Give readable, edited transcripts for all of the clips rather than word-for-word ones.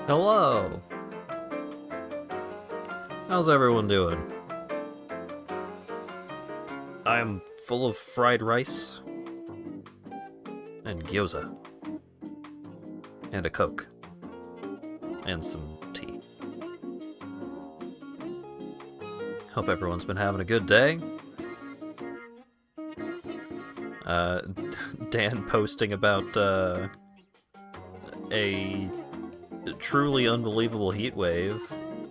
Hello! How's everyone doing? I'm full of fried rice and gyoza and a Coke and some tea. Hope everyone's been having a good day. Dan posting about a truly unbelievable heat wave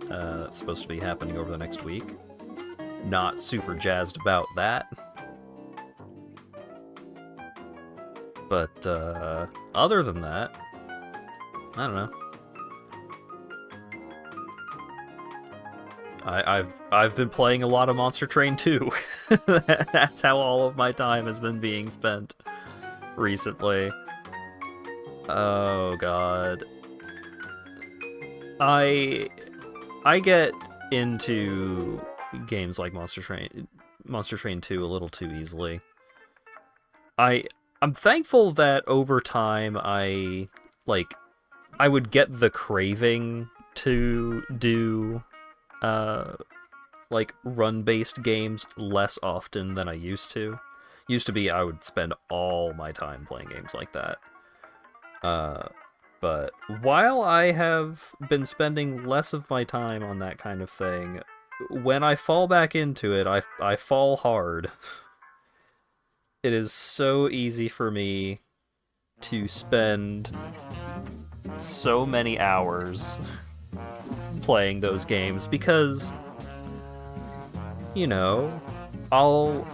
that's supposed to be happening over the next week. Not super jazzed about that. But other than that, I don't know. I've been playing a lot of Monster Train 2. That's how all of my time has been being spent recently. Oh god. I get into games like Monster Train 2 a little too easily. I'm thankful that over time I would get the craving to do run-based games less often than I used to. Used to be I would spend all my time playing games like that. But while I have been spending less of my time on that kind of thing, when I fall back into it, I fall hard. It is so easy for me to spend so many hours playing those games because, you know, I'll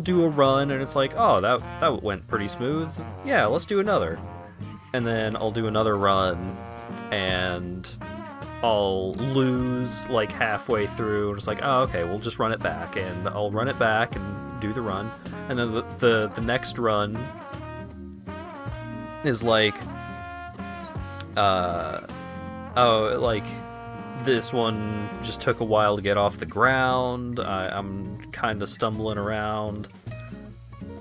do a run and it's like, oh, that went pretty smooth. Yeah, let's do another. And then I'll do another run and I'll lose like halfway through and it's like, oh, okay, we'll just run it back, and I'll run it back and do the run, and then the next run is like this one just took a while to get off the ground. I'm kind of stumbling around,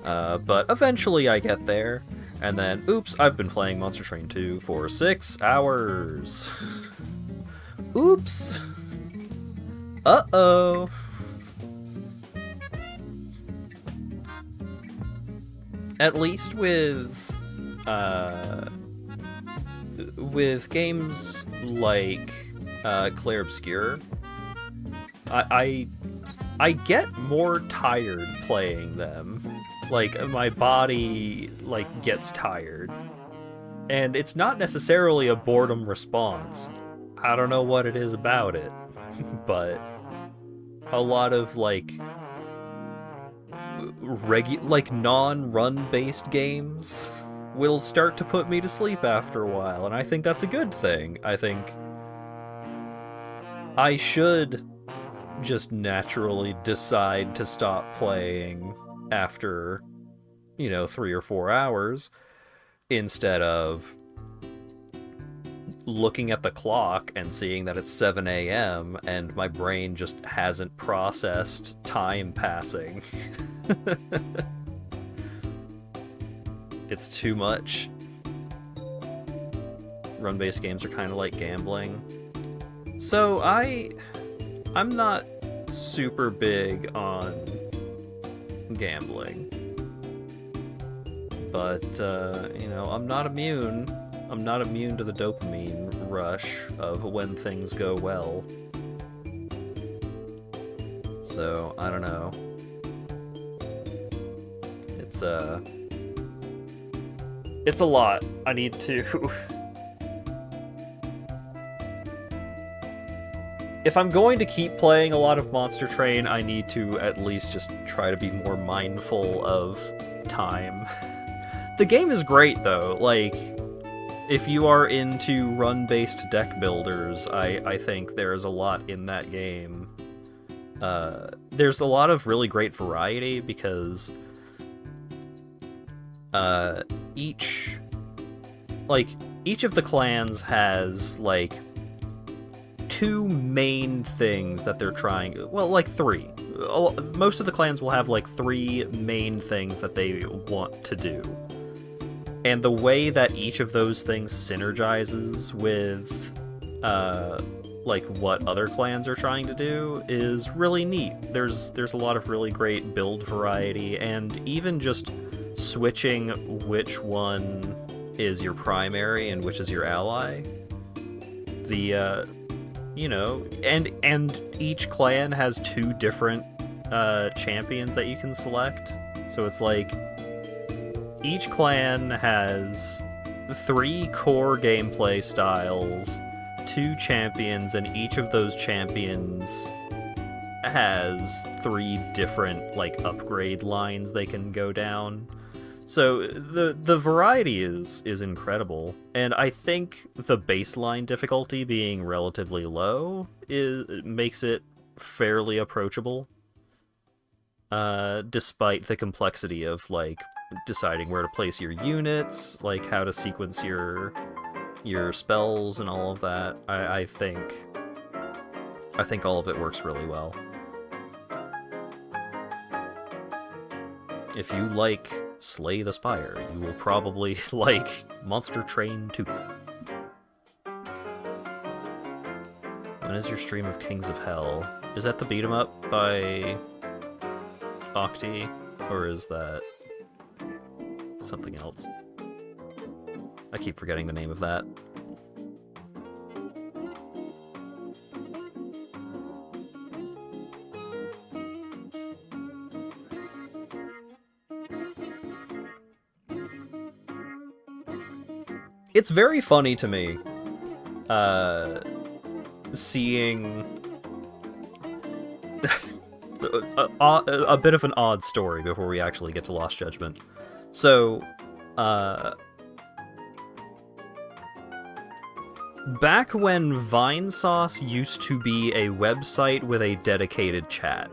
but eventually I get there. And then, oops, I've been playing Monster Train 2 for 6 hours. Oops. Uh-oh. At least with games like Clair Obscur, I get more tired playing them. Like, my body, gets tired. And it's not necessarily a boredom response. I don't know what it is about it. But a lot of, non-run-based games will start to put me to sleep after a while. And I think that's a good thing. I think I should just naturally decide to stop playing after, 3 or 4 hours, instead of looking at the clock and seeing that it's 7 a.m. and my brain just hasn't processed time passing. It's too much. Run-based games are kind of like gambling. So I'm not super big on gambling, but I'm not immune to the dopamine rush of when things go well. So I don't know, it's a lot. I need to if I'm going to keep playing a lot of Monster Train, I need to at least just try to be more mindful of time. The game is great, though. If you are into run-based deck builders, I think there's a lot in that game. There's a lot of really great variety because each of the clans has, two main things that they're trying. Well, three. Most of the clans will have 3 main things that they want to do. And the way that each of those things synergizes with like what other clans are trying to do is really neat. There's a lot of really great build variety, and even just switching which one is your primary and which is your ally. The you know, and each clan has 2 different champions that you can select. So it's like each clan has 3 core gameplay styles, 2 champions, and each of those champions has 3 different like upgrade lines they can go down. So the variety is incredible, and I think the baseline difficulty being relatively low makes it fairly approachable, despite the complexity of like deciding where to place your units, like how to sequence your spells and all of that. I think all of it works really well. If you like Slay the Spire, you will probably like Monster Train 2. When is your stream of Kings of Hell? Is that the beat 'em up by Octi, or is that something else? I keep forgetting the name of that. It's very funny to me, seeing a bit of an odd story before we actually get to Lost Judgment. So, back when Vinesauce used to be a website with a dedicated chat,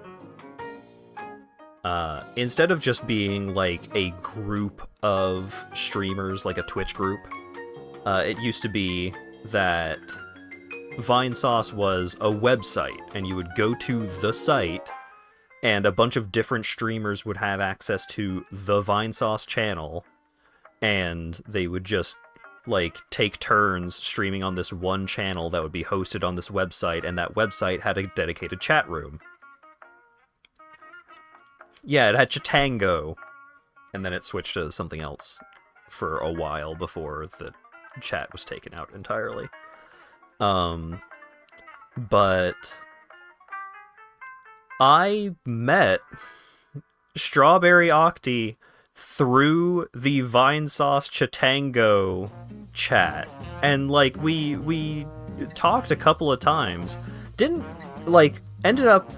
instead of just being like a group of streamers, like a Twitch group, it used to be that Vinesauce was a website, and you would go to the site, and a bunch of different streamers would have access to the Vinesauce channel, and they would just like take turns streaming on this one channel that would be hosted on this website, and that website had a dedicated chat room. Yeah, it had Chatango, and then it switched to something else for a while before the chat was taken out entirely. But I met Strawberry Octi through the Vinesauce Chatango chat, and like we talked a couple of times. Ended up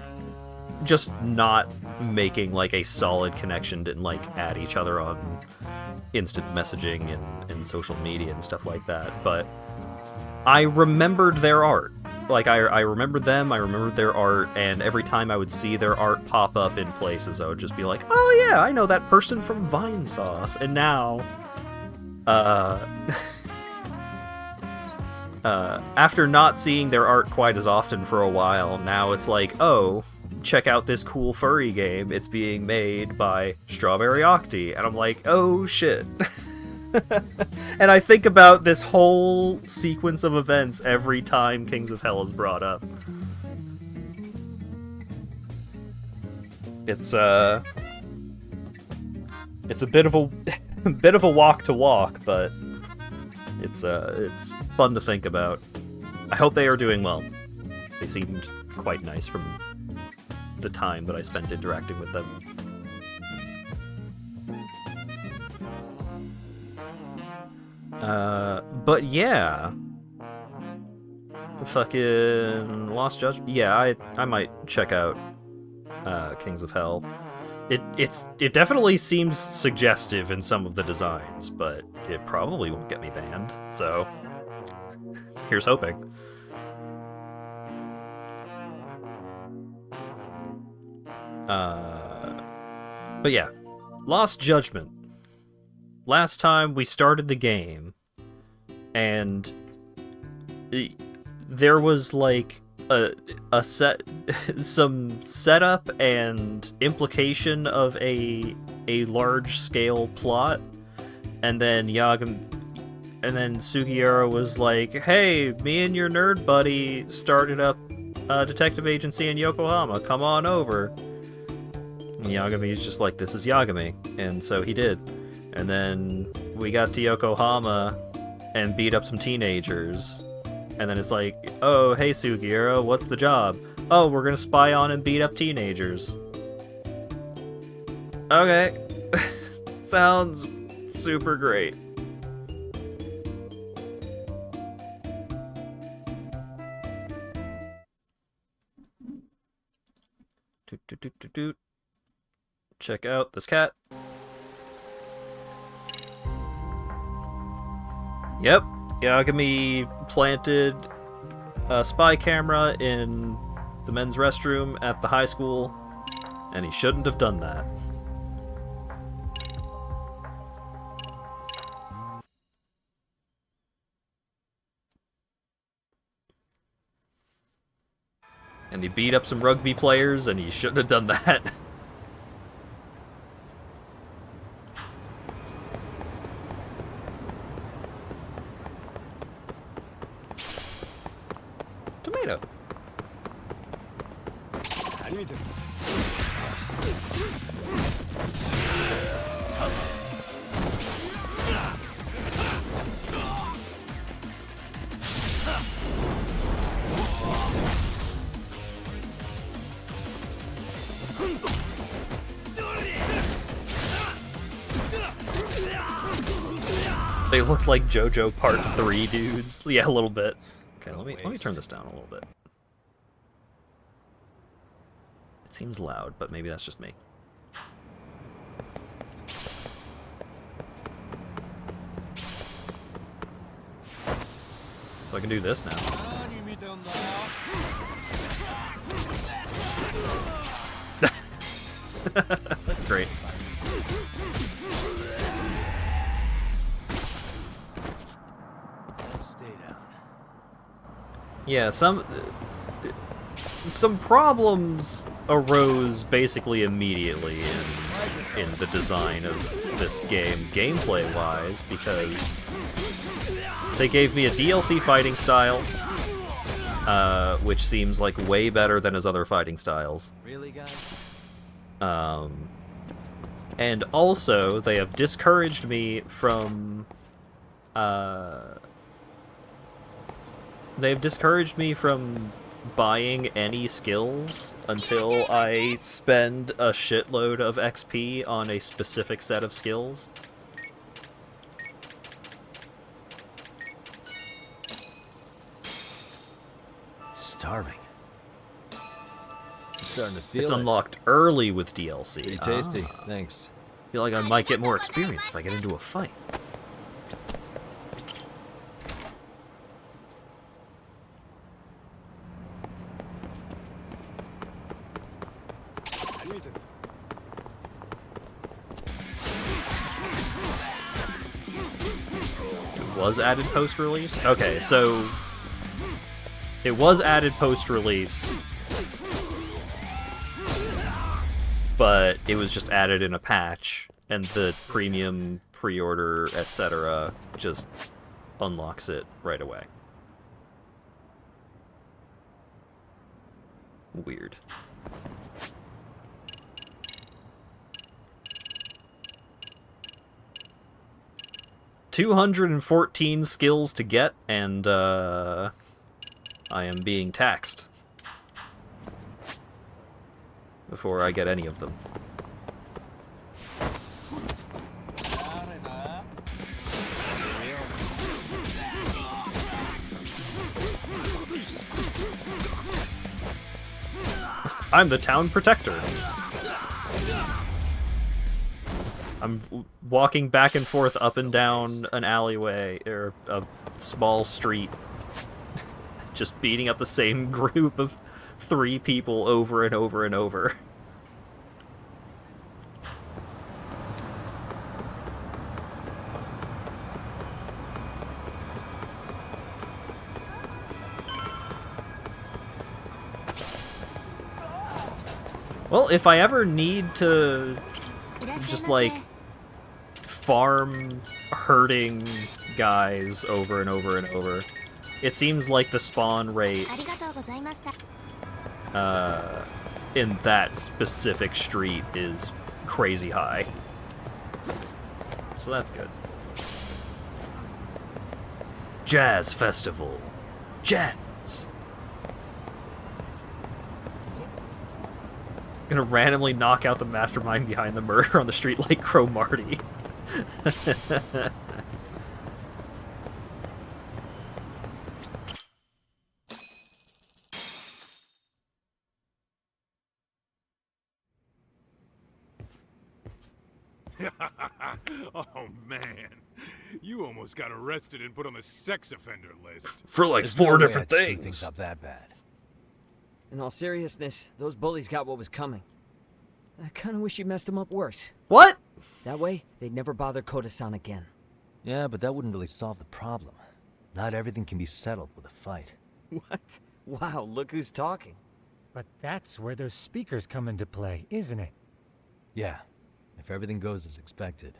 just not making like a solid connection, didn't like add each other on instant messaging and social media and stuff like that, but I remembered their art. Like, I remembered them, I remembered their art, and every time I would see their art pop up in places, I would just be like, oh yeah, I know that person from Vinesauce. And now, after not seeing their art quite as often for a while, now it's like, oh, check out this cool furry game, it's being made by Strawberry Octi, and I'm like, oh shit. And I think about this whole sequence of events every time Kings of Hell is brought up. It's a bit of a walk to walk, but it's fun to think about. I hope they are doing well. They seemed quite nice from the time that I spent interacting with them. But yeah, fucking Lost Judgment. Yeah, I might check out Kings of Hell. It definitely seems suggestive in some of the designs, but it probably won't get me banned. So here's hoping. But yeah, Lost Judgment. Last time we started the game, and there was like some setup and implication of a large scale plot, And then Sugiura was like, "Hey, me and your nerd buddy started up a detective agency in Yokohama. Come on over." And Yagami's just like, "This is Yagami," and so he did. And then we got to Yokohama and beat up some teenagers. And then it's like, "Oh, hey Sugiura, what's the job?" "Oh, we're gonna spy on and beat up teenagers." Okay. Sounds super great. Check out this cat. Yep, Yagami planted a spy camera in the men's restroom at the high school, and he shouldn't have done that. And he beat up some rugby players, and he shouldn't have done that. Tomato. They look like JoJo Part 3 dudes. Yeah, a little bit. Okay, let me turn this down a little bit. It seems loud, but maybe that's just me. So I can do this now. That's great. Yeah, some problems arose basically immediately in the design of this game, gameplay-wise, because they gave me a DLC fighting style, which seems like way better than his other fighting styles. Really, guys? And also, they have discouraged me from buying any skills until I spend a shitload of XP on a specific set of skills. Starving. I'm starting to feel It's it. unlocked early with DLC. Pretty tasty. Thanks. Feel like I might get more experience if I get into a fight. Was added post-release? Okay, so it was added post-release, but it was just added in a patch, and the premium pre-order, etc. just unlocks it right away. Weird. $214 skills to get, and I am being taxed before I get any of them. I'm the town protector. I'm walking back and forth up and down an alleyway, or a small street, just beating up the same group of 3 people over and over and over. Well, if I ever need to just, like, farm herding guys over and over and over. It seems like the spawn rate in that specific street is crazy high. So that's good. Jazz Festival. Jazz. Gonna randomly knock out the mastermind behind the murder on the street like Crow Marty. Oh man, you almost got arrested and put on the sex offender list. For like There's four no way different I'd screw things. things up that bad. In all seriousness, those bullies got what was coming. I kinda wish you messed them up worse. What? That way, they'd never bother Koda-san again. Yeah, but that wouldn't really solve the problem. Not everything can be settled with a fight. What? Wow, look who's talking. But that's where those speakers come into play, isn't it? Yeah, if everything goes as expected.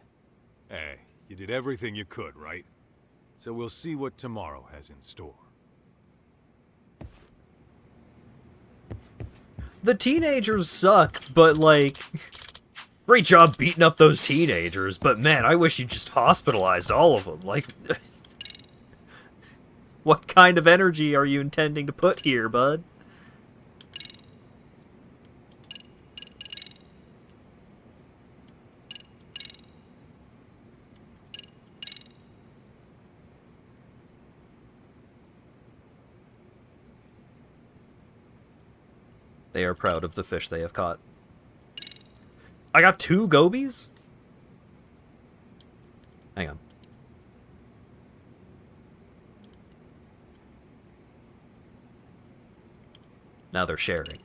Hey, you did everything you could, right? So we'll see what tomorrow has in store. The teenagers suck, but like... Great job beating up those teenagers, but man, I wish you just hospitalized all of them. Like... What kind of energy are you intending to put here, bud? They are proud of the fish they have caught. I got 2 gobies? Hang on. Now they're sharing.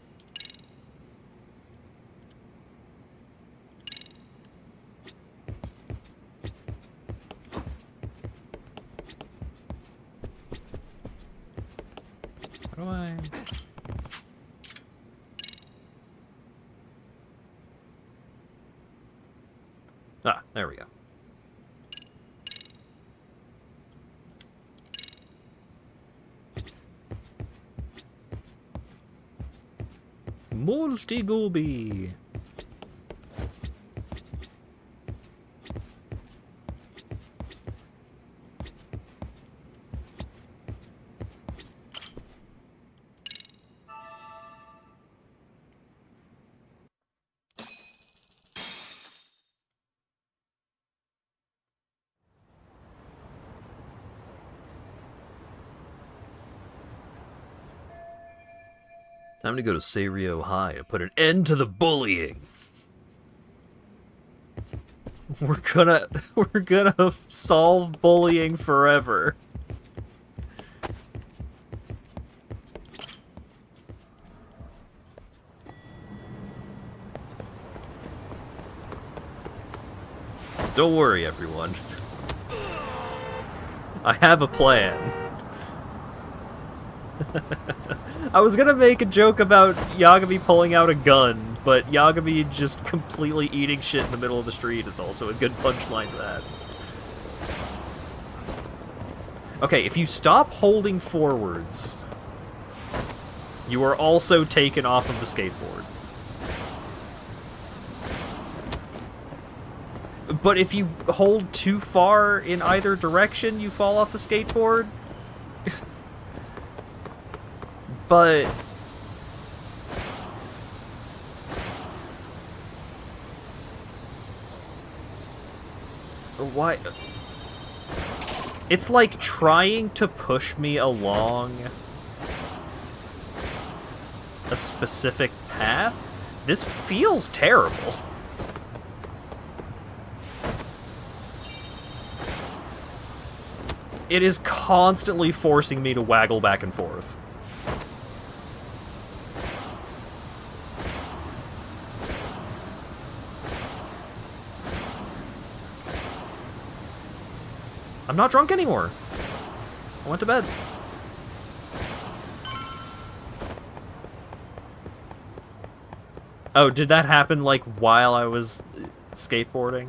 How do I... Ah, there we go. Multi-gobi. Time to go to Seirio High and put an end to the bullying. We're gonna solve bullying forever. Don't worry, everyone. I have a plan. I was gonna make a joke about Yagami pulling out a gun, but Yagami just completely eating shit in the middle of the street is also a good punchline to that. Okay, if you stop holding forwards, you are also taken off of the skateboard. But if you hold too far in either direction, you fall off the skateboard. But... why... It's like trying to push me along a specific path. This feels terrible. It is constantly forcing me to waggle back and forth. I'm not drunk anymore. I went to bed. Oh, did that happen, like, while I was skateboarding?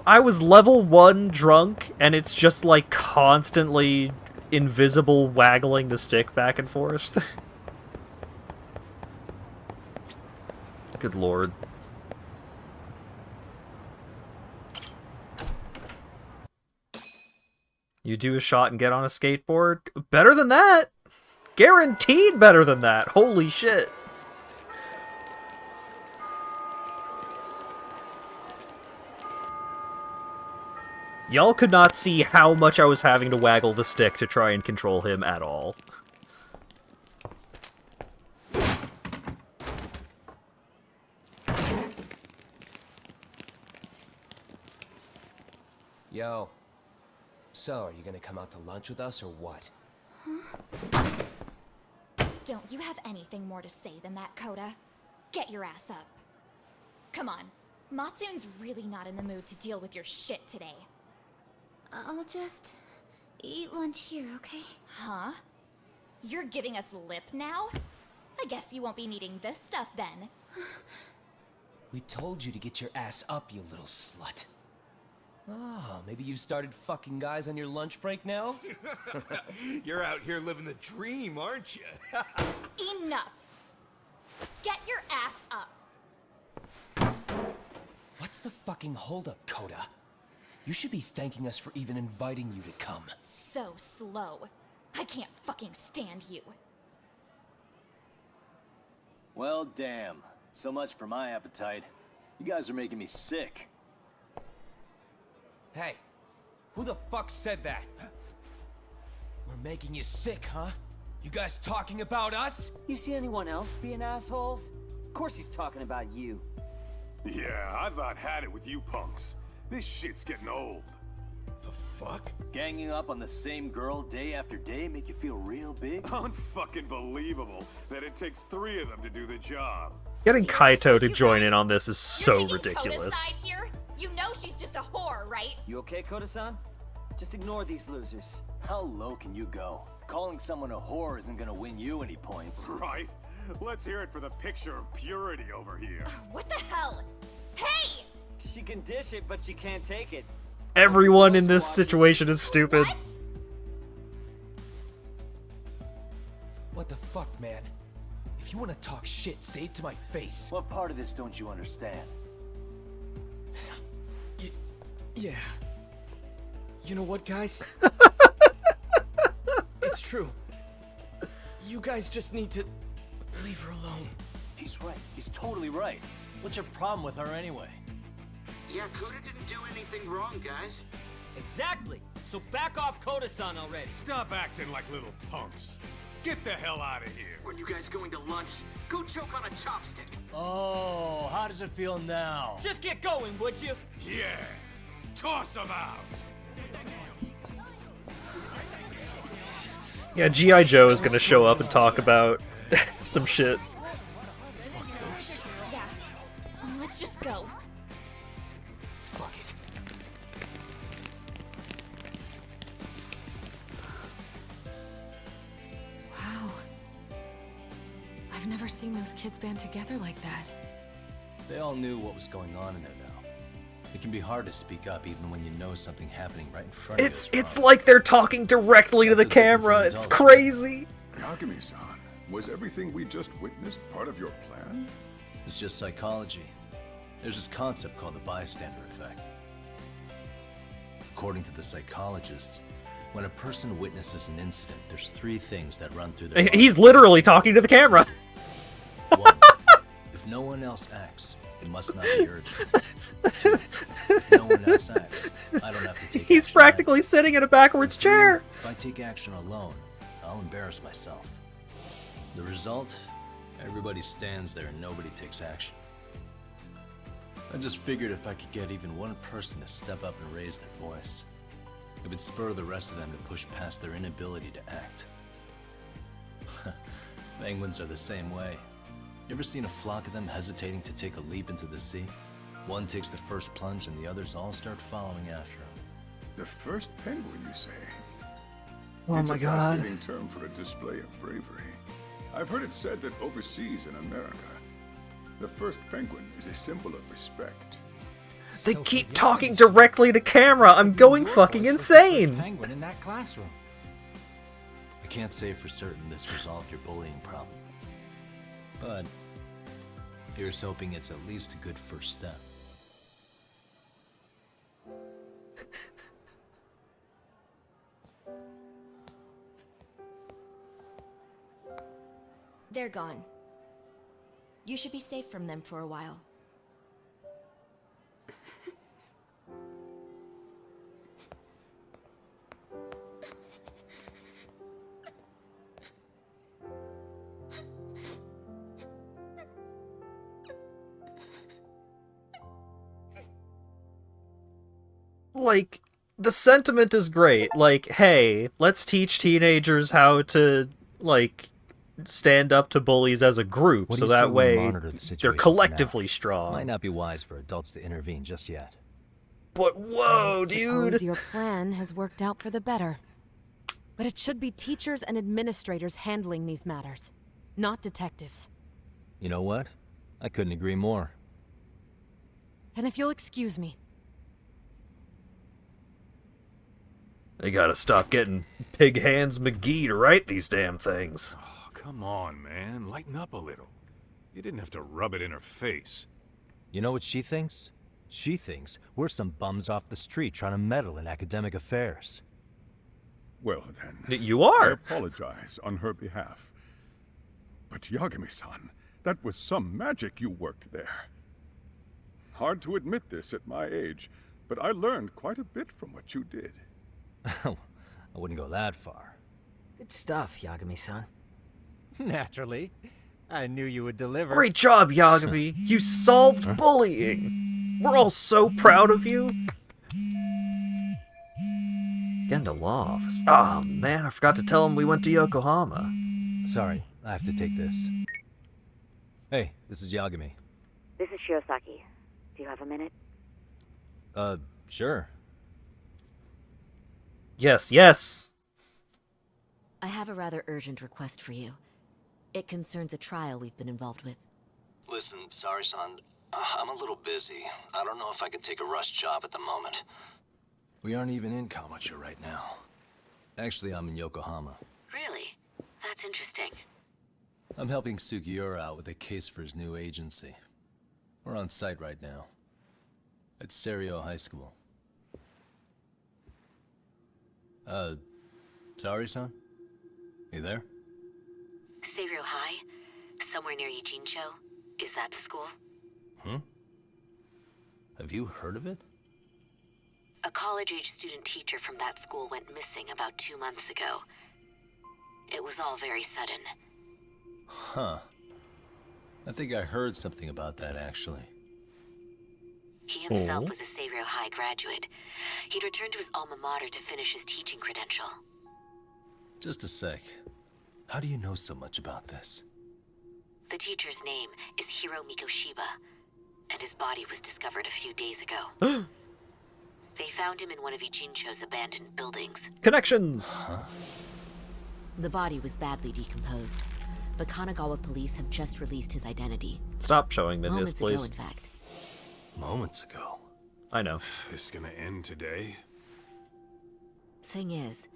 I was level 1 drunk, and it's just like constantly invisible waggling the stick back and forth. Good lord. You do a shot and get on a skateboard? Better than that! Guaranteed better than that! Holy shit! Y'all could not see how much I was having to waggle the stick to try and control him at all. Yo. So, are you gonna come out to lunch with us or what? Don't you have anything more to say than that, Coda? Get your ass up. Come on. Matsune's really not in the mood to deal with your shit today. I'll just eat lunch here, okay? Huh? You're giving us lip now? I guess you won't be needing this stuff then. We told you to get your ass up, you little slut. Oh, maybe you've started fucking guys on your lunch break now? You're out here living the dream, aren't you? Enough! Get your ass up! What's the fucking holdup, Coda? You should be thanking us for even inviting you to come. So slow. I can't fucking stand you. Well, damn. So much for my appetite. You guys are making me sick. Hey, who the fuck said that? We're making you sick, huh? You guys talking about us? You see anyone else being assholes? Of course he's talking about you. Yeah, I've about had it with you punks. This shit's getting old. The fuck? Ganging up on the same girl day after day make you feel real big? Unfucking believable that it takes 3 of them to do the job. Getting Kaito to You join guys- in on this is You're so taking ridiculous. Koda's side here? You know she's just a whore, right? You okay, Koda-san? Just ignore these losers. How low can you go? Calling someone a whore isn't gonna win you any points. Right? Let's hear it for the picture of purity over here. What the hell? Hey! She can dish it, but she can't take it. Everyone in this situation is stupid. What? What the fuck, man? If you want to talk shit, say it to my face. What part of this don't you understand? Yeah. You know what, guys? It's true. You guys just need to leave her alone. He's right. He's totally right. What's your problem with her anyway? Yeah, Coda didn't do anything wrong, guys. Exactly. So back off Koda-san already. Stop acting like little punks. Get the hell out of here. When you guys going to lunch, go choke on a chopstick. Oh, how does it feel now? Just get going, would you? Yeah. Toss them out. Yeah, G.I. Joe is gonna show up and talk about some shit. Fuck this. Yeah. Let's just go. Fuck it. Wow. I've never seen those kids band together like that. They all knew what was going on in there now. It can be hard to speak up even when you know something happening right in front of you. It's like they're talking directly to the That's a different camera. from It's adults. crazy. Yagami-san, was everything we just witnessed part of your plan? It's just psychology. There's this concept called the bystander effect. According to the psychologists, when a person witnesses an incident, there's 3 things that run through their mind. He's literally talking to the camera. 1. If no one else acts, it must not be urgent. 2. If no one else acts, I don't have to take He's action practically sitting in a backwards And 3, chair. If I take action alone, I'll embarrass myself. The result? Everybody stands there and nobody takes action. I just figured if I could get even one person to step up and raise their voice, it would spur the rest of them to push past their inability to act. Penguins are the same way. You ever seen a flock of them hesitating to take a leap into the sea? One takes the first plunge and the others all start following after him. The first penguin, you say? Oh It's my a god. fascinating term for a display of bravery. I've heard it said that overseas in America, the first penguin is a symbol of respect. They So keep forget talking this shit. directly to camera. I'm going Your fucking voice was the first insane. penguin in that classroom. I can't say for certain this resolved your bullying problem. But here's hoping it's at least a good first step. They're gone. You should be safe from them for a while. Like, the sentiment is great. Like, hey, let's teach teenagers how to, like, stand up to bullies as a group, What so do you say that we way monitor the situation they're for now? collectively strong. Might not be wise for adults to intervene just yet. But whoa, I suppose dude! your plan has worked out for the better. But it should be teachers and administrators handling these matters, not detectives. You know what? I couldn't agree more. Then if you'll excuse me. They gotta stop getting Pig Hands McGee to write these damn things. Oh, come on, man. Lighten up a little. You didn't have to rub it in her face. You know what she thinks? She thinks we're some bums off the street trying to meddle in academic affairs. Well, then. You I are! apologize on her behalf. But Yagami-san, that was some magic you worked there. Hard to admit this at my age, but I learned quite a bit from what you did. I wouldn't go that far. Good stuff, Yagami-san. Naturally. I knew you would deliver. Great job, Yagami! You solved bullying! We're all so proud of you! Getting to law office. Oh man, I forgot to tell him we went to Yokohama. Sorry, I have to take this. Hey, this is Yagami. This is Shirosaki. Do you have a minute? Sure. Yes, yes! I have a rather urgent request for you. It concerns a trial we've been involved with. Listen, sorry, son. I'm a little busy. I don't know if I can take a rush job at the moment. We aren't even in Kamucha right now. Actually, I'm in Yokohama. Really? That's interesting. I'm helping Sugiura out with a case for his new agency. We're on site right now. At Serio High School. Sorry, son? You there? Serio High? Somewhere near Ijincho? Is that the school? Have you heard of it? A college-age student teacher from that school went missing about 2 months ago. It was all very sudden. Huh. I think I heard something about that, actually. He himself was a Serio High graduate. He'd returned to his alma mater to finish his teaching credential. Just a sec. How do you know so much about this? The teacher's name is Hiro Mikoshiba, and his body was discovered a few days ago. They found him in one of Ijincho's abandoned buildings. Connections! The body was badly decomposed, but Kanagawa police have just released his identity. Stop showing me this, Moments please. ago, in fact. Moments ago. I know. This is gonna end today? Thing is,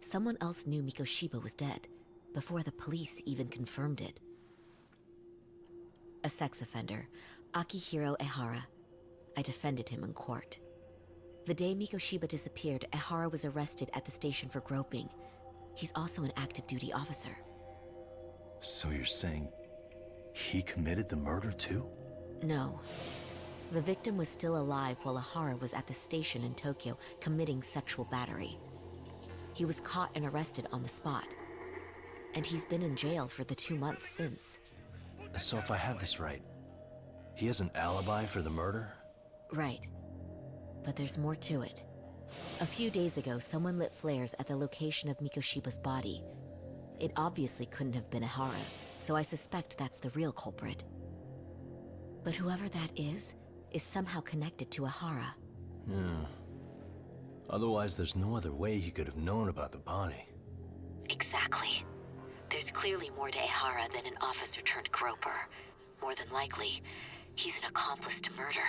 someone else knew Mikoshiba was dead, before the police even confirmed it. A sex offender, Akihiro Ehara. I defended him in court. The day Mikoshiba disappeared, Ehara was arrested at the station for groping. He's also an active duty officer. So you're saying he committed the murder too? No. The victim was still alive while Ehara was at the station in Tokyo committing sexual battery. He was caught and arrested on the spot. And he's been in jail for the 2 months since. So if I have this right, he has an alibi for the murder? Right. But there's more to it. A few days ago, someone lit flares at the location of Mikoshiba's body. It obviously couldn't have been Ehara, so I suspect that's the real culprit. But whoever that is somehow connected to Ehara. Yeah. Otherwise, there's no other way he could have known about the body. Exactly. There's clearly more to Ehara than an officer turned groper. More than likely, he's an accomplice to murder.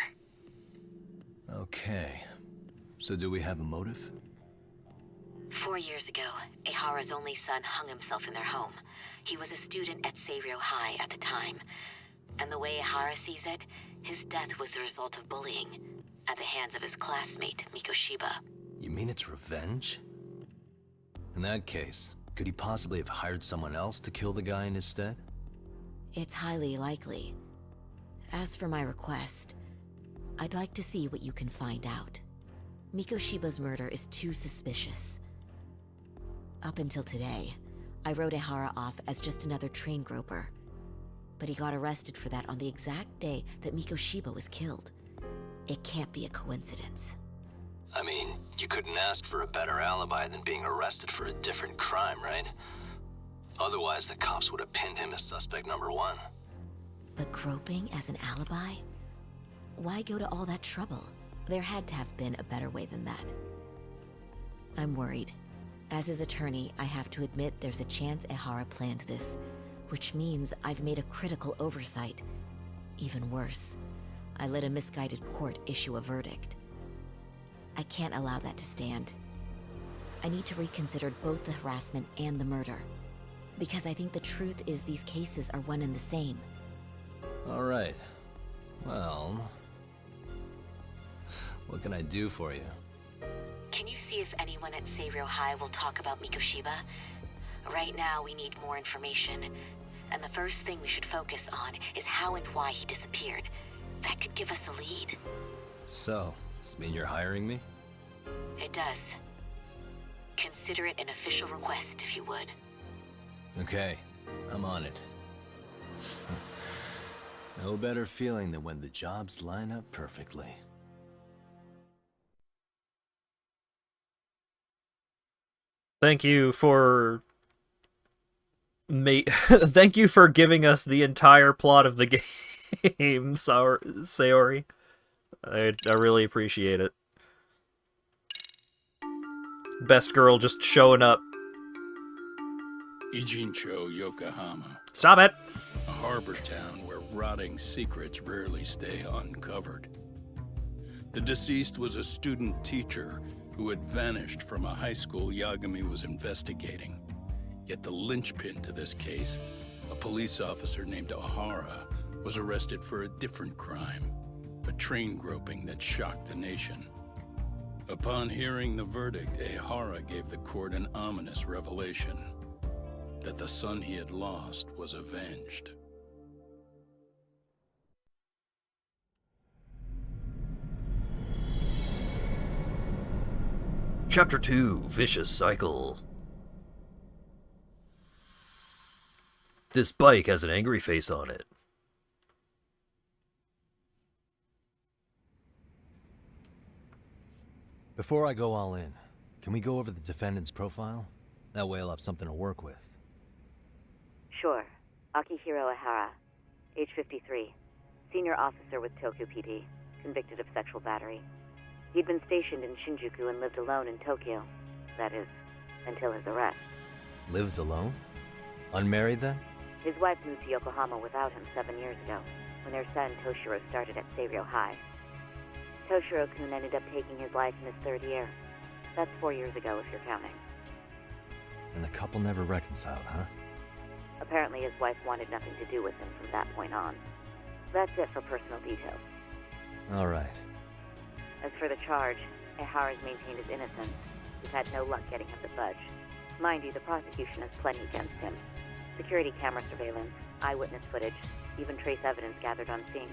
Okay. So do we have a motive? 4 years ago, Ehara's only son hung himself in their home. He was a student at Seirio High at the time. And the way Ehara sees it, his death was the result of bullying at the hands of his classmate, Mikoshiba. You mean it's revenge? In that case, could he possibly have hired someone else to kill the guy in his stead? It's highly likely. As for my request, I'd like to see what you can find out. Mikoshiba's murder is too suspicious. Up until today, I wrote Ehara off as just another train groper. But he got arrested for that on the exact day that Mikoshiba was killed. It can't be a coincidence. I mean, you couldn't ask for a better alibi than being arrested for a different crime, right? Otherwise, the cops would have pinned him as suspect number one. But groping as an alibi? Why go to all that trouble? There had to have been a better way than that. I'm worried. As his attorney, I have to admit there's a chance Ehara planned this, which means I've made a critical oversight. Even worse, I let a misguided court issue a verdict. I can't allow that to stand. I need to reconsider both the harassment and the murder, because I think the truth is these cases are one and the same. All right. Well, what can I do for you? Can you see if anyone at Seirio High will talk about Mikoshiba? Right now, we need more information. And the first thing we should focus on is how and why he disappeared. That could give us a lead. So, does this mean you're hiring me? It does. Consider it an official request, if you would. Okay, I'm on it. No better feeling than when the jobs line up perfectly. Thank you for thank you for giving us the entire plot of the game, Sayori. I really appreciate it. Best girl just showing up. Ijincho, Yokohama. Stop it! A harbor town where rotting secrets rarely stay uncovered. The deceased was a student teacher who had vanished from a high school Yagami was investigating. Yet the linchpin to this case, a police officer named Ehara, was arrested for a different crime, a train groping that shocked the nation. Upon hearing the verdict, Ehara gave the court an ominous revelation, that the son he had lost was avenged. Chapter 2, Vicious Cycle. This bike has an angry face on it. Before I go all in, can we go over the defendant's profile? That way I'll have something to work with. Sure. Akihiro Ehara, age 53, senior officer with Tokyo PD, convicted of sexual battery. He'd been stationed in Shinjuku and lived alone in Tokyo. That is, until his arrest. Lived alone? Unmarried then? His wife moved to Yokohama without him 7 years ago, when their son Toshiro started at Seirio High. Toshiro-kun ended up taking his life in his third year. That's 4 years ago, if you're counting. And the couple never reconciled, huh? Apparently his wife wanted nothing to do with him from that point on. That's it for personal details. All right. As for the charge, Ehara's maintained his innocence. We've had no luck getting him to budge. Mind you, the prosecution has plenty against him. Security camera surveillance, eyewitness footage, even trace evidence gathered on scene.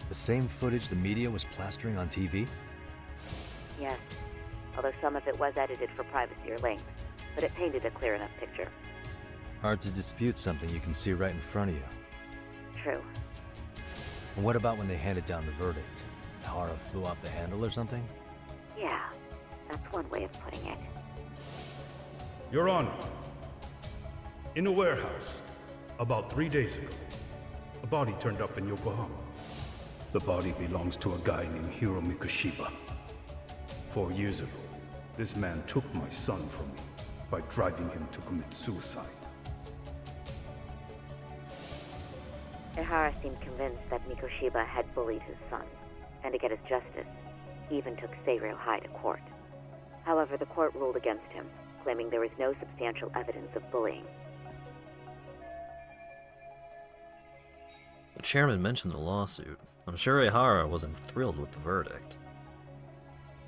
The same footage the media was plastering on TV? Yes, although some of it was edited for privacy or length, but it painted a clear enough picture. Hard to dispute something you can see right in front of you. True. And what about when they handed down the verdict? Ehara flew off the handle or something? Yeah, that's one way of putting it. Your Honor, in a warehouse, about 3 days ago, a body turned up in Yokohama. The body belongs to a guy named Hiro Mikoshiba. 4 years ago, this man took my son from me by driving him to commit suicide. Ehara seemed convinced that Mikoshiba had bullied his son, and to get his justice, He even took Seiryo High to court. However, the court ruled against him, claiming there was no substantial evidence of bullying. The chairman mentioned the lawsuit. I'm sure Ihara wasn't thrilled with the verdict.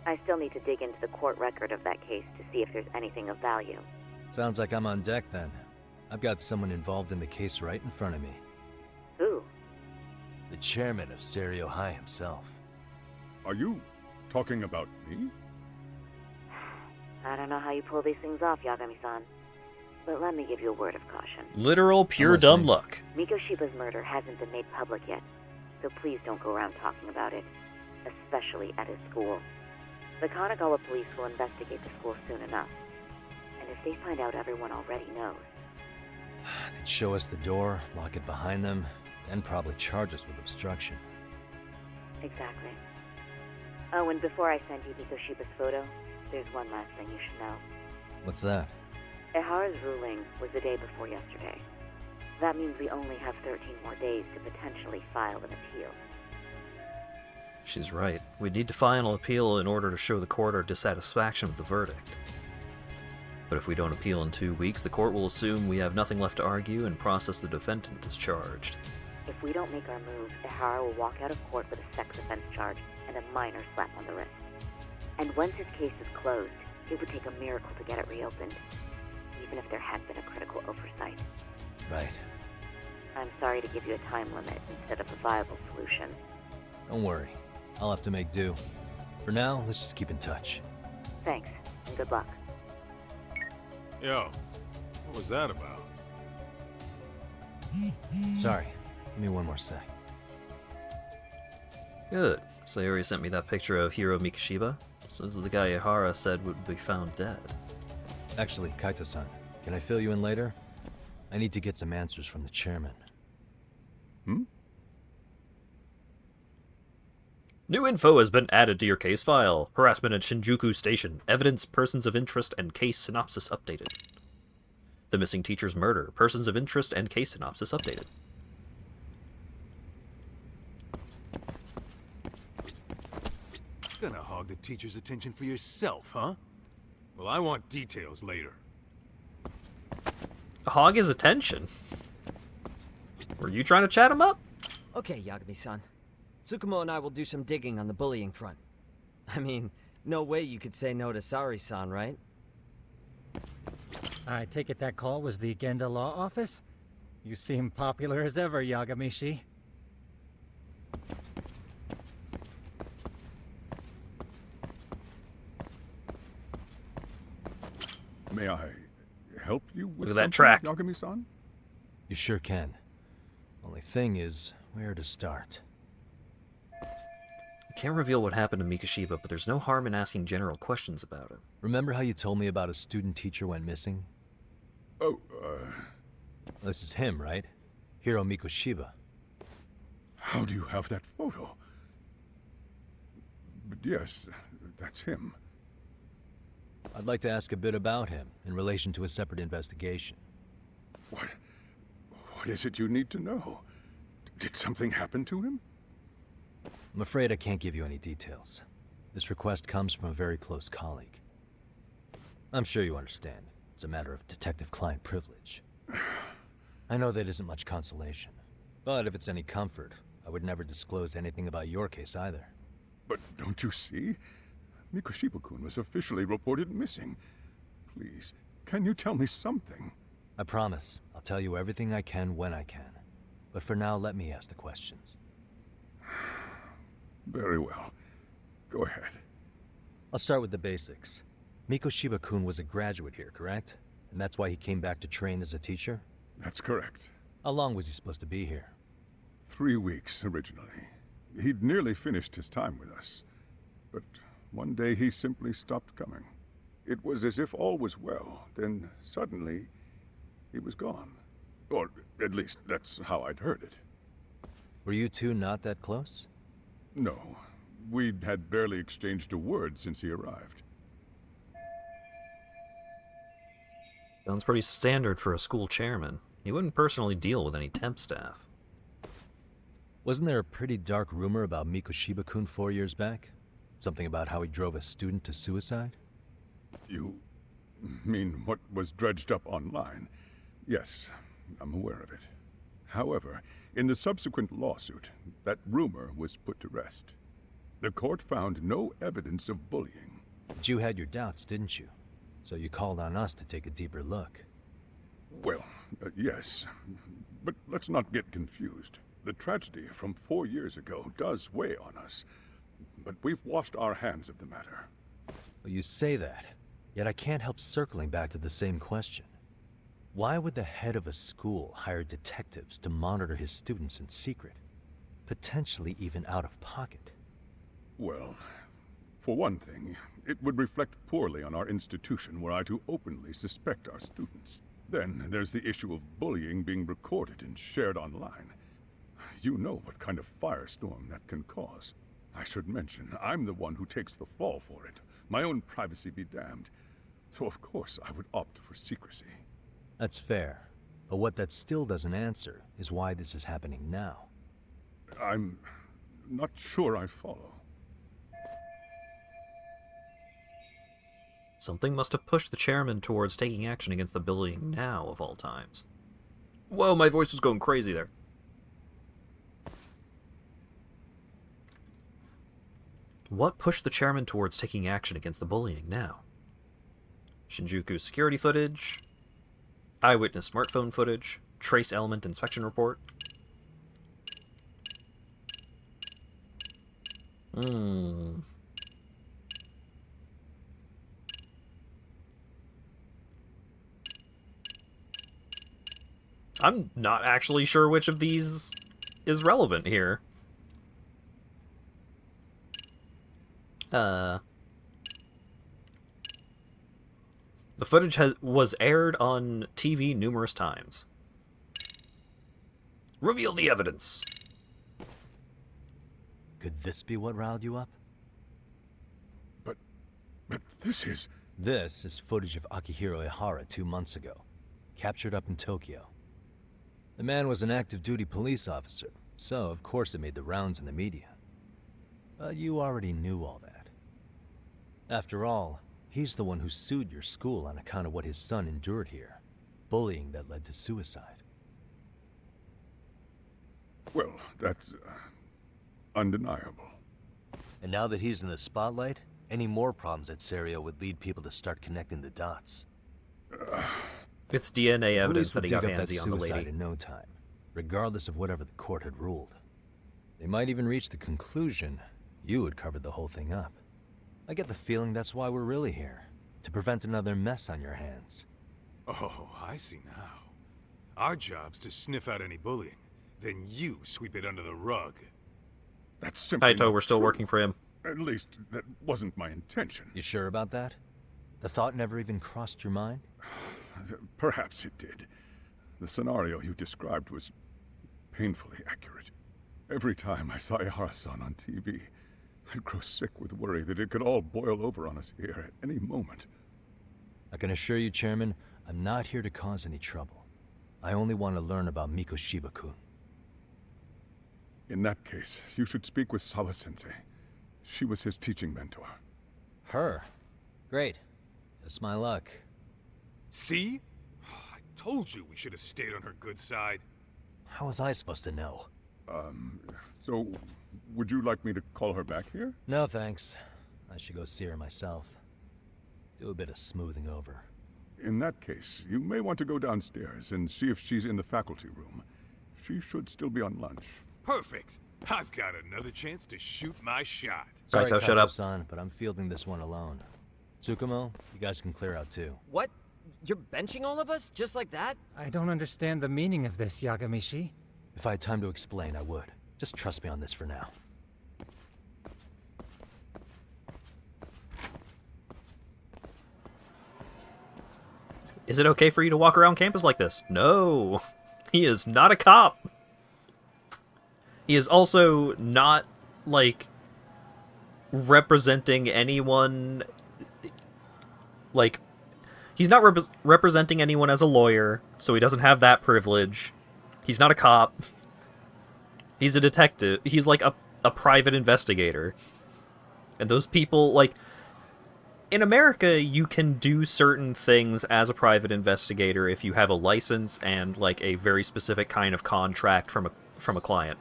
I still need to dig into the court record of that case to see if there's anything of value. Sounds like I'm on deck then. I've got someone involved in the case right in front of me. Who? The chairman of Seiryo High himself. Are you talking about me? I don't know how you pull these things off, Yagami-san. But let me give you a word of caution. Literal pure dumb luck. Mikoshiba's murder hasn't been made public yet, so please don't go around talking about it, especially at his school. The Kanagawa police will investigate the school soon enough, and if they find out everyone already knows... They'd show us the door, lock it behind them, then probably charge us with obstruction. Exactly. Oh, and before I send you Mikoshiba's photo, there's one last thing you should know. What's that? Ihara's ruling was the day before yesterday. That means we only have 13 more days to potentially file an appeal. She's right. We need to file an appeal in order to show the court our dissatisfaction with the verdict. But if we don't appeal in 2 weeks, the court will assume we have nothing left to argue and process the defendant as charged. If we don't make our move, Ihara will walk out of court with a sex offense charge and a minor slap on the wrist. And once his case is closed, it would take a miracle to get it reopened, even if there had been a critical oversight. Right. I'm sorry to give you a time limit instead of a viable solution. Don't worry. I'll have to make do. For now, let's just keep in touch. Thanks, and good luck. Yo, what was that about? Sorry. Give me one more sec. Good. Sayori sent me that picture of Hiro Mikoshiba. So this is the guy Ihara said would be found dead. Actually, Kaito-san, can I fill you in later? I need to get some answers from the chairman. New info has been added to your case file. Harassment at Shinjuku Station. Evidence, persons of interest, and case synopsis updated. The missing teacher's murder. Persons of interest and case synopsis updated. Gonna hog the teacher's attention for yourself, huh? Well, I want details later. Hog his attention? Were you trying to chat him up? Okay, Yagami-san. Tsukumo and I will do some digging on the bullying front. I mean, no way you could say no to Sari-san, right? I take it that call was the Genda Law Office? You seem popular as ever, Yagamishi. May I help you with Look at that something, track. Yagami-san? You sure can. Only thing is, where to start? I can't reveal what happened to Mikoshiba, but there's no harm in asking general questions about it. Remember how you told me about a student teacher went missing? Oh, This is him, right? Hiro Mikoshiba. how do you have that photo? But yes, that's him. I'd like to ask a bit about him in relation to a separate investigation. What is it you need to know? Did something happen to him? I'm afraid I can't give you any details. This request comes from a very close colleague. I'm sure you understand. It's a matter of detective-client privilege. I know that isn't much consolation. But if it's any comfort, I would never disclose anything about your case either. But don't you see? Mikoshiba-kun was officially reported missing. Please, can you tell me something? I promise. I'll tell you everything I can when I can. But for now, let me ask the questions. Very well. Go ahead. I'll start with the basics. Mikoshiba-kun was a graduate here, correct? And that's why he came back to train as a teacher? That's correct. How long was he supposed to be here? 3 weeks, originally. He'd nearly finished his time with us. But one day he simply stopped coming. It was as if all was well, then suddenly he was gone. Or at least that's how I'd heard it. Were you two not that close? No. We'd had barely exchanged a word since he arrived. Sounds pretty standard for a school chairman. He wouldn't personally deal with any temp staff. Wasn't there a pretty dark rumor about Mikoshiba-kun 4 years back? Something about how he drove a student to suicide? You mean what was dredged up online? Yes, I'm aware of it. However, in the subsequent lawsuit, that rumor was put to rest. The court found no evidence of bullying. But you had your doubts, didn't you? So you called on us to take a deeper look. Well, yes. But let's not get confused. The tragedy from 4 years ago does weigh on us. But we've washed our hands of the matter. Well, you say that, yet I can't help circling back to the same question. Why would the head of a school hire detectives to monitor his students in secret? Potentially even out of pocket. Well, for one thing, it would reflect poorly on our institution were I to openly suspect our students. Then there's the issue of bullying being recorded and shared online. You know what kind of firestorm that can cause. I should mention, I'm the one who takes the fall for it. My own privacy be damned. So of course I would opt for secrecy. That's fair. But what that still doesn't answer is why this is happening now. I'm not sure I follow. Something must have pushed the chairman towards taking action against the bullying now, of all times. Whoa, my voice was going crazy there. What pushed the chairman towards taking action against the bullying now? Shinjuku security footage, eyewitness smartphone footage, trace element inspection report. I'm not actually sure which of these is relevant here. The footage was aired on TV numerous times. Reveal the evidence. Could this be what riled you up? But this is... This is footage of Akihiro Ihara 2 months ago, captured up in Tokyo. The man was an active duty police officer, so of course it made the rounds in the media. But you already knew all that. After all, he's the one who sued your school on account of what his son endured here. Bullying that led to suicide. Well, that's undeniable. And now that he's in the spotlight, any more problems at Serio would lead people to start connecting the dots. It's DNA evidence Police would that he got dig up that handsy on the suicide lady. in no time, regardless of whatever the court had ruled. They might even reach the conclusion you had covered the whole thing up. I get the feeling that's why we're really here, to prevent another mess on your hands. Oh, I see now. Our job's to sniff out any bullying, then you sweep it under the rug. That's simply Kaito, not we're still true. working for him. At least, that wasn't my intention. You sure about that? The thought never even crossed your mind? Perhaps it did. The scenario you described was painfully accurate. Every time I saw Ihara-san on TV, I'd grow sick with worry that it could all boil over on us here at any moment. I can assure you, Chairman, I'm not here to cause any trouble. I only want to learn about Mikoshiba-kun. In that case, you should speak with Sawa-sensei. She was his teaching mentor. Her? Great. That's my luck. See? I told you we should have stayed on her good side. How was I supposed to know? So, would you like me to call her back here? No, thanks. I should go see her myself. Do a bit of smoothing over. In that case, you may want to go downstairs and see if she's in the faculty room. She should still be on lunch. Perfect. I've got another chance to shoot my shot. Sorry, Kaito, shut up. Kaito-san, but I'm fielding this one alone. Tsukumo, you guys can clear out too. What? You're benching all of us just like that? I don't understand the meaning of this, Yagamishi. If I had time to explain, I would. Just trust me on this for now. Is it okay for you to walk around campus like this? No. He is not a cop. He is also not, like, representing anyone... Like, he's not representing anyone as a lawyer, so he doesn't have that privilege. He's not a cop. He's a detective. He's like a private investigator. And those people, like, in America, you can do certain things as a private investigator if you have a license and, like, a very specific kind of contract from a client.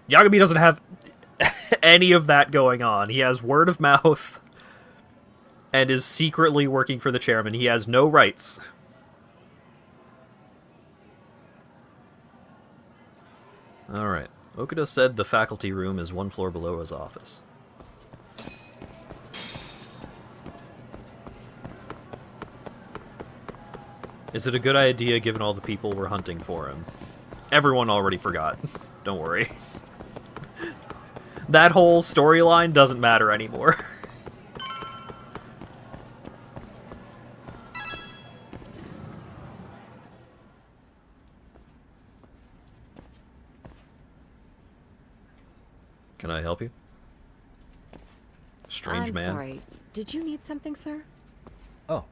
Yagami doesn't have any of that going on. He has word of mouth and is secretly working for the chairman. He has no rights. Alright. Okuda said the faculty room is one floor below his office. Is it a good idea given all the people were hunting for him? Everyone already forgot. Don't worry. That whole storyline doesn't matter anymore. Can I help you? Strange man. I'm sorry. Did you need something, sir? Oh.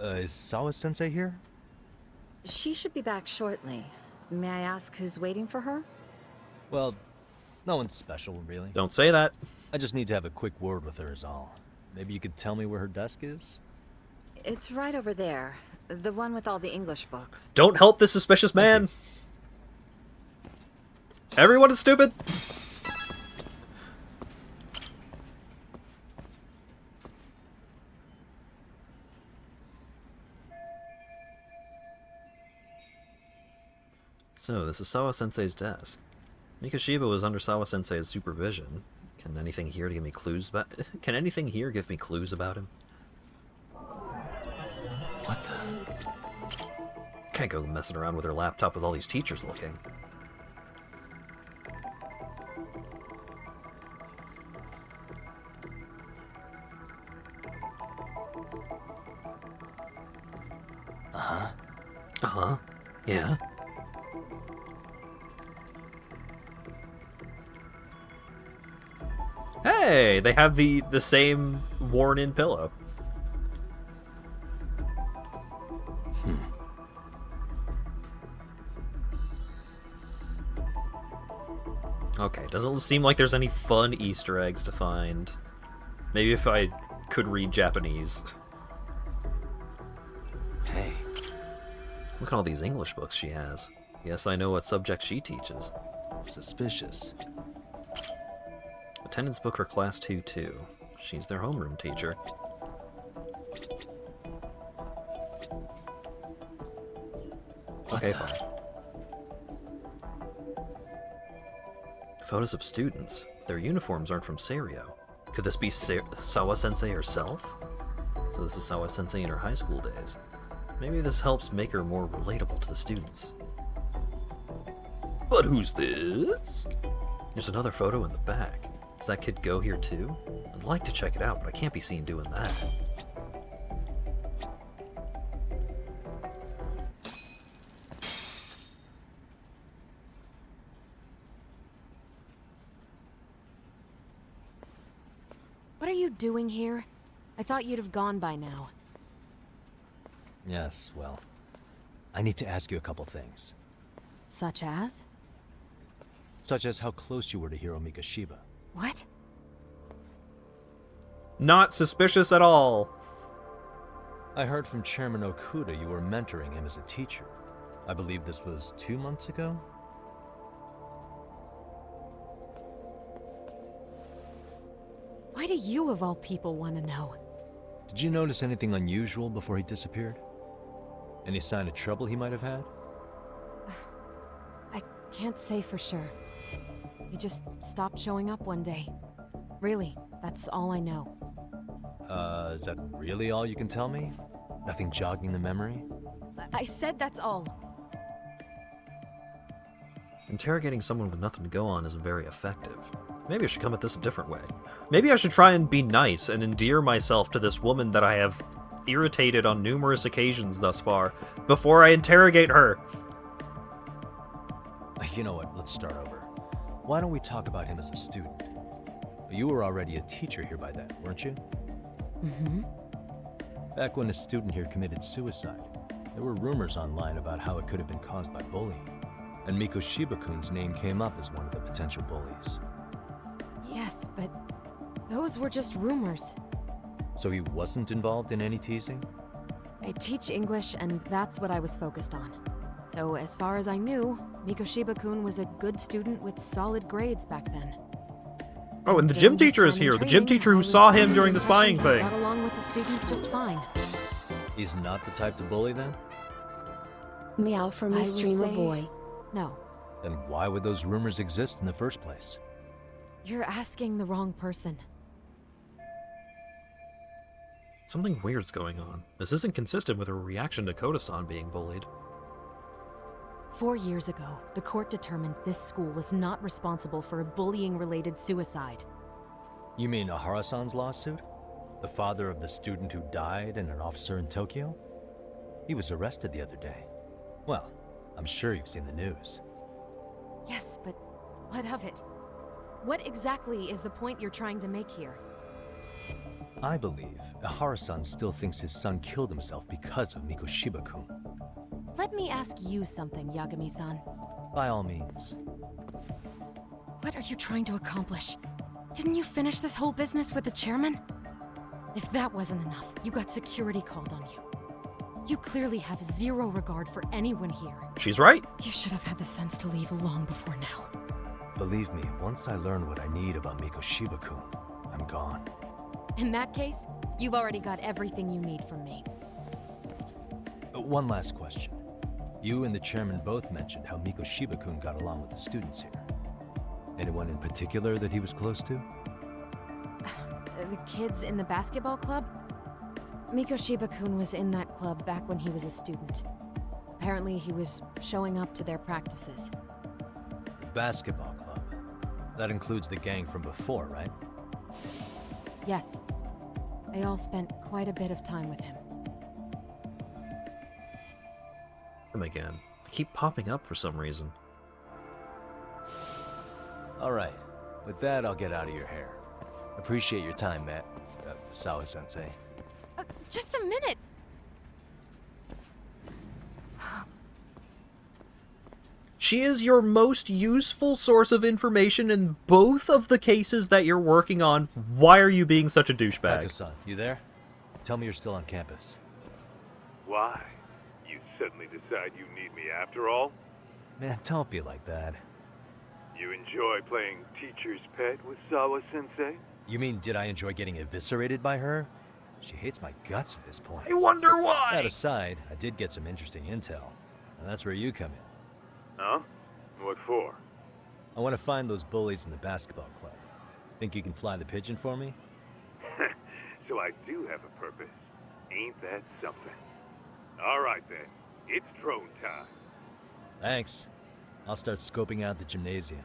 Is Sawa-sensei here? She should be back shortly. May I ask who's waiting for her? Well, no one's special, really. Don't say that. I just need to have a quick word with her is all. Maybe you could tell me where her desk is? It's right over there. The one with all the English books. Don't help this suspicious man. Everyone is stupid. So, this is Sawa-sensei's desk. Mikoshiba was under Sawa-sensei's supervision. Can anything here give me clues about... Can anything here give me clues about him? What the... Can't go messing around with her laptop with all these teachers looking. Uh-huh. Uh-huh. Yeah. Hey, they have the same worn-in pillow. Okay, doesn't seem like there's any fun Easter eggs to find. Maybe if I could read Japanese. Hey. Look at all these English books she has. Yes, I know what subject she teaches. Suspicious. Attendance book for Class 2-2. She's their homeroom teacher. Okay, fine. Photos of students. Their uniforms aren't from Serio. Could this be Sawa-sensei herself? So this is Sawa-sensei in her high school days. Maybe this helps make her more relatable to the students. But who's this? There's another photo in the back. Does that kid go here too? I'd like to check it out, but I can't be seen doing that. What are you doing here? I thought you'd have gone by now. Yes, well, I need to ask you a couple things. Such as? Such as how close you were to Hiro Mikoshiba. What? Not suspicious at all. I heard from Chairman Okuda you were mentoring him as a teacher. I believe this was 2 months ago? Why do you, of all people, want to know? Did you notice anything unusual before he disappeared? Any sign of trouble he might have had? I can't say for sure. He just stopped showing up one day. Really, that's all I know. Is that really all you can tell me? Nothing jogging the memory? I said that's all. Interrogating someone with nothing to go on isn't very effective. Maybe I should come at this a different way. Maybe I should try and be nice and endear myself to this woman that I have irritated on numerous occasions thus far, before I interrogate her. You know what, let's start over. Why don't we talk about him as a student? You were already a teacher here by then, weren't you? Mm-hmm. Back when a student here committed suicide, there were rumors online about how it could have been caused by bullying, and Mikoshiba-kun's name came up as one of the potential bullies. Yes, but those were just rumors. So he wasn't involved in any teasing? I teach English, and that's what I was focused on. So as far as I knew, Mikoshiba-kun was a good student with solid grades back then. Oh, and the During gym his teacher is time in here. The gym training, teacher I who was saw under him the during the spying impression he thing. got along with the students just fine. He's not the type to bully then? Meow for I me, would streamer say boy. No. Then why would those rumors exist in the first place? You're asking the wrong person. Something weird's going on. This isn't consistent with her reaction to Koda-san being bullied. 4 years ago, the court determined this school was not responsible for a bullying-related suicide. You mean Ahara-san's lawsuit? The father of the student who died and an officer in Tokyo? He was arrested the other day. Well, I'm sure you've seen the news. Yes, but what of it? What exactly is the point you're trying to make here? I believe Ahara-san still thinks his son killed himself because of Mikoshiba-kun. Let me ask you something, Yagami-san. By all means. What are you trying to accomplish? Didn't you finish this whole business with the chairman? If that wasn't enough, you got security called on you. You clearly have zero regard for anyone here. She's right. You should have had the sense to leave long before now. Believe me, once I learn what I need about Mikoshiba-kun, I'm gone. In that case, you've already got everything you need from me. One last question. You and the chairman both mentioned how Mikoshiba-kun got along with the students here. Anyone in particular that he was close to? The kids in the basketball club? Mikoshiba-kun was in that club back when he was a student. Apparently he was showing up to their practices. The basketball club. That includes the gang from before, right? Yes. They all spent quite a bit of time with him. Him again. They keep popping up for some reason. Alright. With that, I'll get out of your hair. Appreciate your time, Matt. Sawa-sensei. Just a minute! She is your most useful source of information in both of the cases that you're working on. Why are you being such a douchebag? Taka-san, you there? Tell me you're still on campus. Why? You suddenly decide you need me after all? Man, don't be like that. You enjoy playing teacher's pet with Sawa-sensei? You mean, did I enjoy getting eviscerated by her? She hates my guts at this point. I wonder why! That aside, I did get some interesting intel. And that's where you come in. Huh? What for? I want to find those bullies in the basketball club. Think you can fly the pigeon for me? So I do have a purpose. Ain't that something? All right then. It's drone time. Thanks. I'll start scoping out the gymnasium.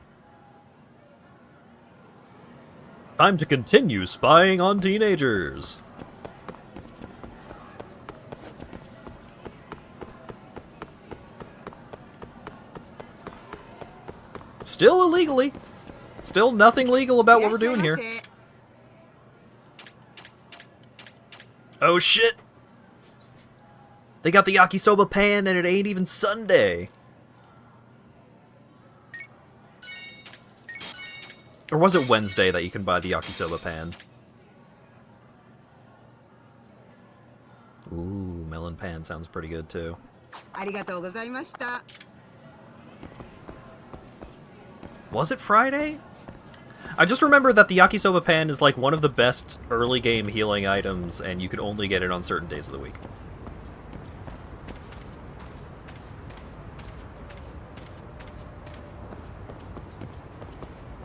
Time to continue spying on teenagers. Still illegally. Still nothing legal about what we're doing here. Oh shit! They got the yakisoba pan and it ain't even Sunday. Or was it Wednesday that you can buy the yakisoba pan? Ooh, melon pan sounds pretty good too. Was it Friday? I just remember that the yakisoba pan is like one of the best early game healing items, and you can only get it on certain days of the week.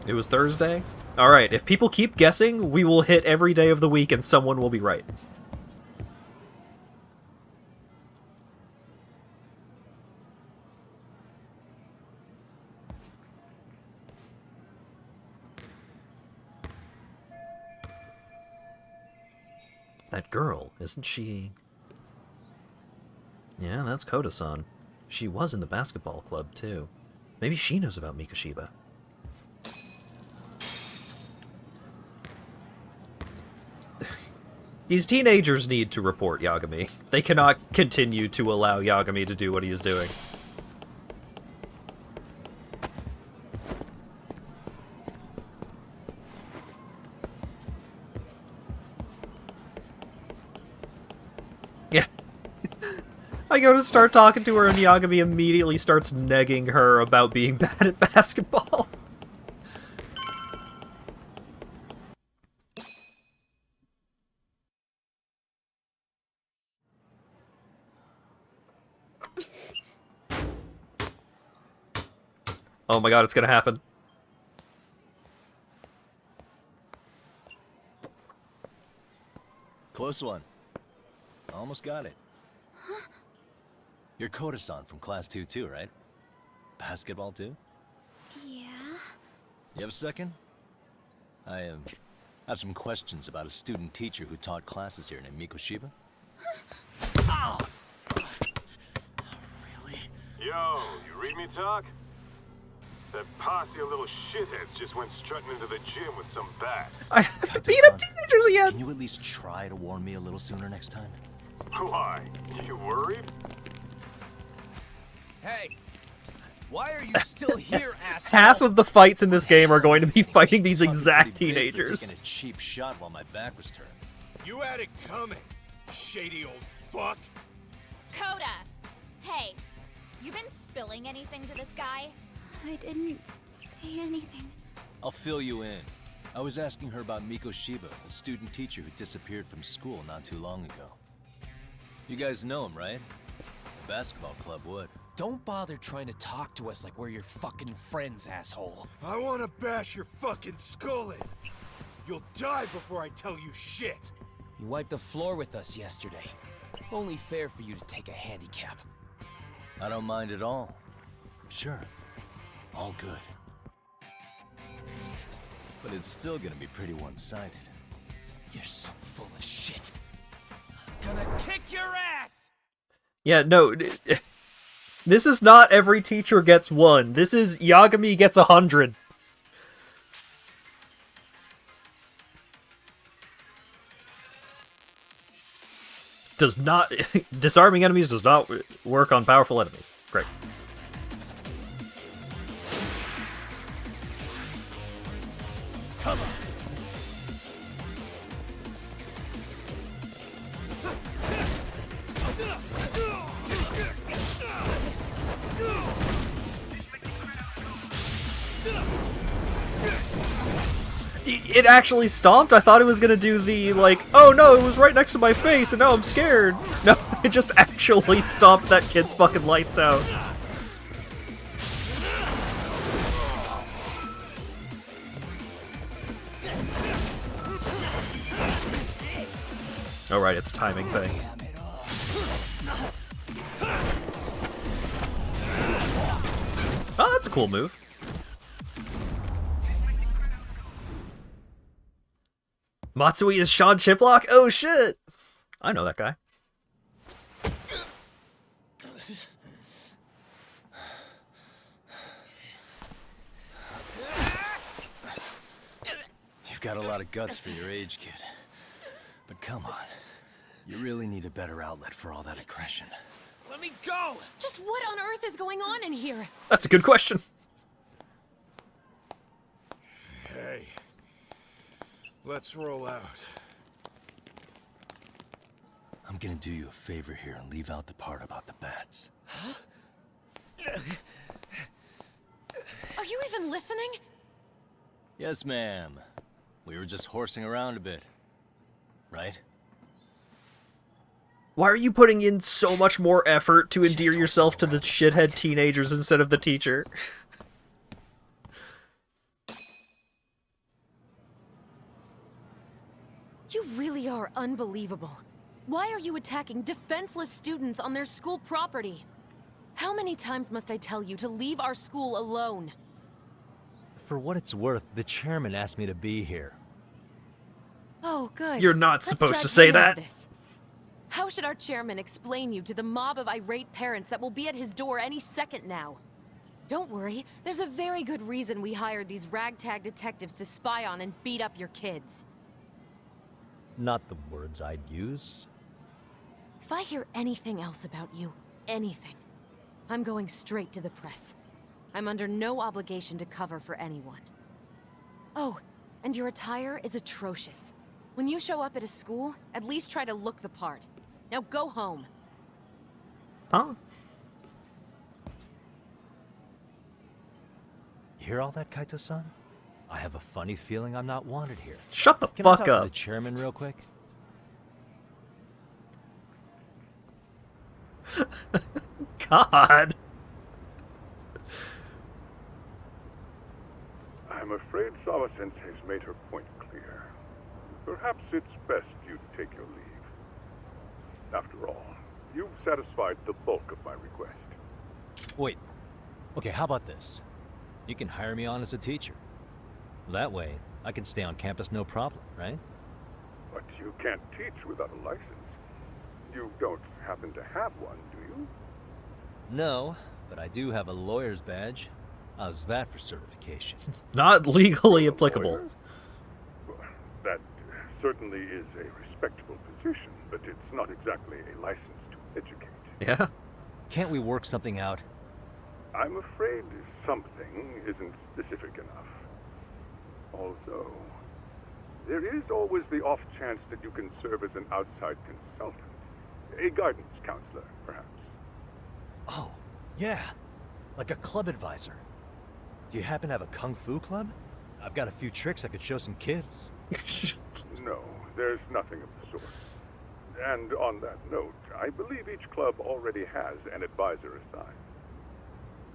It was Thursday? Alright, if people keep guessing, we will hit every day of the week and someone will be right. That girl, isn't she? Yeah, that's Koda-san. She was in the basketball club, too. Maybe she knows about Mikoshiba. These teenagers need to report Yagami. They cannot continue to allow Yagami to do what he is doing. I go to start talking to her and Yagami immediately starts negging her about being bad at basketball. Oh my god, it's gonna happen. Close one. Almost got it. Huh? You're Koda-san from Class 2 too, right? Basketball too? Yeah? You have a second? I have some questions about a student teacher who taught classes here named Mikoshiba. Ow! Really? Yo, you read me talk? That posse of little shitheads just went strutting into the gym with some bat. I have to beat up teenagers again! Can you at least try to warn me a little sooner next time? Why? You worried? Hey! Why are you still here, asshole? Half of the fights in this game are going to be fighting these exact teenagers. Taking a cheap shot while my back was turned. You had it coming, shady old fuck. Coda! Hey, you been spilling anything to this guy? I didn't say anything. I'll fill you in. I was asking her about Mikoshiba, a student teacher who disappeared from school not too long ago. You guys know him, right? The basketball club would. Don't bother trying to talk to us like we're your fucking friends, asshole. I want to bash your fucking skull in. You'll die before I tell you shit. You wiped the floor with us yesterday. Only fair for you to take a handicap. I don't mind at all. Sure. All good. But it's still gonna be pretty one-sided. You're so full of shit. I'm gonna kick your ass! Yeah, no. This is not every teacher gets one. This is Yagami gets 100. Does not... Disarming enemies does not work on powerful enemies. Great. Come on. It actually stomped? I thought it was gonna do the, like, oh no, it was right next to my face and now I'm scared. No, it just actually stomped that kid's fucking lights out. Alright, it's a timing thing. Oh, that's a cool move. Matsui is Sean Chiplock? Oh shit! I know that guy. You've got a lot of guts for your age, kid. But come on. You really need a better outlet for all that aggression. Let me go! Just what on earth is going on in here? That's a good question. Hey. Let's roll out. I'm gonna do you a favor here and leave out the part about the bats. Huh? Are you even listening? Yes, ma'am. We were just horsing around a bit. Right? Why are you putting in so much more effort to endear yourself to the shithead teenagers instead of the teacher? You really are unbelievable. Why are you attacking defenseless students on their school property? How many times must I tell you to leave our school alone? For what it's worth, the chairman asked me to be here. Oh, good. You're not Let's supposed to drag say him into that. this. How should our chairman explain you to the mob of irate parents that will be at his door any second now? Don't worry, there's a very good reason we hired these ragtag detectives to spy on and beat up your kids. Not the words I'd use. If I hear anything else about you, anything, I'm going straight to the press. I'm under no obligation to cover for anyone. Oh, and your attire is atrocious. When you show up at a school, at least try to look the part. Now go home. Huh? You hear all that, Kaito-san? I have a funny feeling I'm not wanted here. Shut the Can I fuck talk up. to the chairman real quick? God. I'm afraid Sawa-sensei's made her point clear. Perhaps it's best you take your leave. After all, you've satisfied the bulk of my request. Wait. Okay, how about this? You can hire me on as a teacher. That way, I can stay on campus no problem, right? But you can't teach without a license. You don't happen to have one, do you? No, but I do have a lawyer's badge. How's that for certification? Not legally applicable. That certainly is a respectable position, but it's not exactly a license to educate. Yeah? Can't we work something out? I'm afraid something isn't specific enough. Although, there is always the off chance that you can serve as an outside consultant. A guidance counselor, perhaps. Oh, yeah. Like a club advisor. Do you happen to have a kung fu club? I've got a few tricks I could show some kids. No, there's nothing of the sort. And on that note, I believe each club already has an advisor assigned.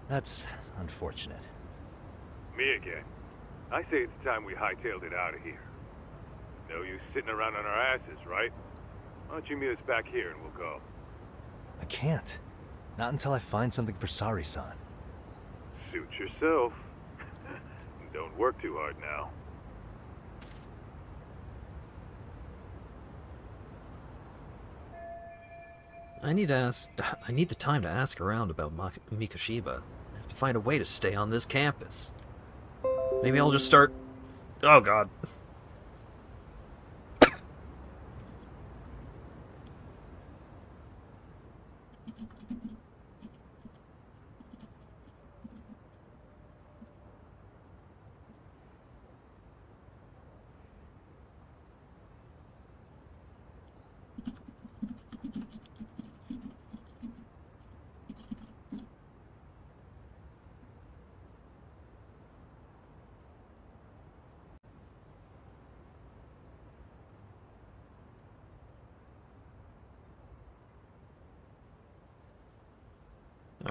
That's unfortunate. Me again. I say it's time we hightailed it out of here. No use sitting around on our asses, right? Why don't you meet us back here and we'll go? I can't. Not until I find something for Sari-san. Suit yourself. Don't work too hard now. I need the time to ask around about Mikoshiba. I have to find a way to stay on this campus. Maybe I'll just start... Oh god.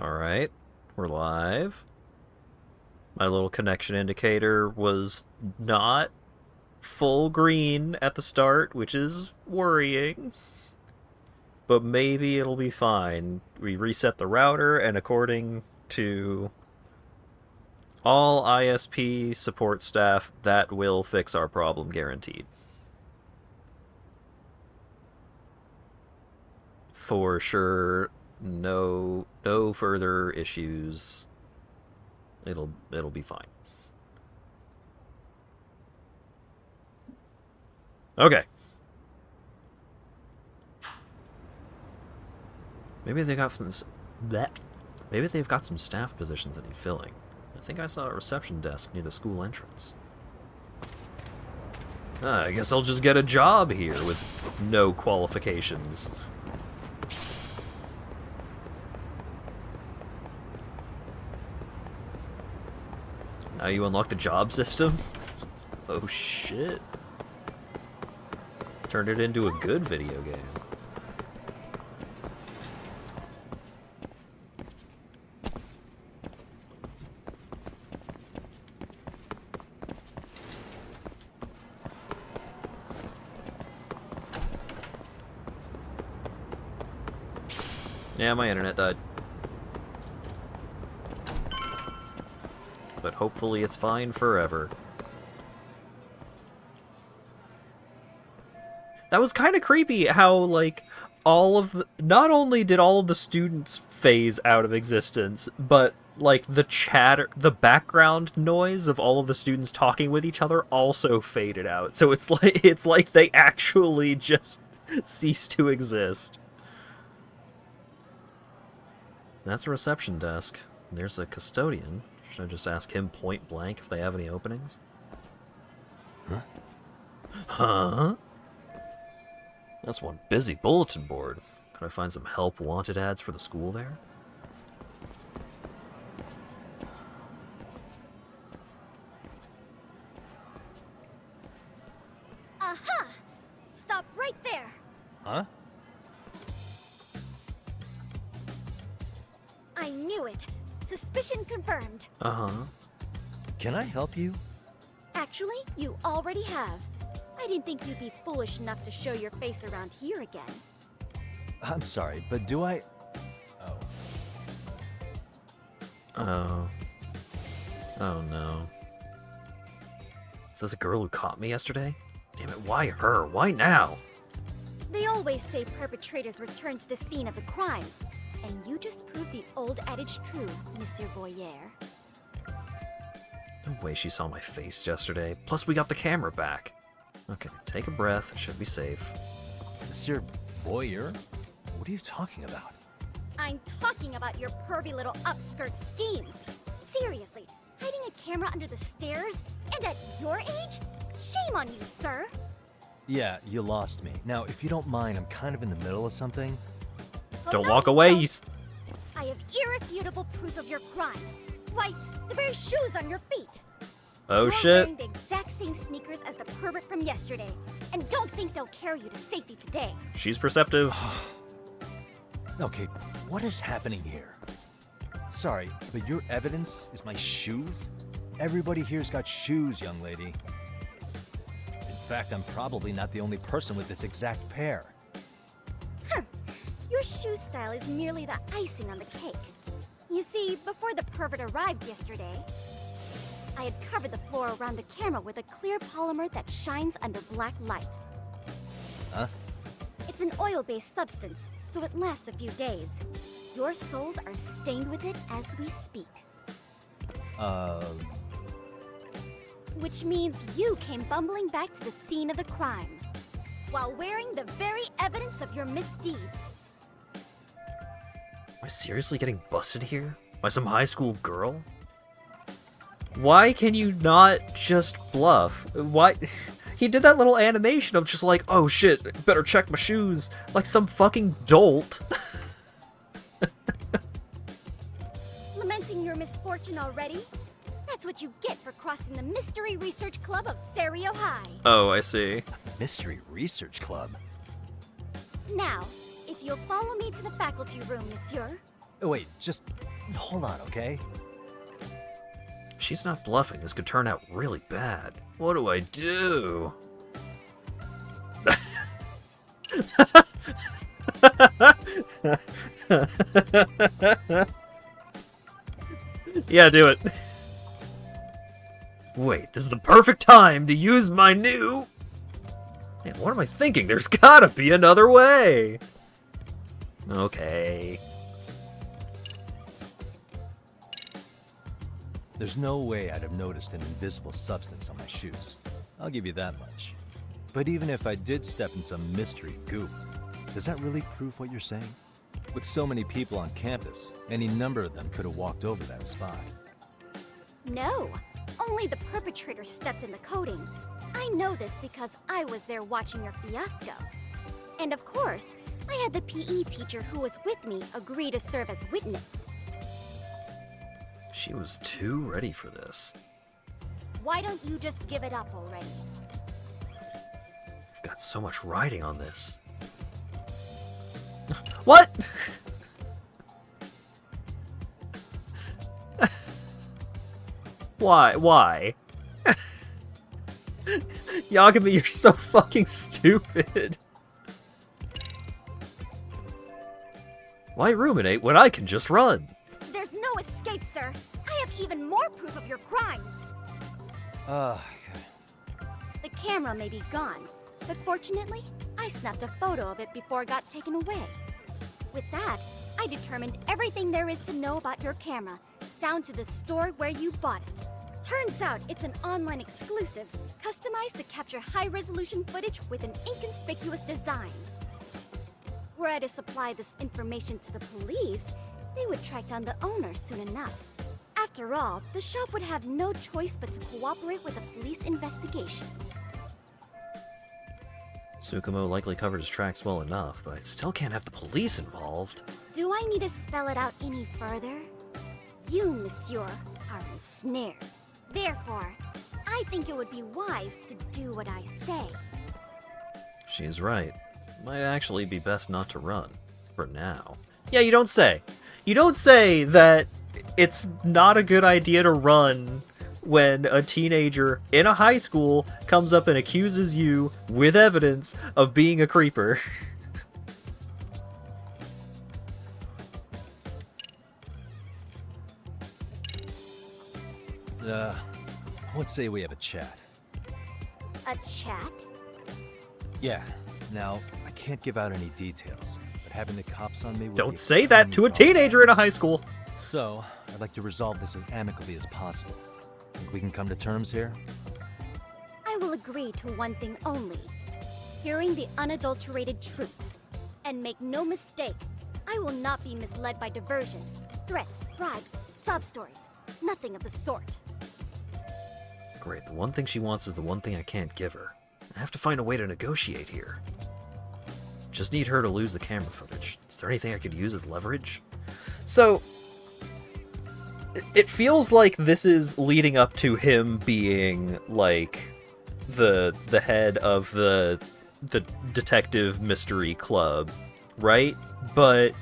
Alright, we're live. My little connection indicator was not full green at the start, which is worrying. But maybe it'll be fine. We reset the router, and according to all ISP support staff, that will fix our problem, guaranteed. For sure. No further issues. It'll be fine. Okay. Maybe they got some Maybe they've got some staff positions that need filling. I think I saw a reception desk near the school entrance. I guess I'll just get a job here with no qualifications. Now you unlock the job system? Oh shit. Turned it into a good video game. Yeah, my internet died. But hopefully it's fine forever. That was kind of creepy how, like, not only did all of the students phase out of existence, but, like, the background noise of all of the students talking with each other also faded out. So it's like they actually just ceased to exist. That's a reception desk. There's a custodian. Should I just ask him point blank if they have any openings? Huh? Huh? That's one busy bulletin board. Could I find some help wanted ads for the school there? Aha! Stop right there! Huh? I knew it. Suspicion confirmed. Uh-huh. Can I help you? Actually, you already have. I didn't think you'd be foolish enough to show your face around here again. I'm sorry, but do I... Oh. Oh no. Is this a girl who caught me yesterday? Damn it, why her? Why now? They always say perpetrators return to the scene of the crime. And you just proved the old adage true, Monsieur Boyer. No way she saw my face yesterday. Plus, we got the camera back. Okay, take a breath. It should be safe. Monsieur Boyer? What are you talking about? I'm talking about your pervy little upskirt scheme. Seriously, hiding a camera under the stairs? And at your age? Shame on you, sir. Yeah, you lost me. Now, if you don't mind, I'm kind of in the middle of something. Don't walk away, you... I have irrefutable proof of your crime. Why, the very shoes on your feet. Oh, You're shit. wearing the exact same sneakers as the pervert from yesterday. And don't think they'll carry you to safety today. She's perceptive. Okay, what is happening here? Sorry, but your evidence is my shoes? Everybody here's got shoes, young lady. In fact, I'm probably not the only person with this exact pair. Your shoe style is merely the icing on the cake. You see, before the pervert arrived yesterday, I had covered the floor around the camera with a clear polymer that shines under black light. Huh? It's an oil-based substance, so it lasts a few days. Your soles are stained with it as we speak. Which means you came bumbling back to the scene of the crime, while wearing the very evidence of your misdeeds. Am I seriously getting busted here? By some high school girl? Why can you not just bluff? Why? He did that little animation of just like, oh shit, better check my shoes, like some fucking dolt. Lamenting your misfortune already? That's what you get for crossing the Mystery Research Club of Serio High. Oh, I see. Mystery Research Club? Now, if you'll follow me to the faculty room, monsieur. Oh, wait, just hold on, okay? She's not bluffing. This could turn out really bad. What do I do? Yeah, do it. Wait, this is the perfect time to use my new... Man, what am I thinking? There's gotta be another way. Okay. There's no way I'd have noticed an invisible substance on my shoes. I'll give you that much. But even if I did step in some mystery goop, does that really prove what you're saying? With so many people on campus, any number of them could have walked over that spot. No, only the perpetrator stepped in the coating. I know this because I was there watching your fiasco. And of course, I had the PE teacher who was with me agree to serve as witness. She was too ready for this. Why don't you just give it up already? I've got so much riding on this. What? Why? Why? Yagami, you're so fucking stupid. Why ruminate when I can just run? There's no escape, sir. I have even more proof of your crimes. Okay. The camera may be gone, but fortunately, I snapped a photo of it before it got taken away. With that, I determined everything there is to know about your camera, down to the store where you bought it. Turns out it's an online exclusive, customized to capture high-resolution footage with an inconspicuous design. Were I to supply this information to the police, they would track down the owner soon enough. After all, the shop would have no choice but to cooperate with the police investigation. Tsukumo likely covered his tracks well enough, but I still can't have the police involved. Do I need to spell it out any further? You, monsieur, are ensnared. Therefore, I think it would be wise to do what I say. She is right. Might actually be best not to run. For now. Yeah, you don't say. You don't say that it's not a good idea to run when a teenager in a high school comes up and accuses you, with evidence, of being a creeper. Let's say we have a chat. A chat? Yeah. Now, I can't give out any details, but having the cops on me would Don't be say that to a teenager in a high school. So, I'd like to resolve this as amicably as possible. Think we can come to terms here? I will agree to one thing only. Hearing the unadulterated truth. And make no mistake, I will not be misled by diversion, threats, bribes, sob stories. Nothing of the sort. Great, the one thing she wants is the one thing I can't give her. I have to find a way to negotiate here. Just need her to lose the camera footage. Is there anything I could use as leverage? So, it feels like this is leading up to him being, like, the head of the detective mystery club, right? But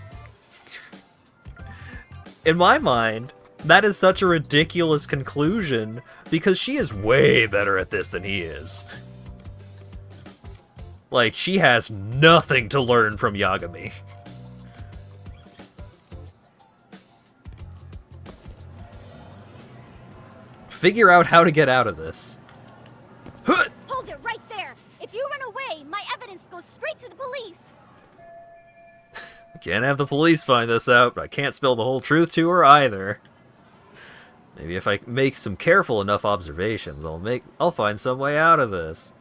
in my mind, that is such a ridiculous conclusion because she is way better at this than he is. Like, she has nothing to learn from Yagami. Figure out how to get out of this. Hold it right there! If you run away, my evidence goes straight to the police! Can't have the police find this out, but I can't spill the whole truth to her either. Maybe if I make some careful enough observations, I'll find some way out of this.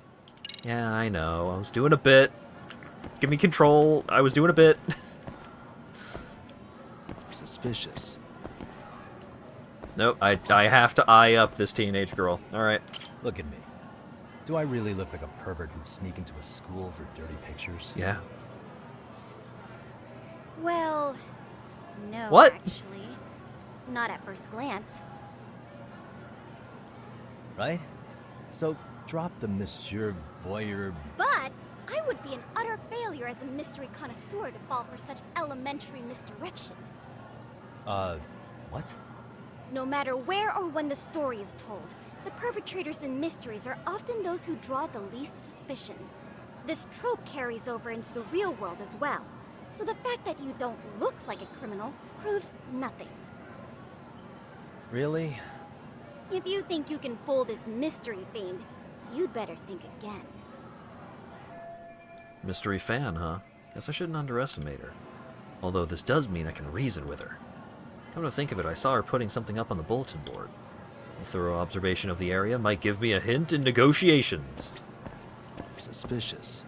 Yeah, I know. I was doing a bit. Give me control. I was doing a bit. Suspicious. Nope, I have to eye up this teenage girl. Alright. Look at me. Do I really look like a pervert who'd sneak into a school for dirty pictures? Yeah. Well, no, What? actually. Not at first glance. Right? So, drop the Monsieur Voyeur. But I would be an utter failure as a mystery connoisseur to fall for such elementary misdirection. What? No matter where or when the story is told, the perpetrators in mysteries are often those who draw the least suspicion. This trope carries over into the real world as well, so the fact that you don't look like a criminal proves nothing. Really? If you think you can fool this mystery fiend, you'd better think again. Mystery fan, huh? Guess I shouldn't underestimate her. Although this does mean I can reason with her. Come to think of it, I saw her putting something up on the bulletin board. A thorough observation of the area might give me a hint in negotiations. Suspicious.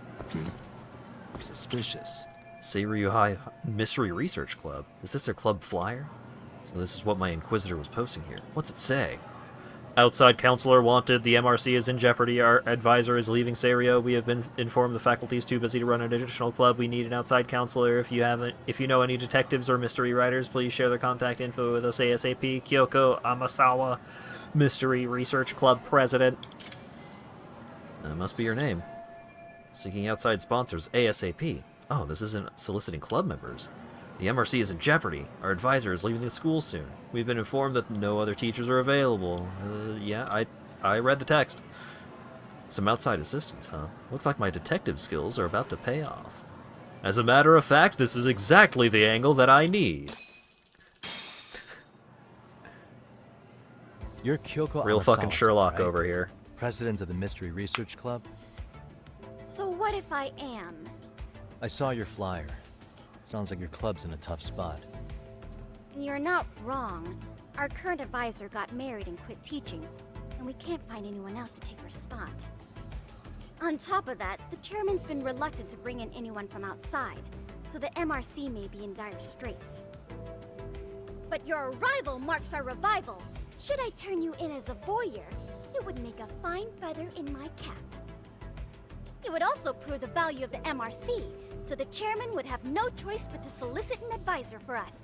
Suspicious. Seiryu High Mystery Research Club. Is this their club flyer? So this is what my Inquisitor was posting here. What's it say? Outside counselor wanted. The MRC is in jeopardy. Our advisor is leaving Serio. We have been informed the faculty is too busy to run an additional club. We need an outside counselor. If you know any detectives or mystery writers, please share their contact info with us ASAP. Kyoko Amasawa, Mystery Research Club President. That must be your name. Seeking outside sponsors ASAP. Oh, this isn't soliciting club members. The MRC is in jeopardy. Our advisor is leaving the school soon. We've been informed that no other teachers are available. Yeah, I read the text. Some outside assistance, huh? Looks like my detective skills are about to pay off. As a matter of fact, this is exactly the angle that I need. You're Kyoko Real fucking Amasawa, Sherlock right? over here. President of the Mystery Research Club? So what if I am? I saw your flyer. Sounds like your club's in a tough spot. You're not wrong. Our current advisor got married and quit teaching, and we can't find anyone else to take her spot. On top of that, the chairman's been reluctant to bring in anyone from outside, so the MRC may be in dire straits. But your arrival marks our revival. Should I turn you in as a voyeur, it would make a fine feather in my cap. It would also prove the value of the MRC, so the chairman would have no choice but to solicit an advisor for us.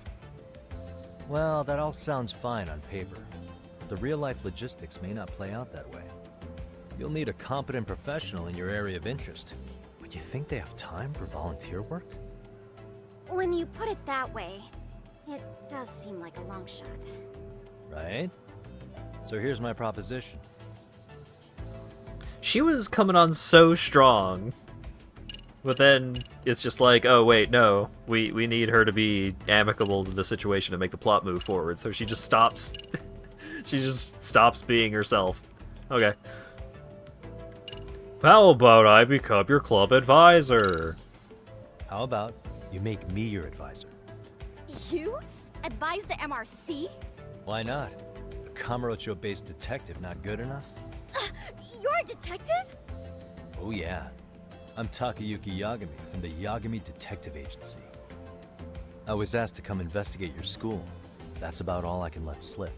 Well, that all sounds fine on paper, but the real-life logistics may not play out that way. You'll need a competent professional in your area of interest. But you think they have time for volunteer work? When you put it that way, it does seem like a long shot. Right? So here's my proposition. She was coming on so strong, but then it's just like, oh wait, no, we need her to be amicable to the situation to make the plot move forward. So she just stops. She just stops being herself. Okay. How about I become your club advisor? How about you make me your advisor? You? Advise the MRC? Why not? A Kamurocho-based detective not good enough? You're a detective? Oh yeah. I'm Takayuki Yagami from the Yagami Detective Agency. I was asked to come investigate your school. That's about all I can let slip.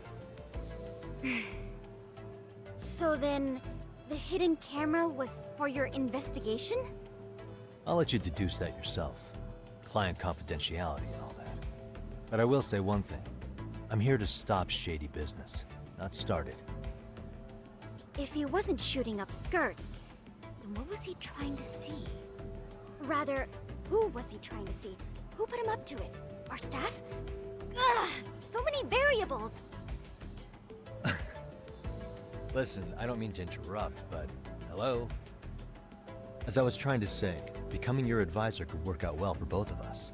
So then, the hidden camera was for your investigation? I'll let you deduce that yourself. Client confidentiality and all that. But I will say one thing. I'm here to stop shady business, not start it. If he wasn't shooting up skirts, then what was he trying to see? Rather, who was he trying to see? Who put him up to it? Our staff? Ugh, so many variables! Listen, I don't mean to interrupt, but hello? As I was trying to say, becoming your advisor could work out well for both of us.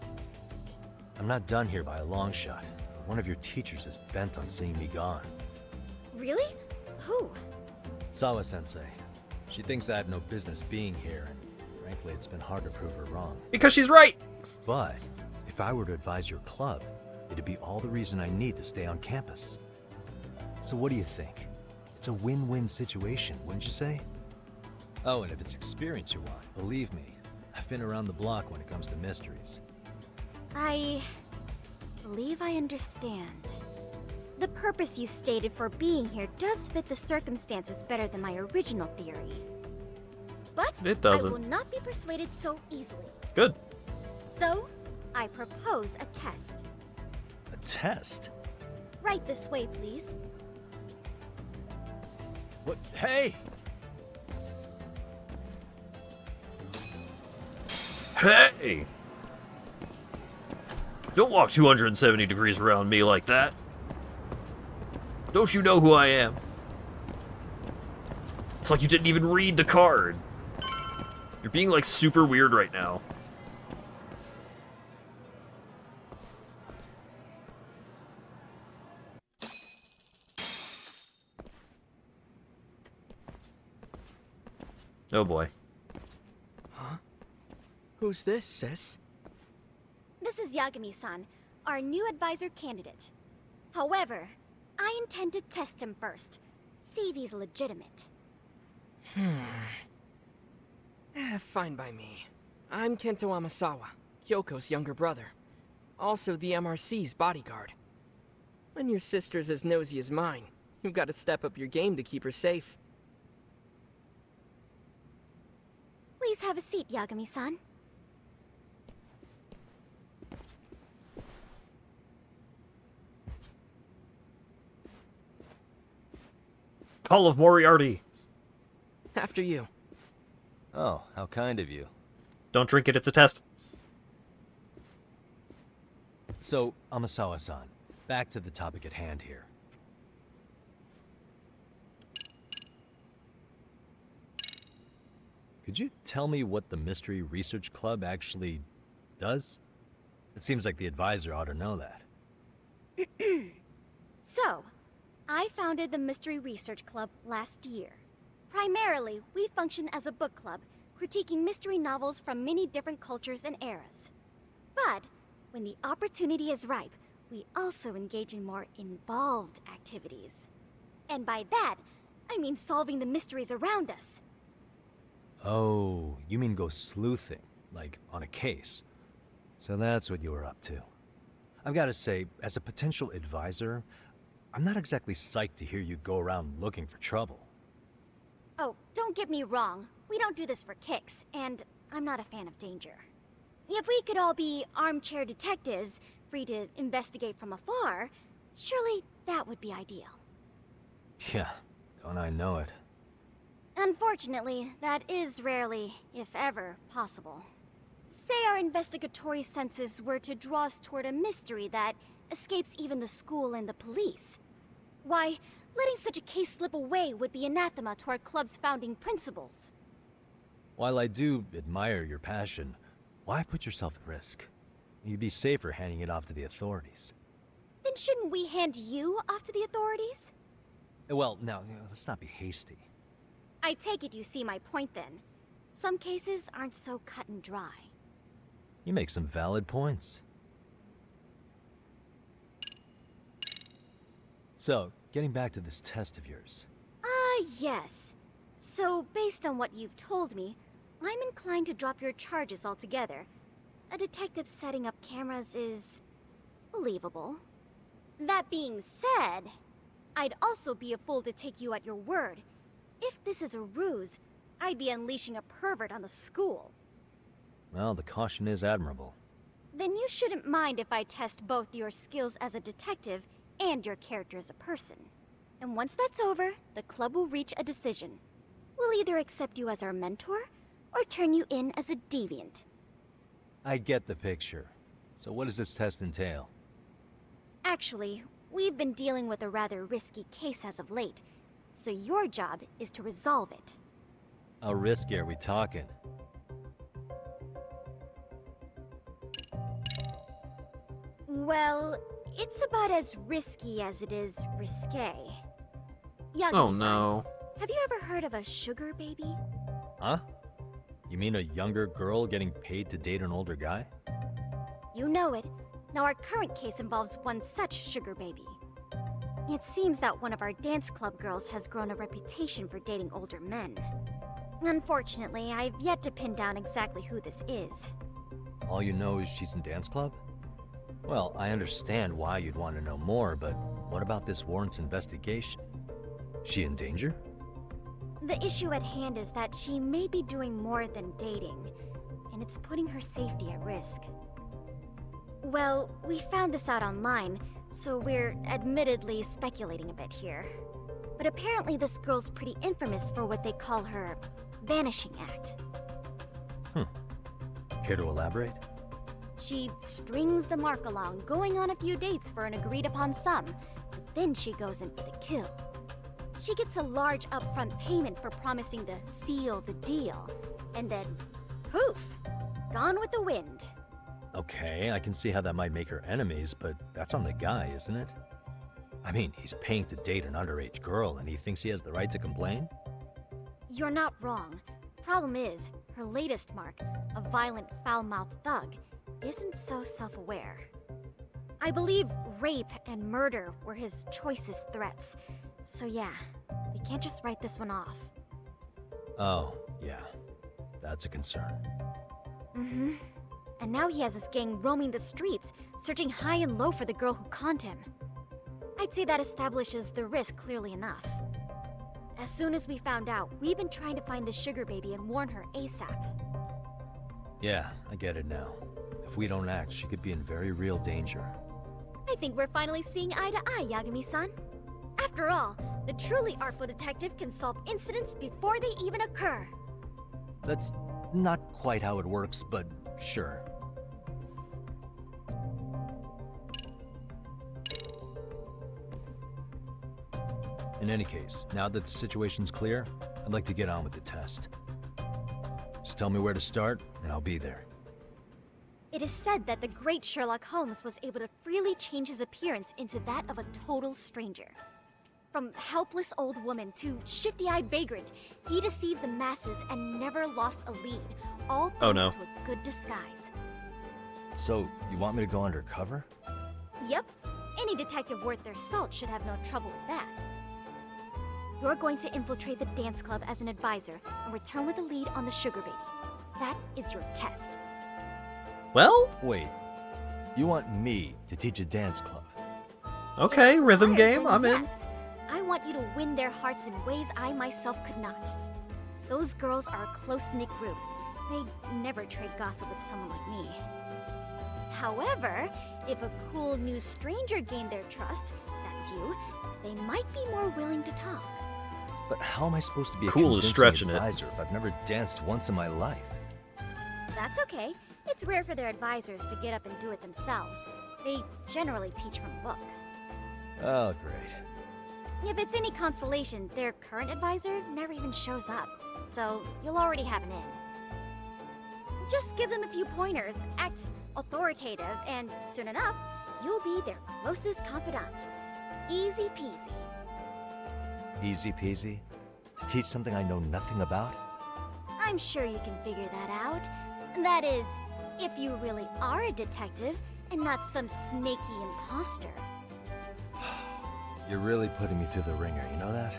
I'm not done here by a long shot. One of your teachers is bent on seeing me gone. Really? Who? Sawa-sensei. She thinks I have no business being here, and frankly, it's been hard to prove her wrong. Because she's right! But if I were to advise your club, it'd be all the reason I need to stay on campus. So what do you think? It's a win-win situation, wouldn't you say? Oh, and if it's experience you want, believe me, I've been around the block when it comes to mysteries. I believe I understand. The purpose you stated for being here does fit the circumstances better than my original theory. But it doesn't. I will not be persuaded so easily. Good. So, I propose a test. A test? Right this way, please. What? Hey! Hey! Don't walk 270 degrees around me like that. Don't you know who I am? It's like you didn't even read the card. You're being like super weird right now. Oh boy. Huh? Who's this, sis? This is Yagami-san, our new advisor candidate. However, I intend to test him first. See if he's legitimate. Fine by me. I'm Kento Amasawa, Kyoko's younger brother. Also the MRC's bodyguard. When your sister's as nosy as mine, you've got to step up your game to keep her safe. Please have a seat, Yagami-san. Call of Moriarty. After you. Oh, how kind of you. Don't drink it, it's a test. So, Amasawa-san, back to the topic at hand here. Could you tell me what the Mystery Research Club actually does? It seems like the advisor ought to know that. So, I founded the Mystery Research Club last year. Primarily, we function as a book club, critiquing mystery novels from many different cultures and eras. But, when the opportunity is ripe, we also engage in more involved activities. And by that, I mean solving the mysteries around us. Oh, you mean go sleuthing, like on a case. So that's what you were up to. I've got to say, as a potential advisor, I'm not exactly psyched to hear you go around looking for trouble. Oh, don't get me wrong. We don't do this for kicks, and I'm not a fan of danger. If we could all be armchair detectives, free to investigate from afar, surely that would be ideal. Yeah, don't I know it. Unfortunately, that is rarely, if ever, possible. Say our investigatory senses were to draw us toward a mystery that escapes even the school and the police. Why, letting such a case slip away would be anathema to our club's founding principles. While I do admire your passion, why put yourself at risk? You'd be safer handing it off to the authorities. Then shouldn't we hand you off to the authorities? Well, now, let's not be hasty. I take it you see my point then. Some cases aren't so cut and dry. You make some valid points. So, getting back to this test of yours. Yes. So, based on what you've told me, I'm inclined to drop your charges altogether. A detective setting up cameras is believable. That being said, I'd also be a fool to take you at your word. If this is a ruse, I'd be unleashing a pervert on the school. Well, the caution is admirable. Then you shouldn't mind if I test both your skills as a detective and your character as a person. And once that's over, the club will reach a decision. We'll either accept you as our mentor, or turn you in as a deviant. I get the picture. So what does this test entail? Actually, we've been dealing with a rather risky case as of late, so your job is to resolve it. How risky are we talking? Well, it's about as risky as it is risque. Oh no. Have you ever heard of a sugar baby? Huh? You mean a younger girl getting paid to date an older guy? You know it. Now our current case involves one such sugar baby. It seems that one of our dance club girls has grown a reputation for dating older men. Unfortunately, I've yet to pin down exactly who this is. All you know is she's in dance club? Well, I understand why you'd want to know more, but what about this warrants investigation? She in danger? The issue at hand is that she may be doing more than dating, and it's putting her safety at risk. Well, we found this out online, so we're admittedly speculating a bit here. But apparently this girl's pretty infamous for what they call her vanishing act. Care to elaborate? She strings the mark along, going on a few dates for an agreed-upon sum, but then she goes in for the kill. She gets a large upfront payment for promising to seal the deal, and then, poof, gone with the wind. Okay, I can see how that might make her enemies, but that's on the guy, isn't it? I mean, he's paying to date an underage girl, and he thinks he has the right to complain? You're not wrong. Problem is, her latest mark, a violent, foul-mouthed thug, isn't so self-aware. I believe rape and murder were his choicest threats. So yeah, we can't just write this one off. Oh, yeah. That's a concern. Mm-hmm. And now he has his gang roaming the streets, searching high and low for the girl who conned him. I'd say that establishes the risk clearly enough. As soon as we found out, we've been trying to find the sugar baby and warn her ASAP. Yeah, I get it now. If we don't act, she could be in very real danger. I think we're finally seeing eye to eye, Yagami-san. After all, the truly artful detective can solve incidents before they even occur. That's not quite how it works, but sure. In any case, now that the situation's clear, I'd like to get on with the test. Just tell me where to start, and I'll be there. It is said that the great Sherlock Holmes was able to freely change his appearance into that of a total stranger. From helpless old woman to shifty-eyed vagrant, he deceived the masses and never lost a lead, all thanks to a good disguise. So, you want me to go undercover? Yep, any detective worth their salt should have no trouble with that. You're going to infiltrate the dance club as an advisor and return with a lead on the sugar baby. That is your test. Well? Wait, you want me to teach a dance club? Okay, rhythm game, I'm in. Yes, I want you to win their hearts in ways I myself could not. Those girls are a close-knit group. They'd never trade gossip with someone like me. However, if a cool new stranger gained their trust, that's you, they might be more willing to talk. But how am I supposed to be a Cool is convincing stretching it. advisor if I've never danced once in my life? That's okay. It's rare for their advisors to get up and do it themselves. They generally teach from a book. Oh, great. If it's any consolation, their current advisor never even shows up, so you'll already have an in. Just give them a few pointers, act authoritative, and soon enough, you'll be their closest confidant. Easy peasy. Easy peasy? To teach something I know nothing about? I'm sure you can figure that out. That is, if you really are a detective and not some snaky imposter. You're really putting me through the ringer, you know that?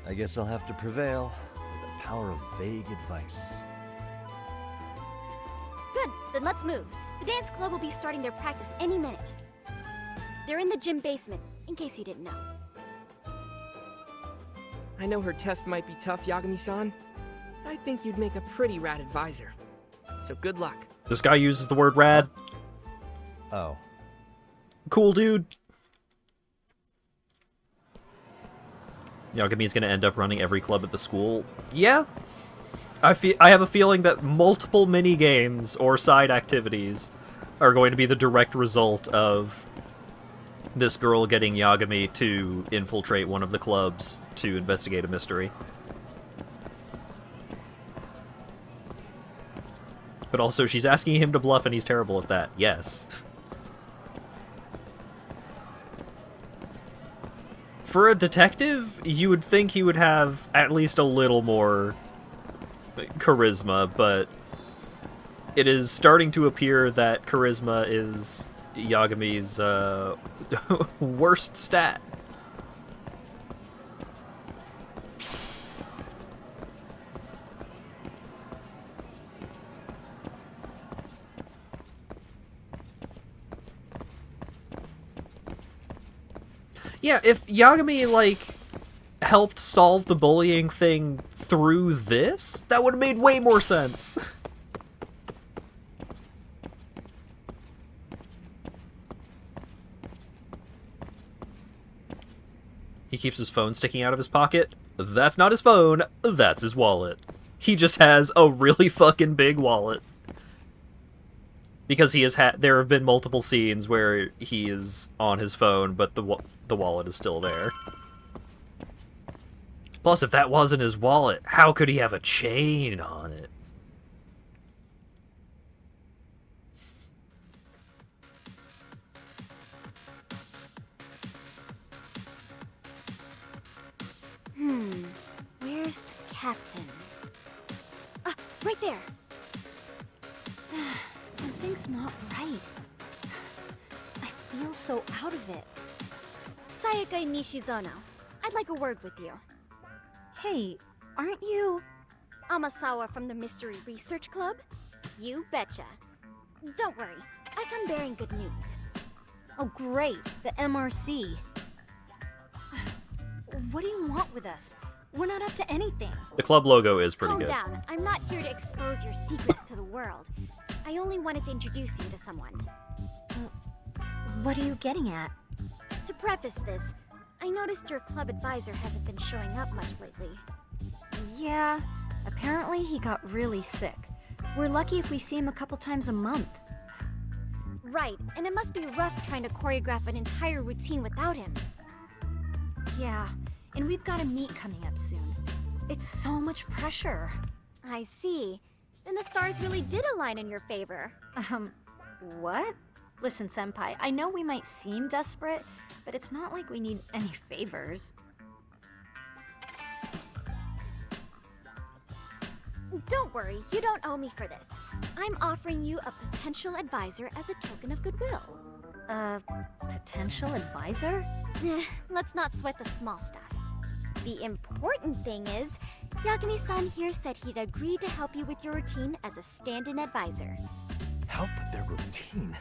I guess I'll have to prevail with the power of vague advice. Good, then let's move. The dance club will be starting their practice any minute. They're in the gym basement, in case you didn't know. I know her test might be tough, Yagami-san. I think you'd make a pretty rad advisor. So good luck. This guy uses the word rad. Oh. Cool dude. Yagami's gonna end up running every club at the school. Yeah. I have a feeling that multiple mini games or side activities are going to be the direct result of this girl getting Yagami to infiltrate one of the clubs to investigate a mystery. But also, she's asking him to bluff and he's terrible at that. Yes. For a detective, you would think he would have at least a little more charisma, but it is starting to appear that charisma is Yagami's worst stat. Yeah, if Yagami, like, helped solve the bullying thing through this, that would have made way more sense. He keeps his phone sticking out of his pocket. That's not his phone, that's his wallet. He just has a really fucking big wallet. Because he has there have been multiple scenes where he is on his phone, but the wallet is still there. Plus, if that wasn't his wallet, how could he have a chain on it? Where's the captain? Ah, right there! Something's not right. I feel so out of it. Sayaka Nishizono, I'd like a word with you. Hey, aren't you... Amasawa from the Mystery Research Club? You betcha. Don't worry, I come bearing good news. Oh great, the MRC. What do you want with us? We're not up to anything. The club logo is pretty Calm good. down, I'm not here to expose your secrets to the world. I only wanted to introduce you to someone. What are you getting at? To preface this, I noticed your club advisor hasn't been showing up much lately. Yeah, apparently he got really sick. We're lucky if we see him a couple times a month. Right, and it must be rough trying to choreograph an entire routine without him. Yeah, and we've got a meet coming up soon. It's so much pressure. I see. Then the stars really did align in your favor. What? Listen, Senpai, I know we might seem desperate, but it's not like we need any favors. Don't worry, you don't owe me for this. I'm offering you a potential advisor as a token of goodwill. Potential advisor? Let's not sweat the small stuff. The important thing is, Yagami-san here said he'd agreed to help you with your routine as a stand-in advisor. Help with their routine?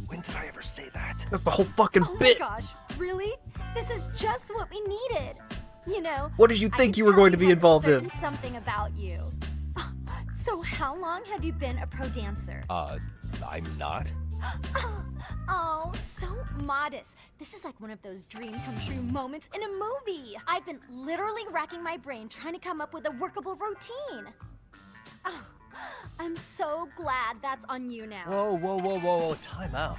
When did I ever say that? That's the whole fucking Oh bit! my gosh, really? This is just what we needed! You know, What did you I think could you were tell going to be had a involved in? certain something about you. So how long have you been a pro dancer? I'm not. Oh, so modest. This is like one of those dream come true moments in a movie. I've been literally racking my brain trying to come up with a workable routine. Oh, I'm so glad that's on you now. Whoa, time out.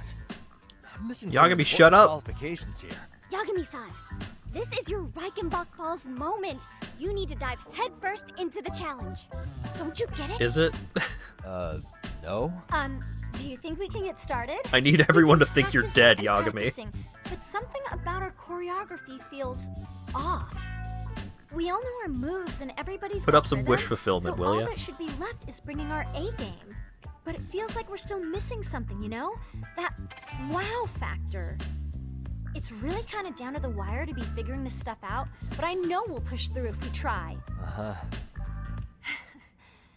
I'm missing Y'all some gonna be important shut up? qualifications here. Yagami-san, this is your Reichenbach Falls moment. You need to dive headfirst into the challenge. Don't you get it? Is it? No? Do you think we can get started? I need everyone to We've think been you're dead, practicing and Yagami. practicing, but something about our choreography feels off. We all know our moves and everybody's Put got up some rhythm, wish fulfillment, so will all ya? that should be left is bringing our A game. But it feels like we're still missing something, you know? That wow factor. It's really kind of down to the wire to be figuring this stuff out, but I know we'll push through if we try. Uh-huh.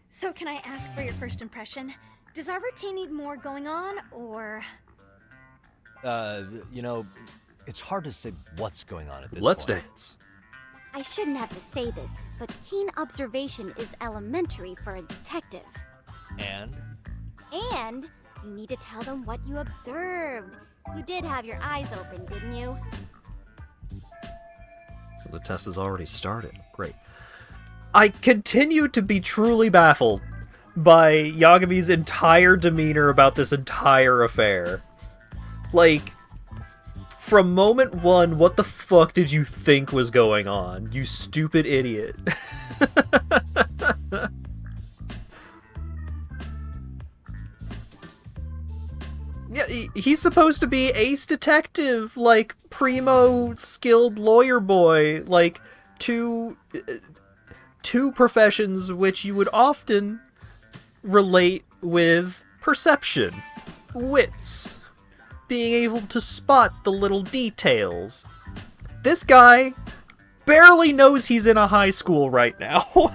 So can I ask for your first impression? Does our routine need more going on, or... You know, it's hard to say what's going on at this Let's point. dance. I shouldn't have to say this, but keen observation is elementary for a detective. And? And you need to tell them what you observed. You did have your eyes open, didn't you? So the test has already started. Great. I continue to be truly baffled by Yagami's entire demeanor about this entire affair. Like, from moment one, what the fuck did you think was going on, you stupid idiot? Yeah, he's supposed to be ace detective, like primo skilled lawyer boy, like two professions which you would often relate with perception, wits, being able to spot the little details. This guy barely knows he's in a high school right now.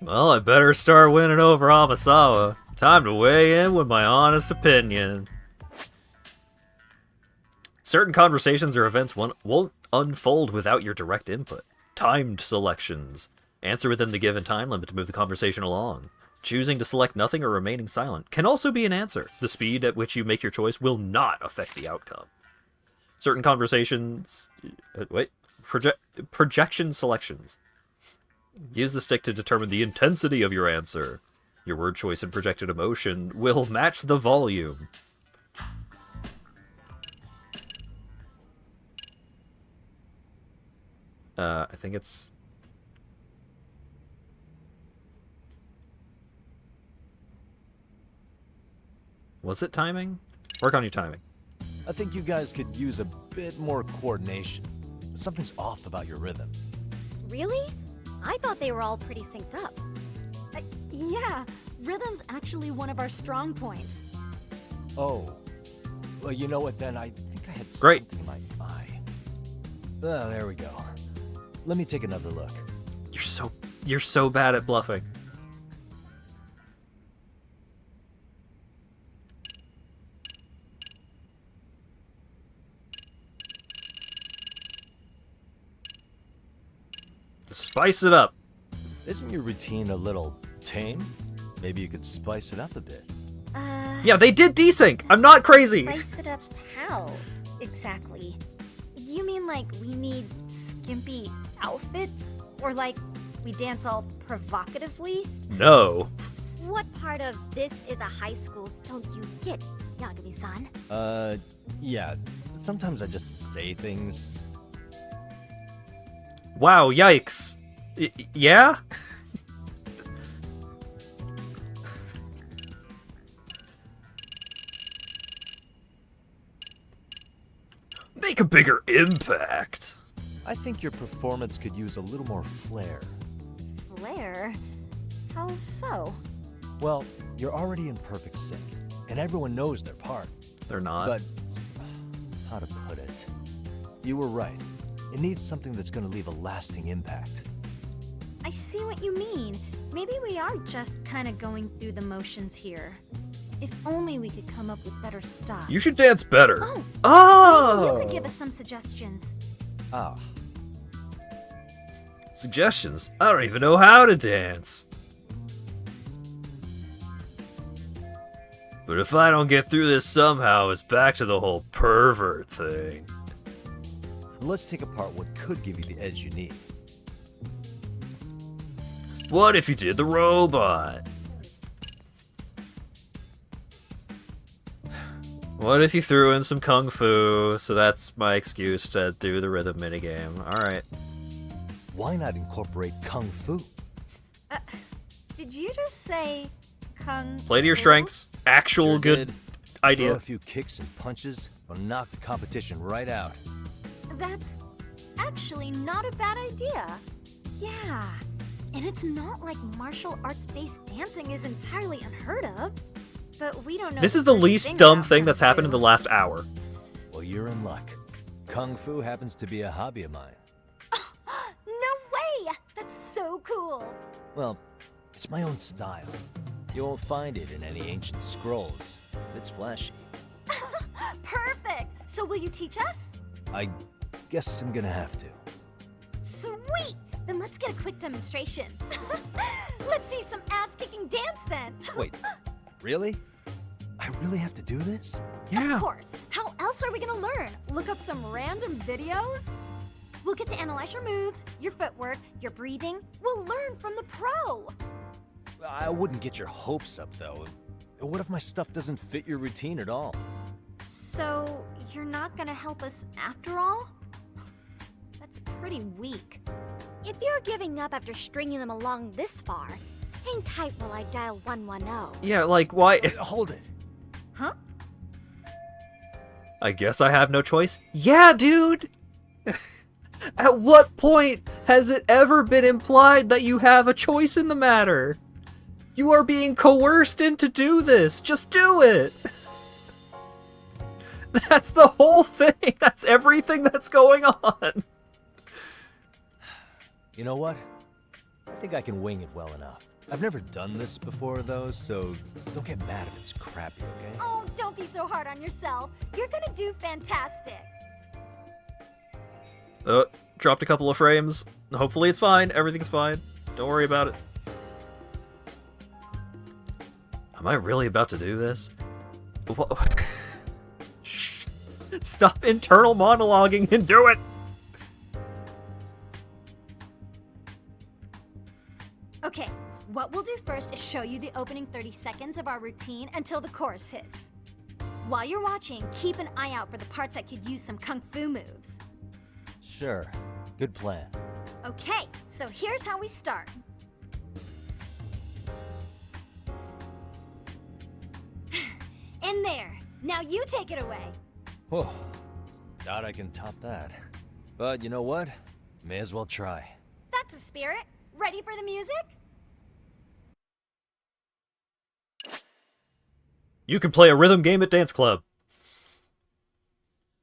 Well, I better start winning over Amasawa. Time to weigh in with my honest opinion. Certain conversations or events won't unfold without your direct input. Timed selections. Answer within the given time limit to move the conversation along. Choosing to select nothing or remaining silent can also be an answer. The speed at which you make your choice will not affect the outcome. Certain conversations... projection selections. Use the stick to determine the intensity of your answer. Your word choice and projected emotion will match the volume. I think it's... Was it timing? Work on your timing. I think you guys could use a bit more coordination. Something's off about your rhythm. Really? I thought they were all pretty synced up. Yeah, rhythm's actually one of our strong points. Oh. Well, you know what then? I think I had Great. something in my eye. Oh, there we go. Let me take another look. You're so bad at bluffing. Spice it up. Isn't your routine a little tame? Maybe you could spice it up a bit. Yeah, they did desync. I'm not crazy. Spice it up how, exactly? You mean like we need skimpy outfits? Or like we dance all provocatively? No. What part of this is a high school don't you get, Yagami-san? Yeah. Sometimes I just say things. Wow, yikes. Yeah? Make a bigger impact. I think your performance could use a little more flair. Flair? How so? Well, you're already in perfect sync, and everyone knows their part. They're not. But, how to put it? You were right. It needs something that's going to leave a lasting impact. I see what you mean. Maybe we are just kind of going through the motions here. If only we could come up with better stuff. You should dance better. Oh! Oh! Maybe you could give us some suggestions. Ah. Suggestions? I don't even know how to dance. But if I don't get through this somehow, it's back to the whole pervert thing. Let's take apart what could give you the edge you need. What if you did the robot? What if you threw in some kung fu? So that's my excuse to do the rhythm minigame. Alright. Why not incorporate kung fu? Did you just say kung Play to your strengths. Actual good idea. Throw a few kicks and punches will knock the competition right out. That's actually not a bad idea. Yeah. And it's not like martial arts-based dancing is entirely unheard of. But we don't know. This is the least dumb thing that's happened in the last hour. Well, you're in luck. Kung fu happens to be a hobby of mine. No way! That's so cool. Well, it's my own style. You won't find it in any ancient scrolls. It's flashy. Perfect! So will you teach us? I guess I'm gonna have to. Sweet! Then let's get a quick demonstration. Let's see some ass-kicking dance then. Wait, really? I really have to do this? Of course. How else are we gonna learn? Look up some random videos? We'll get to analyze your moves, your footwork, your breathing. We'll learn from the pro. I wouldn't get your hopes up, though. What if my stuff doesn't fit your routine at all? So, you're not gonna help us after all? That's pretty weak. If you're giving up after stringing them along this far, hang tight while I dial 110. Yeah, like, why? Hold it. Huh? I guess I have no choice. Yeah, dude! At what point has it ever been implied that you have a choice in the matter? You are being coerced into do this. Just do it. That's the whole thing. That's everything that's going on. You know what? I think I can wing it well enough. I've never done this before, though, so don't get mad if it's crappy, okay? Oh, don't be so hard on yourself. You're gonna do fantastic. Dropped a couple of frames. Hopefully it's fine. Everything's fine. Don't worry about it. Am I really about to do this? Stop internal monologuing and do it! Okay, what we'll do first is show you the opening 30 seconds of our routine until the chorus hits. While you're watching, keep an eye out for the parts that could use some kung fu moves. Sure. Good plan. Okay, so here's how we start. In there. Now you take it away. Whoa. Doubt I can top that. But you know what? May as well try. That's a spirit. Ready for the music? You can play a rhythm game at Dance Club.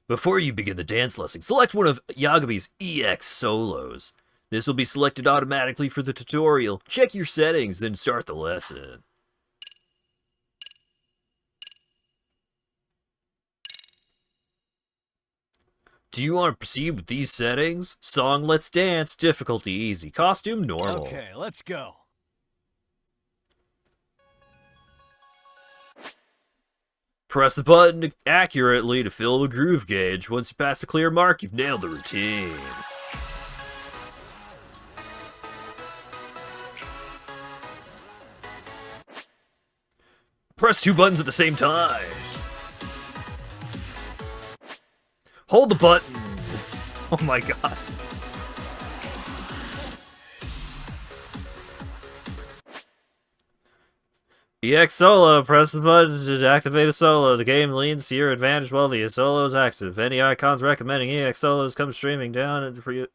Before you begin the dance lesson, select one of Yagami's EX solos. This will be selected automatically for the tutorial. Check your settings, then start the lesson. Do you want to proceed with these settings? Song Let's Dance, difficulty easy, costume normal. Okay, let's go. Press the button accurately to fill the groove gauge. Once you pass the clear mark, you've nailed the routine. Press 2 buttons at the same time. Hold the button. Oh my god. EX solo, press the button to activate a solo. The game leans to your advantage while the solo is active. Any icons recommending EX solos come streaming down for you.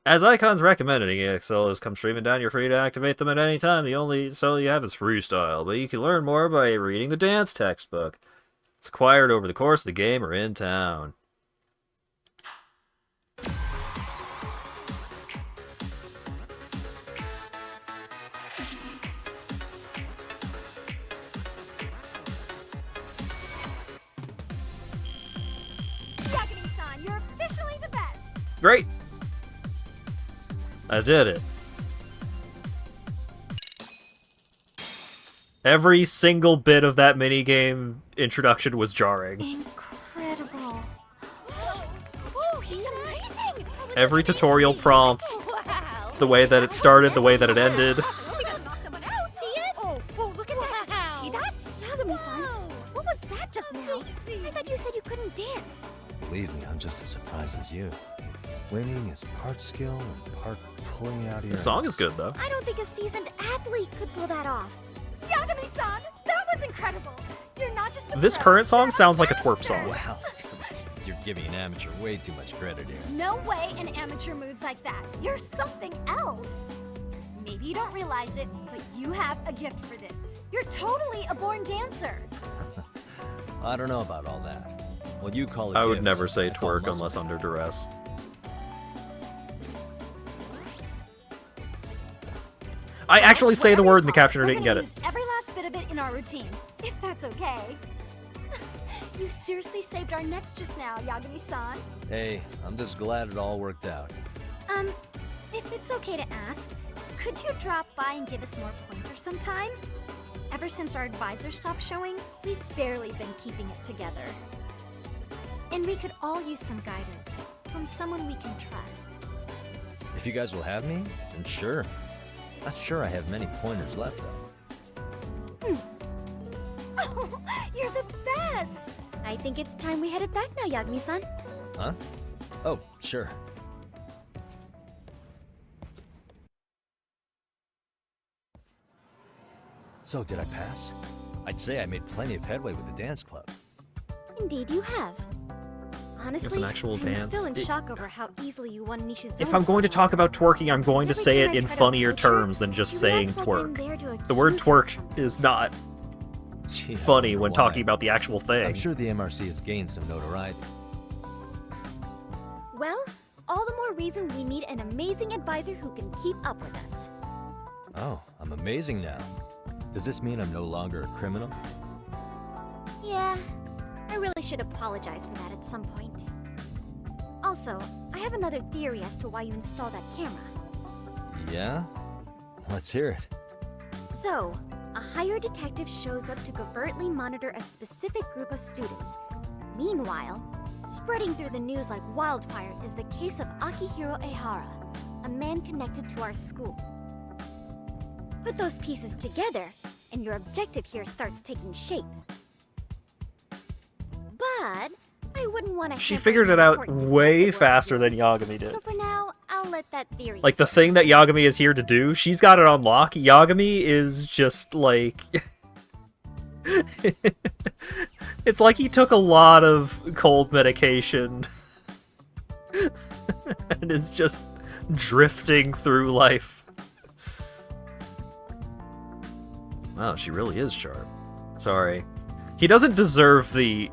As icons recommending EX solos come streaming down, you're free to activate them at any time. The only solo you have is freestyle, but you can learn more by reading the dance textbook. It's acquired over the course of the game or in town. Great! I did it. Every single bit of that minigame introduction was jarring. Incredible. Oh, he's amazing! Every tutorial prompt, the way that it started, the way that it ended. Oh, look at that! Did you see that? Yagami-san, what was that just now? I thought you said you couldn't dance. Believe me, I'm just as surprised as you. Winning is part skill and part pulling out of your The song ass. is good, though. I don't think a seasoned athlete could pull that off. Yagami-san, that was incredible. You're not just a This pro, current song you're a sounds like a twerp master. song. Wow. You're giving an amateur way too much credit here. No way an amateur moves like that. You're something else. Maybe you don't realize it, but you have a gift for this. You're totally a born dancer. I don't know about all that. What you call it. I would never say twerk unless under duress. I actually say the word and the captioner didn't get it. Use every last bit of it in our routine, if that's okay. You seriously saved our necks just now, Yagami-san. Hey, I'm just glad it all worked out. If it's okay to ask, could you drop by and give us more pointers sometime? Ever since our advisor stopped showing, we've barely been keeping it together. And we could all use some guidance from someone we can trust. If you guys will have me, then sure. Not sure I have many pointers left, though. Oh, you're the best! I think it's time we headed back now, Yagami-san. Huh? Oh, sure. So, did I pass? I'd say I made plenty of headway with the dance club. Indeed you have. Honestly, It's an actual I'm dance. still in shock over how easily you won Nishi's If I'm going to talk about twerking, I'm going to say it in funnier terms than just saying twerk. The word twerk is not Gee, I funny wonder when why. talking about the actual thing. I'm sure the MRC has gained some notoriety. Well, all the more reason we need an amazing advisor who can keep up with us. Oh, I'm amazing now. Does this mean I'm no longer a criminal? Yeah, I really should apologize for that at some point. Also, I have another theory as to why you installed that camera. Yeah? Let's hear it. So, a hired detective shows up to covertly monitor a specific group of students. Meanwhile, spreading through the news like wildfire is the case of Akihiro Ehara, a man connected to our school. Put those pieces together, and your objective here starts taking shape. But I wouldn't want to. She figured it out way faster than Yagami did. So for now, I'll let that theory. Like, the thing that Yagami is here to do, she's got it on lock. Yagami is just, like... It's like he took a lot of cold medication and is just drifting through life. Wow, she really is sharp. Sorry. He doesn't deserve the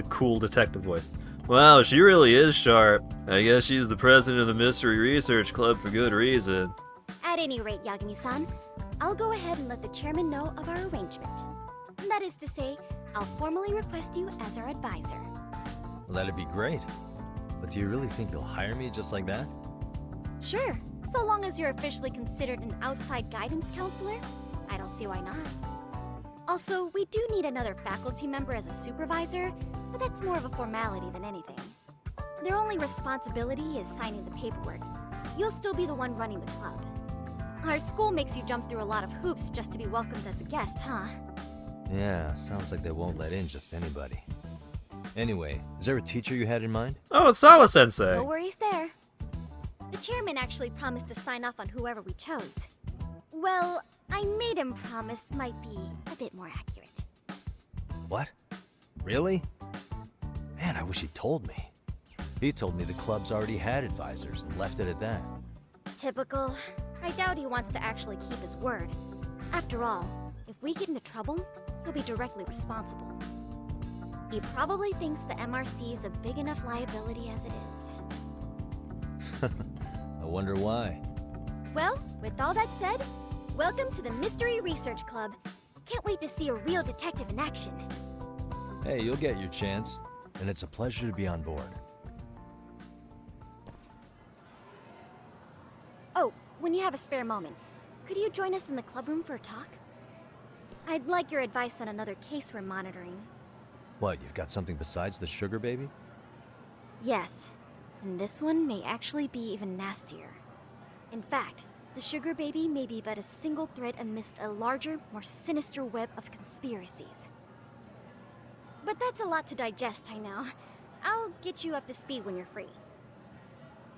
cool detective voice. Wow, she really is sharp. I guess she's the president of the Mystery Research Club for good reason. At any rate, Yagami-san, I'll go ahead and let the chairman know of our arrangement. That is to say, I'll formally request you as our advisor. Well, that'd be great. But do you really think they'll hire me just like that? Sure, so long as you're officially considered an outside guidance counselor, I don't see why not. Also, we do need another faculty member as a supervisor, but that's more of a formality than anything. Their only responsibility is signing the paperwork. You'll still be the one running the club. Our school makes you jump through a lot of hoops just to be welcomed as a guest, huh? Yeah, sounds like they won't let in just anybody. Anyway, is there a teacher you had in mind? Oh, it's Sawa-sensei. No worries there. The chairman actually promised to sign off on whoever we chose. Well, I made him promise might be a bit more accurate. What? Really? Man, I wish he'd told me. He told me the club's already had advisors and left it at that. Typical. I doubt he wants to actually keep his word. After all, if we get into trouble, he'll be directly responsible. He probably thinks the MRC is a big enough liability as it is. I wonder why. Well, with all that said, welcome to the Mystery Research Club. Can't wait to see a real detective in action. Hey, you'll get your chance, and it's a pleasure to be on board. when you have a spare moment, could you join us in the club room for a talk? I'd like your advice on another case we're monitoring. What, you've got something besides the sugar baby? Yes, and this one may actually be even nastier. In fact, the sugar baby may be but a single thread amidst a larger, more sinister web of conspiracies. But that's a lot to digest, I know. I'll get you up to speed when you're free.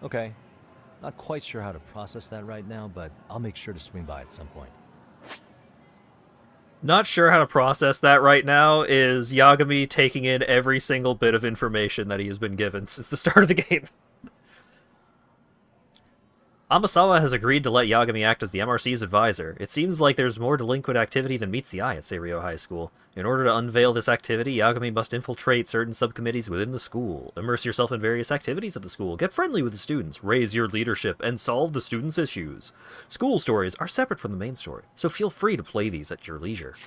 Okay. Not quite sure how to process that right now, but I'll make sure to swing by at some point. Not sure how to process that right now is Yagami taking in every single bit of information that he has been given since the start of the game. Amasawa has agreed to let Yagami act as the MRC's advisor. It seems like there's more delinquent activity than meets the eye at Seiryo High School. In order to unveil this activity, Yagami must infiltrate certain subcommittees within the school, immerse yourself in various activities at the school, get friendly with the students, raise your leadership, and solve the students' issues. School stories are separate from the main story, so feel free to play these at your leisure.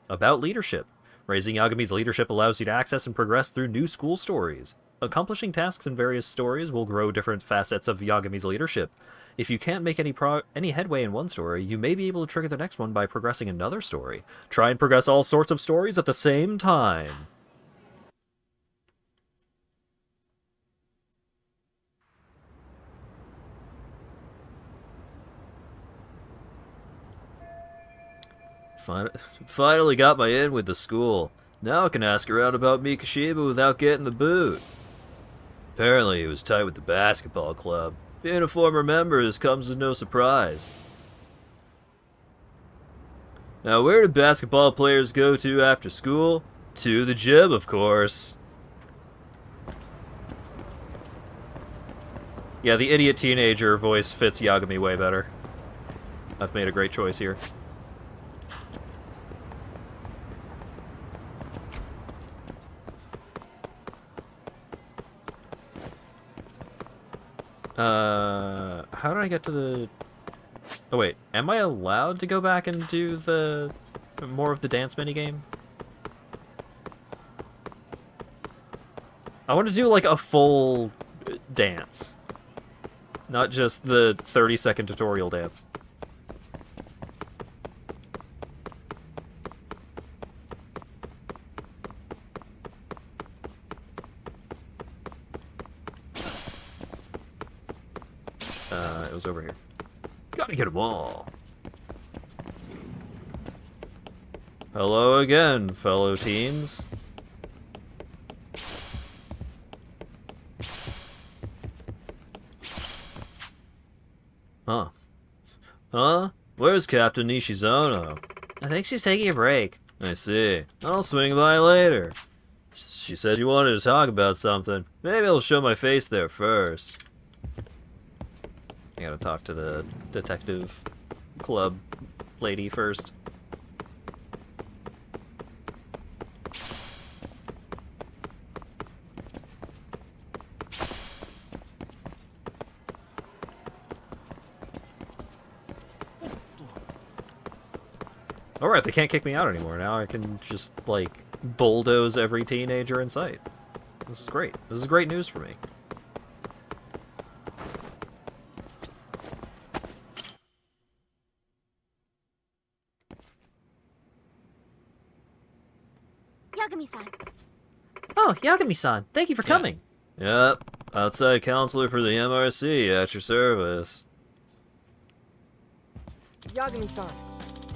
About leadership. Raising Yagami's leadership allows you to access and progress through new school stories. Accomplishing tasks in various stories will grow different facets of Yagami's leadership. If you can't make any headway in one story, you may be able to trigger the next one by progressing another story. Try and progress all sorts of stories at the same time. Finally got my in with the school. Now I can ask around about Mikashiba without getting the boot. Apparently he was tight with the basketball club. Being a former member comes as no surprise. Now where do basketball players go to after school? To the gym, of course. Yeah, the idiot teenager voice fits Yagami way better. I've made a great choice here. How did I get to the... Oh wait, am I allowed to go back and do the... more of the dance minigame? I want to do like a full dance. Not just the 30-second tutorial dance. It was over here. Gotta get them all. Hello again, fellow teens. Huh? Where's Captain Nishizono? I think she's taking a break. I see. I'll swing by later. She said she wanted to talk about something. Maybe I'll show my face there first. I gotta talk to the detective club lady first. Alright, they can't kick me out anymore. Now I can just, like, bulldoze every teenager in sight. This is great. This is great news for me. Yagami-san. Oh, Yagami-san, thank you for coming. Yep, outside counselor for the MRC at your service. Yagami-san.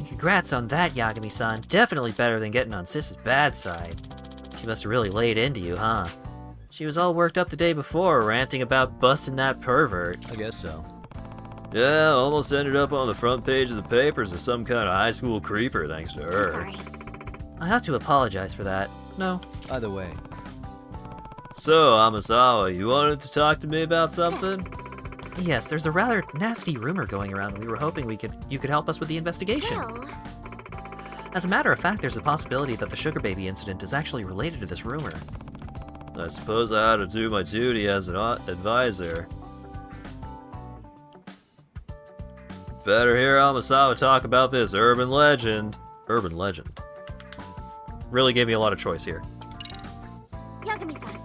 Congrats on that, Yagami-san. Definitely better than getting on Sis's bad side. She must have really laid into you, huh? She was all worked up the day before, ranting about busting that pervert. I guess so. Yeah, almost ended up on the front page of the papers as some kind of high school creeper thanks to her. I'm sorry. I have to apologize for that. No. Either way. So, Amasawa, you wanted to talk to me about something? Yes, there's a rather nasty rumor going around, and we were hoping you could help us with the investigation. Well... As a matter of fact, there's a possibility that the sugar baby incident is actually related to this rumor. I suppose I ought to do my duty as an advisor. Better hear Amasawa talk about this urban legend. Urban legend. Really gave me a lot of choice here. Yagami-san.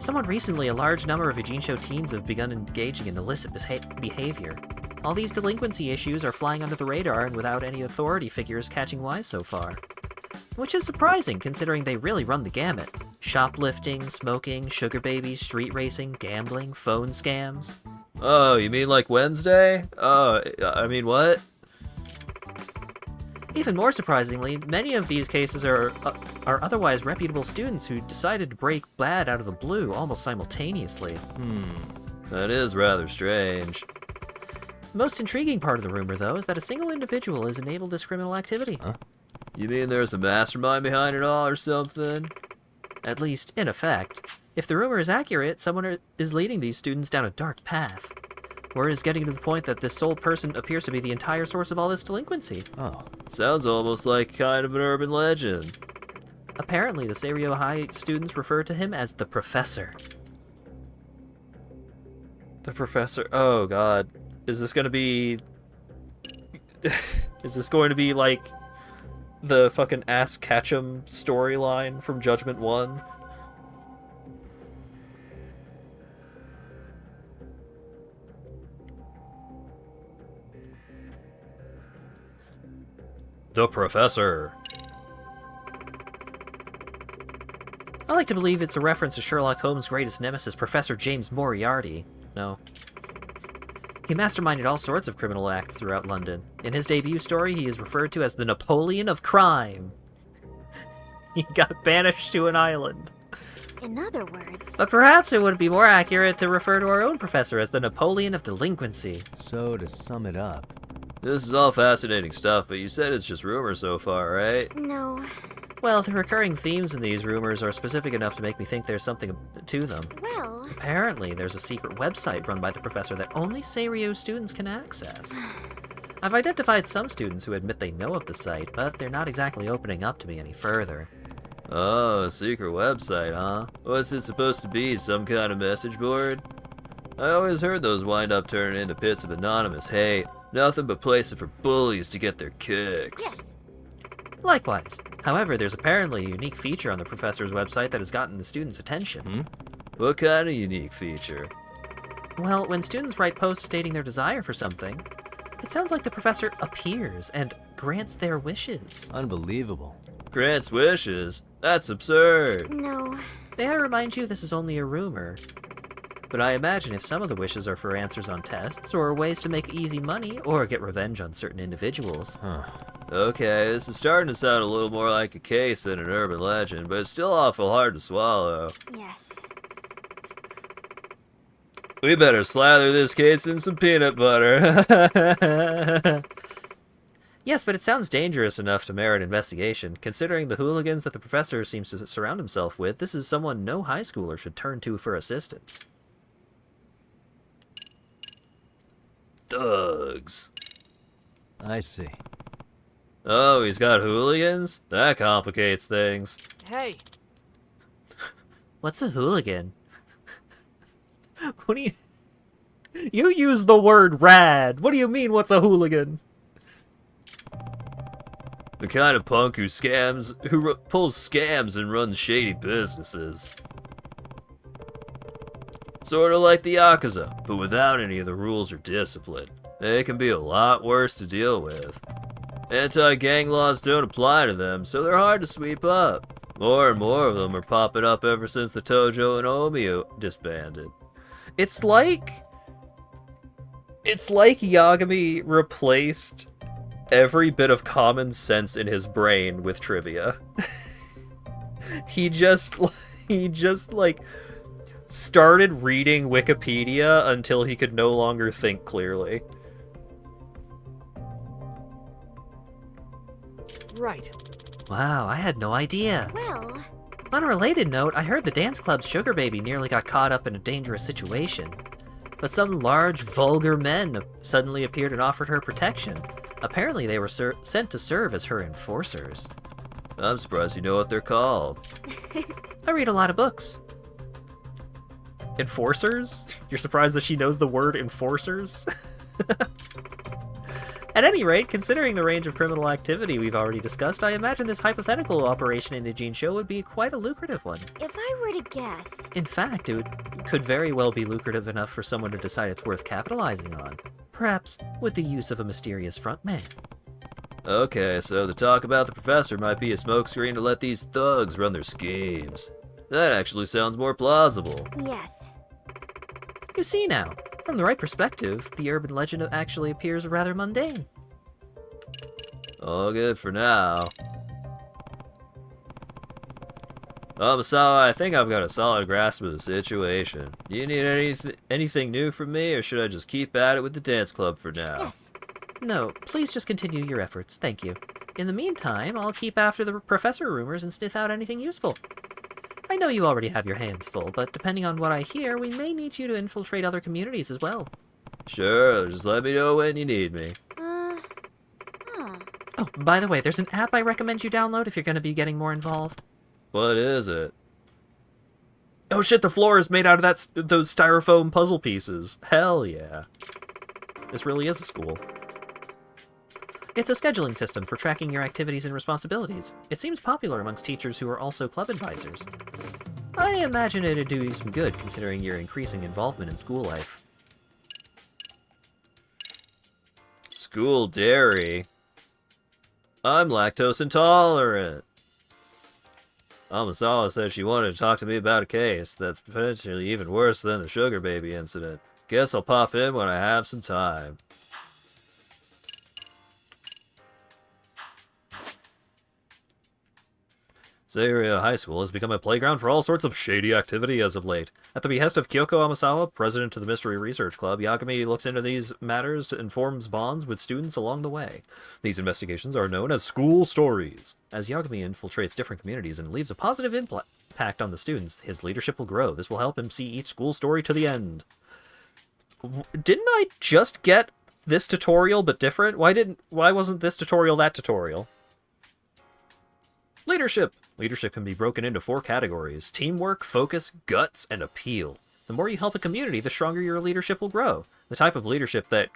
Somewhat recently, a large number of Ijincho teens have begun engaging in illicit behavior. All these delinquency issues are flying under the radar and without any authority figures catching wise so far. Which is surprising, considering they really run the gamut. Shoplifting, smoking, sugar babies, street racing, gambling, phone scams. Oh, you mean like Wednesday? I mean what? Even more surprisingly, many of these cases are otherwise reputable students who decided to break bad out of the blue almost simultaneously. That is rather strange. The most intriguing part of the rumor, though, is that a single individual has enabled this criminal activity. Huh? You mean there's a mastermind behind it all or something? At least, in effect. If the rumor is accurate, someone is leading these students down a dark path. Word is getting to the point that this sole person appears to be the entire source of all this delinquency. Oh, sounds almost like kind of an urban legend. Apparently, the Serio High students refer to him as the Professor. The Professor? Oh god. Is this going to be... Is this going to be like the fucking Ass Ketchum storyline from Judgment 1? The Professor. I like to believe it's a reference to Sherlock Holmes' greatest nemesis, Professor James Moriarty. No. He masterminded all sorts of criminal acts throughout London. In his debut story, he is referred to as the Napoleon of Crime. He got banished to an island. In other words... But perhaps it would be more accurate to refer to our own professor as the Napoleon of Delinquency. So, to sum it up... This is all fascinating stuff, but you said it's just rumors so far, right? No. Well, the recurring themes in these rumors are specific enough to make me think there's something to them. Well... Apparently, there's a secret website run by the professor that only Serio students can access. I've identified some students who admit they know of the site, but they're not exactly opening up to me any further. Oh, a secret website, huh? What's it supposed to be, some kind of message board? I always heard those wind up turning into pits of anonymous hate. Nothing but places for bullies to get their kicks. Yes. Likewise. However, there's apparently a unique feature on the professor's website that has gotten the students' attention. What kind of unique feature? Well, when students write posts stating their desire for something, it sounds like the professor appears and grants their wishes. Unbelievable. Grants wishes? That's absurd. No. May I remind you this is only a rumor. But I imagine if some of the wishes are for answers on tests, or ways to make easy money, or get revenge on certain individuals. Okay, this is starting to sound a little more like a case than an urban legend, but it's still awful hard to swallow. Yes. We better slather this case in some peanut butter. Yes, but it sounds dangerous enough to merit investigation. Considering the hooligans that the professor seems to surround himself with, this is someone no high schooler should turn to for assistance. Thugs. I see. Oh, he's got hooligans? That complicates things. Hey! What's a hooligan? What do you... You use the word rad. What do you mean, what's a hooligan? The kind of punk who pulls scams and runs shady businesses. Sort of like the Yakuza, but without any of the rules or discipline. They can be a lot worse to deal with. Anti-gang laws don't apply to them, so they're hard to sweep up. More and more of them are popping up ever since the Tojo and Omio disbanded. It's like Yagami replaced every bit of common sense in his brain with trivia. he just like started reading Wikipedia until he could no longer think clearly. Right. Wow, I had no idea. Well... On a related note, I heard the dance club's sugar baby nearly got caught up in a dangerous situation. But some large, vulgar men suddenly appeared and offered her protection. Apparently they were sent to serve as her enforcers. I'm surprised you know what they're called. I read a lot of books. Enforcers? You're surprised that she knows the word enforcers? At any rate, considering the range of criminal activity we've already discussed, I imagine this hypothetical operation in Ijin-sho would be quite a lucrative one. If I were to guess... In fact, could very well be lucrative enough for someone to decide it's worth capitalizing on. Perhaps with the use of a mysterious frontman. Okay, so the talk about the professor might be a smokescreen to let these thugs run their schemes. That actually sounds more plausible. Yes. You see now, from the right perspective, the urban legend actually appears rather mundane. All good for now. Amasawa, I think I've got a solid grasp of the situation. Do you need anything new from me, or should I just keep at it with the dance club for now? Yes. No, please just continue your efforts, thank you. In the meantime, I'll keep after the professor rumors and sniff out anything useful. I know you already have your hands full, but depending on what I hear, we may need you to infiltrate other communities as well. Sure, just let me know when you need me. Oh, by the way, there's an app I recommend you download if you're going to be getting more involved. What is it? Oh shit, the floor is made out of those styrofoam puzzle pieces. Hell yeah. This really is a school. It's a scheduling system for tracking your activities and responsibilities. It seems popular amongst teachers who are also club advisors. I imagine it'd do you some good considering your increasing involvement in school life. School dairy? I'm lactose intolerant. Amasawa said she wanted to talk to me about a case that's potentially even worse than the sugar baby incident. Guess I'll pop in when I have some time. Seirio High School has become a playground for all sorts of shady activity as of late. At the behest of Kyoko Amasawa, president of the Mystery Research Club, Yagami looks into these matters and forms bonds with students along the way. These investigations are known as school stories. As Yagami infiltrates different communities and leaves a positive impact on the students, his leadership will grow. This will help him see each school story to the end. Didn't I just get this tutorial but different? Why wasn't this tutorial that tutorial? Leadership! Leadership can be broken into 4 categories: teamwork, focus, guts, and appeal. The more you help a community, the stronger your leadership will grow. The type of leadership that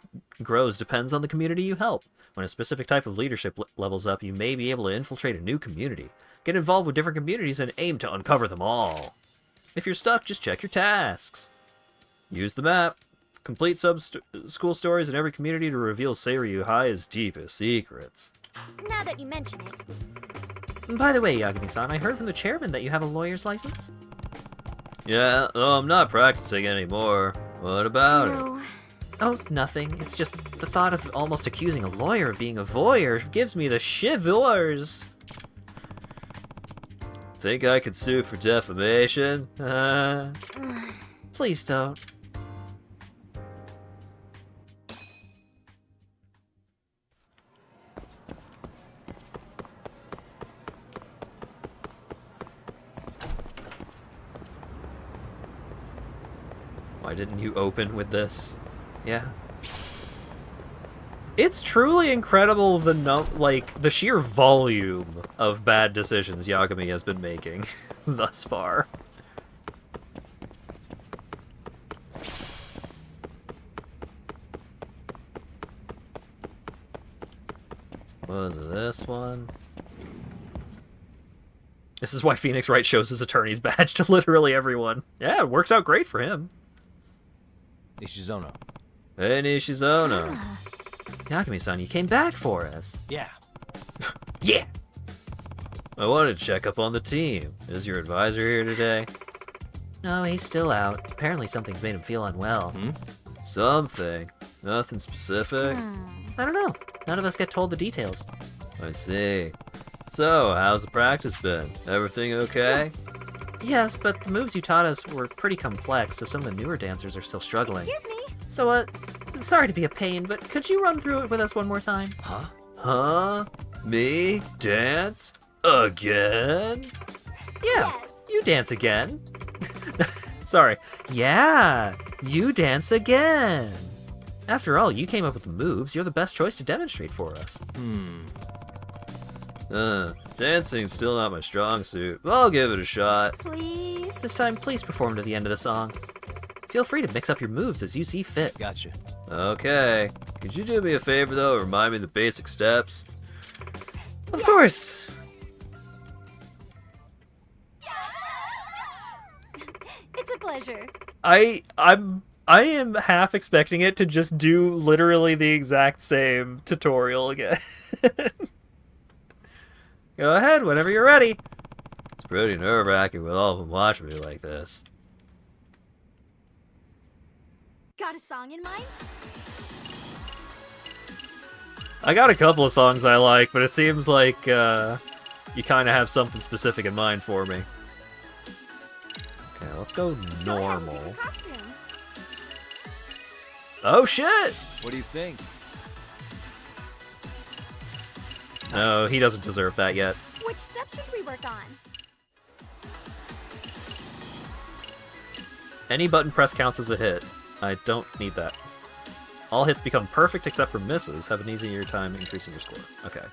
grows depends on the community you help. When a specific type of leadership levels up, you may be able to infiltrate a new community. Get involved with different communities and aim to uncover them all. If you're stuck, just check your tasks. Use the map. Complete school stories in every community to reveal Seiryu High's deepest secrets. Now that you mention it. By the way, Yagami-san, I heard from the chairman that you have a lawyer's license? Yeah, though I'm not practicing anymore. What about it? Oh, nothing. It's just the thought of almost accusing a lawyer of being a voyeur gives me the shivers. Think I could sue for defamation? Please don't. Why didn't you open with this? Yeah. It's truly incredible the sheer volume of bad decisions Yagami has been making thus far. Was it this one? This is why Phoenix Wright shows his attorney's badge to literally everyone. Yeah, it works out great for him. Nishizono. Hey, Nishizono. Yagami-san, you came back for us. Yeah. Yeah! I wanted to check up on the team. Is your advisor here today? No, he's still out. Apparently something's made him feel unwell. Something? Nothing specific? I don't know. None of us get told the details. I see. So, how's the practice been? Everything okay? Yes, but the moves you taught us were pretty complex, so some of the newer dancers are still struggling. Excuse me? So, sorry to be a pain, but could you run through it with us one more time? Huh? Huh? Me? Dance? Again? Yeah, you dance again. Sorry. Yeah, you dance again. After all, you came up with the moves. You're the best choice to demonstrate for us. Dancing's still not my strong suit. I'll give it a shot. Please? This time, please perform to the end of the song. Feel free to mix up your moves as you see fit. Gotcha. Okay. could you do me a favor, though? Remind me the basic steps? Of course! It's a pleasure. I am half expecting it to just do literally the exact same tutorial again. Go ahead, whenever you're ready. It's pretty nerve-wracking with all of them watching me like this. Got a song in mind? I got a couple of songs I like, but it seems like you kind of have something specific in mind for me. Okay, let's go normal. Oh shit! What do you think? No, he doesn't deserve that yet. Which steps should we work on? Any button press counts as a hit. I don't need that. All hits become perfect except for misses. Have an easier time increasing your score. Okay.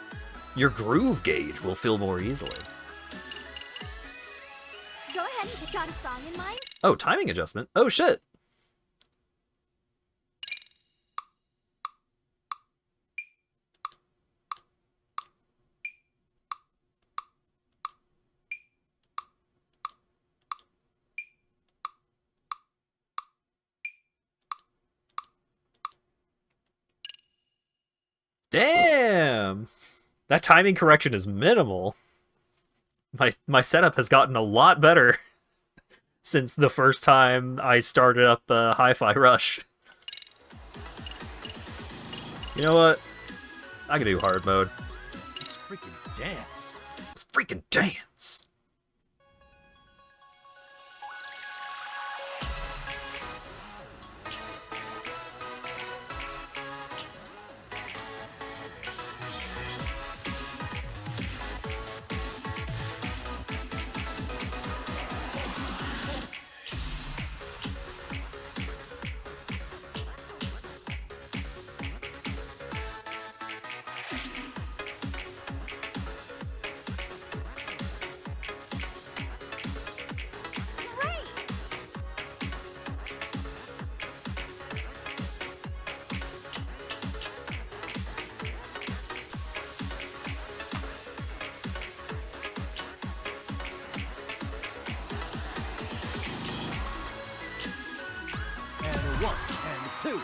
Your groove gauge will fill more easily. Go ahead, got a song in mind? Oh, timing adjustment. Oh shit! Damn! That timing correction is minimal. My setup has gotten a lot better since the first time I started up Hi-Fi Rush. You know what? I can do hard mode. Let's freaking dance. Let's freaking dance! One and two.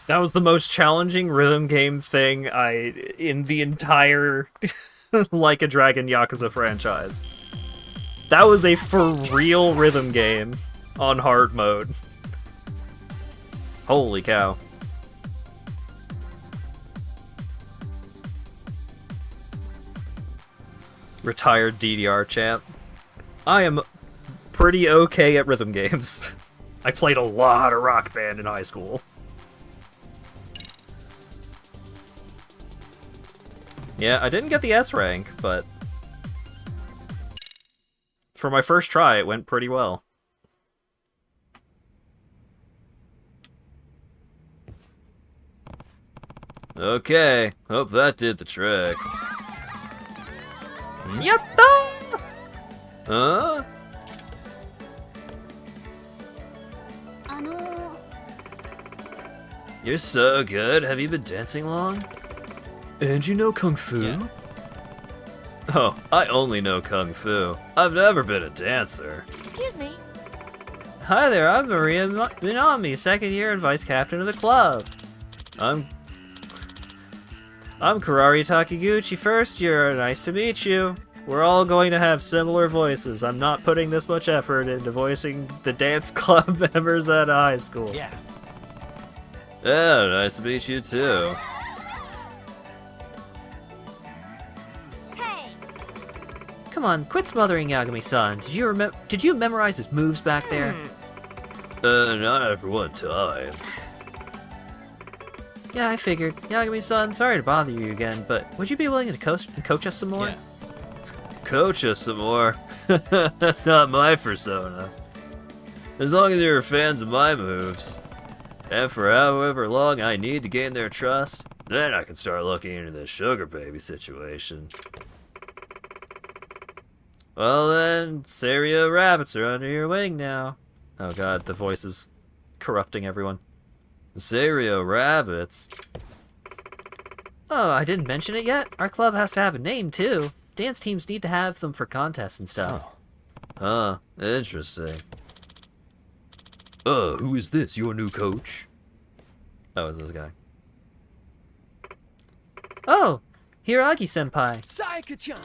That was the most challenging rhythm game thing in the entire Like a Dragon Yakuza franchise. That was a for real rhythm game on hard mode. Holy cow. Retired DDR champ. I am pretty okay at rhythm games. I played a lot of Rock Band in high school. Yeah, I didn't get the S rank, but for my first try, it went pretty well. Okay, hope that did the trick. Yatta! Huh? You're so good. Have you been dancing long? And you know Kung Fu? Yeah. Oh, I only know Kung Fu. I've never been a dancer. Excuse me. Hi there, I'm Maria Minami, second year and vice captain of the club. I'm Karari Takiguchi, first year. Nice to meet you. We're all going to have similar voices. I'm not putting this much effort into voicing the dance club members at high school. Yeah. Yeah, nice to meet you too. Come on, quit smothering Yagami-san. Did you memorize his moves back there? Not after one time. Yeah, I figured. Yagami-san, sorry to bother you again, but would you be willing to coach us some more? Yeah. Coach us some more? That's not my persona. As long as you're fans of my moves, and for however long I need to gain their trust, then I can start looking into this sugar baby situation. Well then, Serio rabbits are under your wing now. Oh god, the voice is corrupting everyone. Serio rabbits? Oh, I didn't mention it yet? Our club has to have a name, too. Dance teams need to have them for contests and stuff. Huh, interesting. Who is this, your new coach? Oh, it's this guy. Oh, Hiragi-senpai. Sayaka-chan!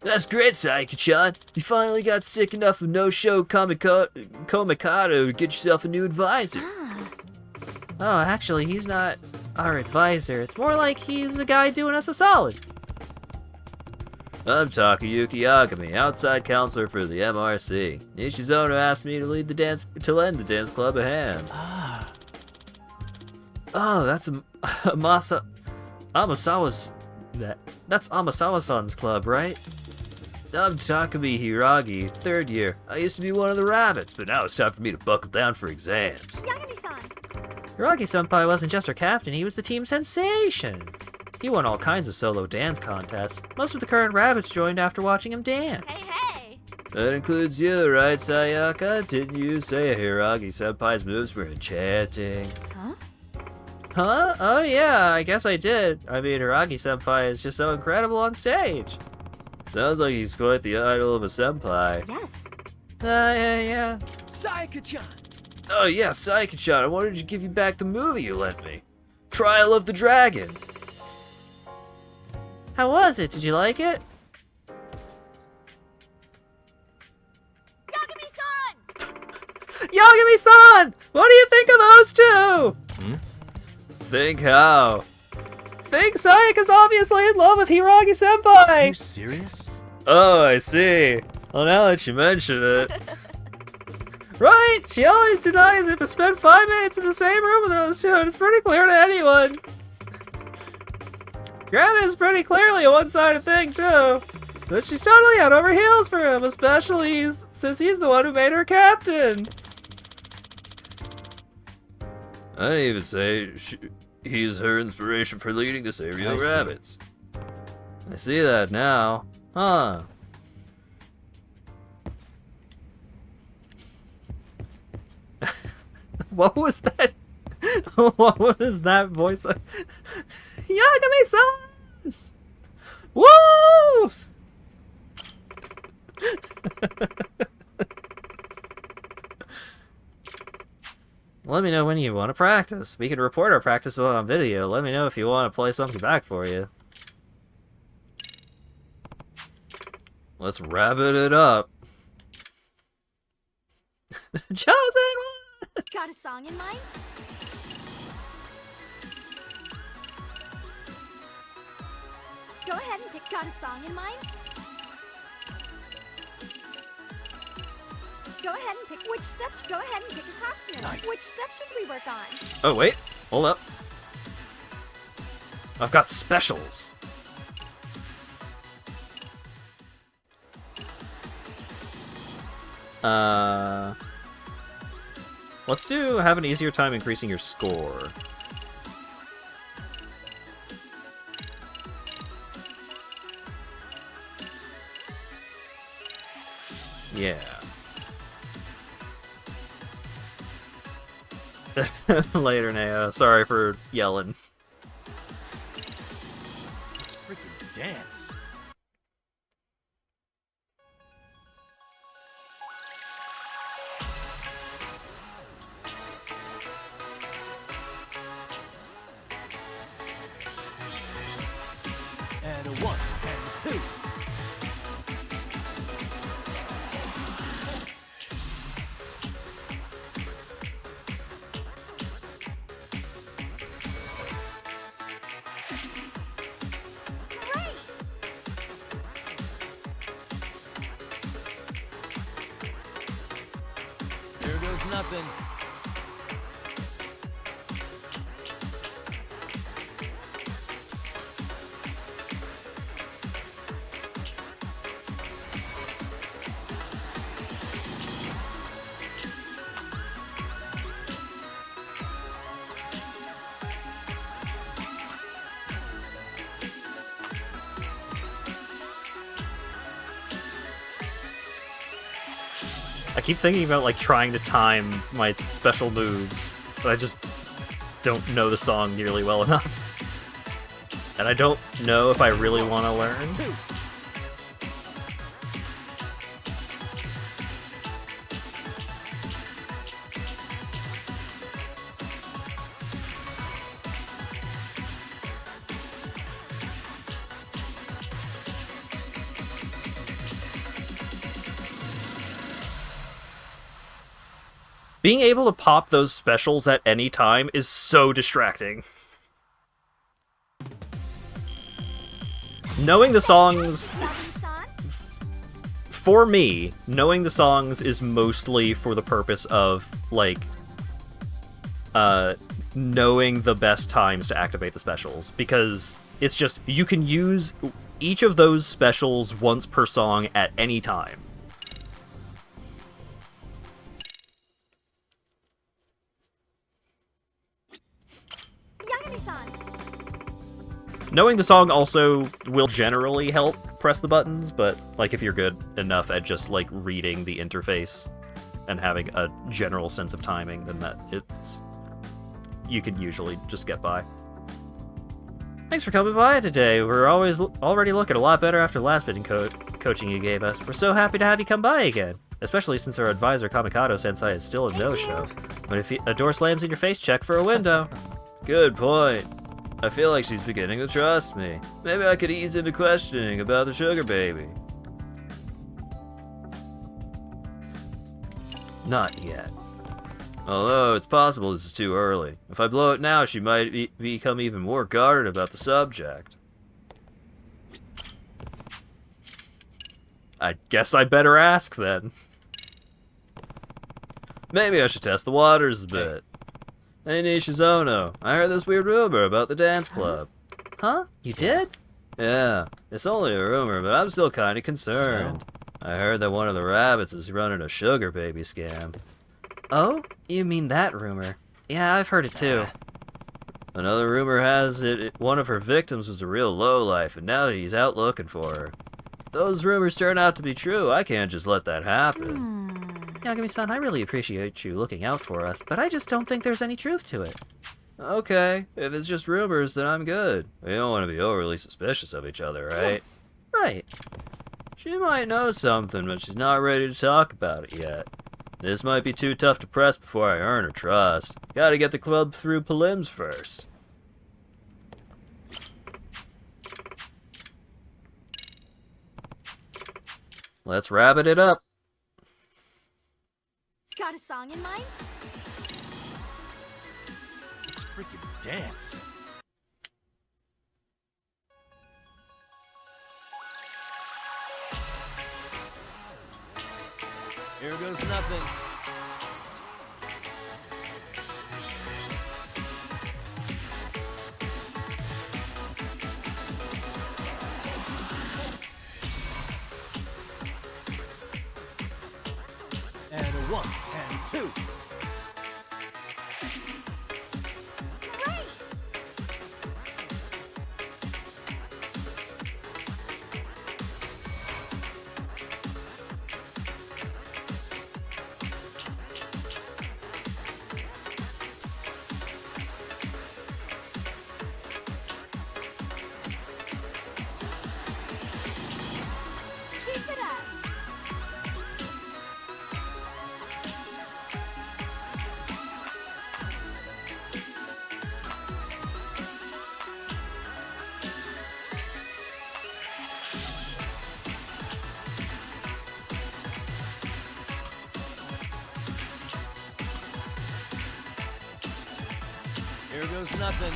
That's great, Saika-chan. You finally got sick enough of no-show Komikado to get yourself a new advisor. Oh, actually, he's not our advisor. It's more like he's a guy doing us a solid. I'm Takayuki Yagami, outside counselor for the MRC. Nishizono asked me to lend the dance club a hand. Oh, that's Amasawa's. That's Amasawa-san's club, right? I'm Takumi Hiragi, 3rd year. I used to be one of the rabbits, but now it's time for me to buckle down for exams. Yagami-san! Hiragi-senpai wasn't just our captain, he was the team sensation. He won all kinds of solo dance contests. Most of the current rabbits joined after watching him dance. Hey! That includes you, right, Sayaka? Didn't you say Hiragi-senpai's moves were enchanting? Huh? Oh yeah, I guess I did. I mean, Hiragi-senpai is just so incredible on stage. Sounds like he's quite the idol of a senpai. Yes. Yeah. Sayaka-chan! Oh yeah, Sayaka-chan, I wanted to give you back the movie you lent me. Trial of the Dragon. How was it? Did you like it? Yagami-san! Yagami-san! What do you think of those two? Think how? Think Sayaka's obviously in love with Hiragi-senpai! Are you serious? Oh, I see. Well, now that you mention it. Right? She always denies it, but spent 5 minutes in the same room with those two, and it's pretty clear to anyone. Granted, it's pretty clearly a one-sided thing, too. But she's totally out over heels for him, especially since he's the one who made her captain. I didn't even say he's her inspiration for leading the Serio Rabbits. I see that now. Huh. What was that? What was that voice like? Yagami-san! Woo! Let me know when you want to practice. We can report our practice on video. Let me know if you want to play something back for you. Let's rabbit it up. Chosen one! Got a song in mind? Go ahead and pick. Got a song in mind? Go ahead and pick which steps. Go ahead and pick a costume. Nice. Which steps should we work on? Oh, wait. Hold up. I've got specials. Let's have an easier time increasing your score. Yeah. Later, Neo. Sorry for yelling. Let's freaking dance. And a 1 and 2. nothing. I keep thinking about like trying to time my special moves, but I just don't know the song nearly well enough. And I don't know if I really want to learn. Being able to pop those specials at any time is so distracting. Knowing the songs... For me, knowing the songs is mostly for the purpose of, like, knowing the best times to activate the specials. Because it's just, you can use each of those specials once per song at any time. Knowing the song also will generally help press the buttons, but like if you're good enough at just like reading the interface and having a general sense of timing, then you can usually just get by. Thanks for coming by today. We're already looking a lot better after last bit in coaching you gave us. We're so happy to have you come by again, especially since our advisor Kamikado Sensei is still a no-show. But if a door slams in your face, check for a window. Good point. I feel like she's beginning to trust me. Maybe I could ease into questioning about the sugar baby. Not yet. Although it's possible this is too early. If I blow it now, she might become even more guarded about the subject. I guess I better ask then. Maybe I should test the waters a bit. Hey Nishizono, I heard this weird rumor about the dance club. Huh? You did? Yeah, it's only a rumor, but I'm still kinda concerned. I heard that one of the rabbits is running a sugar baby scam. Oh? You mean that rumor? Yeah, I've heard it too. Another rumor has it one of her victims was a real lowlife, and now he's out looking for her. If those rumors turn out to be true, I can't just let that happen. Yagami-san, I really appreciate you looking out for us, but I just don't think there's any truth to it. Okay, if it's just rumors, then I'm good. We don't want to be overly suspicious of each other, right? Yes. Right. She might know something, but she's not ready to talk about it yet. This might be too tough to press before I earn her trust. Gotta get the club through prelims first. Let's rabbit it up. Got a song in mind? Let's freaking dance. Here goes nothing. And a 1 and 2. Here goes nothing.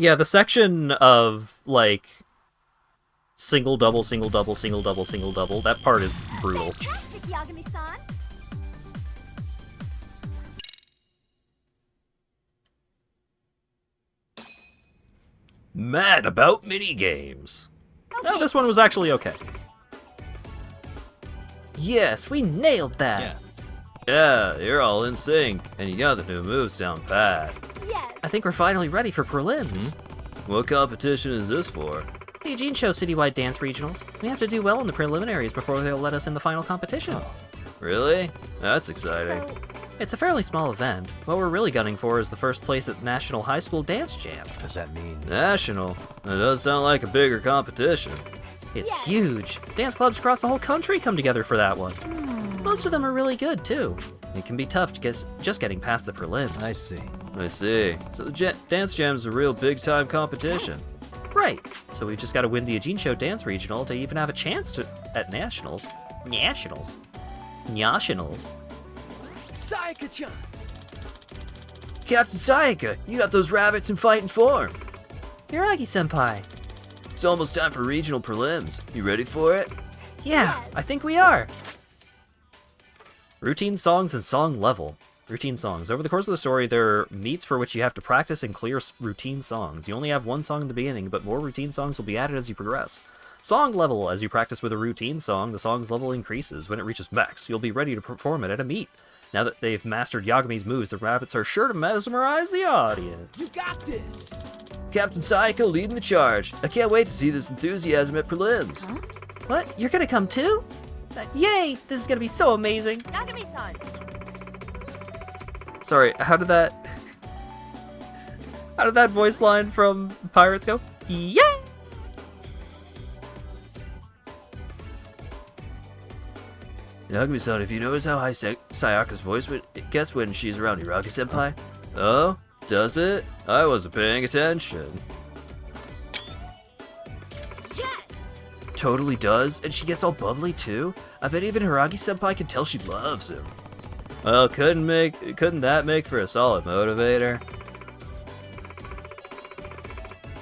Yeah, the section of, like, single, double, single, double, single, double, single, double, that part is brutal. Fantastic, Yagami-san. Mad about minigames. No, this one was actually okay. Yes, we nailed that. Yeah, you're all in sync, and you got the new moves down pat. Yes. I think we're finally ready for prelims. What competition is this for? The Eugene Show Citywide Dance Regionals. We have to do well in the preliminaries before they'll let us in the final competition. Really? That's exciting. It's a fairly small event. What we're really gunning for is the first place at National High School Dance Jam. What does that mean? National? That does sound like a bigger competition. It's huge. Dance clubs across the whole country come together for that one. Most of them are really good, too. It can be tough to just getting past the prelims. I see. I see. So the Dance Jam's a real big-time competition. Right. So we've just got to win the Eugene Show Dance Regional to even have a chance at Nationals. Nationals. Sayaka-chan! Captain Sayaka, you got those rabbits in fighting form. Hiragi-senpai. It's almost time for regional prelims. You ready for it? Yeah, I think we are. Routine songs and song level. Routine songs. Over the course of the story, there are meets for which you have to practice and clear routine songs. You only have one song in the beginning, but more routine songs will be added as you progress. Song level. As you practice with a routine song, the song's level increases. When it reaches max, you'll be ready to perform it at a meet. Now that they've mastered Yagami's moves, the rabbits are sure to mesmerize the audience. You got this! Captain Sayaka leading the charge. I can't wait to see this enthusiasm at prelims. Huh? What? You're gonna come too? Yay! This is gonna be so amazing. Yagami-san. Sorry, how did that voice line from Pirates go? Yay! Yagami-san, have you noticed how high Sayaka's voice gets when she's around Hiragi-senpai? Oh? Does it? I wasn't paying attention. Yes! Totally does, and she gets all bubbly too. I bet even Hiragi-senpai can tell she loves him. Well, couldn't that make for a solid motivator?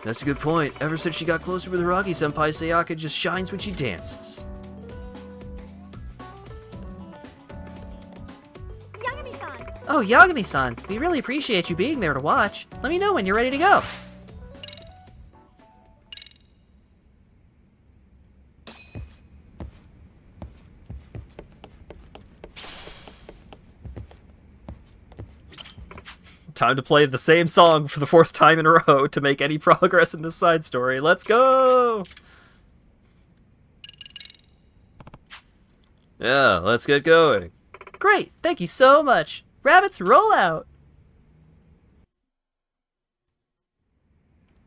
That's a good point. Ever since she got closer with Hiragi-senpai, Sayaka just shines when she dances. Yagami-san. Oh, Yagami-san, we really appreciate you being there to watch. Let me know when you're ready to go. Time to play the same song for the 4th time in a row to make any progress in this side story. Let's go! Yeah, let's get going. Great, thank you so much. Rabbits, roll out!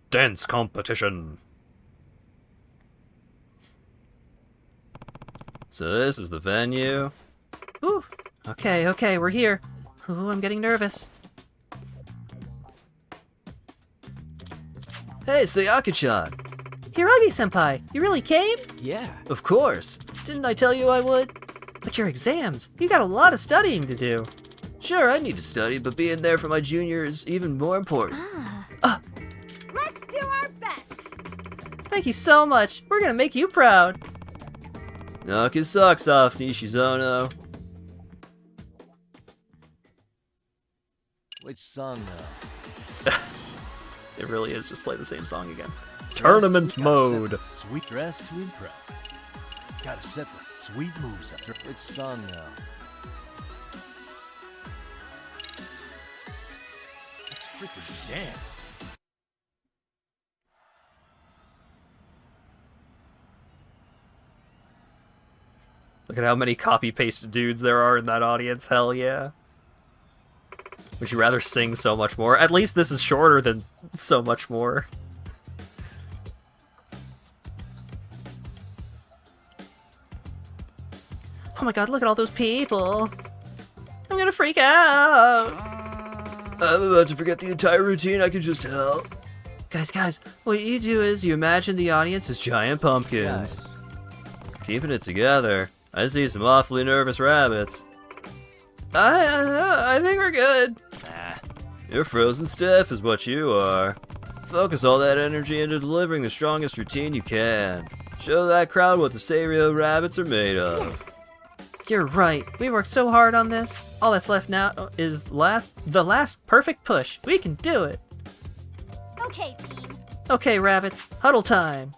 Dance competition. So this is the venue. Ooh, okay, we're here. Ooh, I'm getting nervous. Hey, Sayaka-chan. Hiragi-senpai, you really came? Yeah. Of course. Didn't I tell you I would? But your exams, you got a lot of studying to do. Sure, I need to study, but being there for my junior is even more important. Let's do our best. Thank you so much. We're gonna make you proud. Knock his socks off, Nishizono. Which song now? It really is just play the same song again. Tournament mode. Set the sweet dress to impress. Gotta set the sweet moves after. Which song now? Let's freaking dance. Look at how many copy-paste dudes there are in that audience. Hell yeah. Would you rather sing so much more? At least this is shorter than so much more. Oh my god, look at all those people. I'm gonna freak out. I'm about to forget the entire routine, I can just tell. Guys, what you do is you imagine the audience as Giant pumpkins. Keeping it together. I see some awfully nervous rabbits. I think we're good. Nah, you're frozen stiff is what you are. Focus all that energy into delivering the strongest routine you can. Show that crowd what the Sario rabbits are made of. Yes. You're right. We worked so hard on this. All that's left now is the last perfect push. We can do it. Okay, team. Okay, rabbits. Huddle time.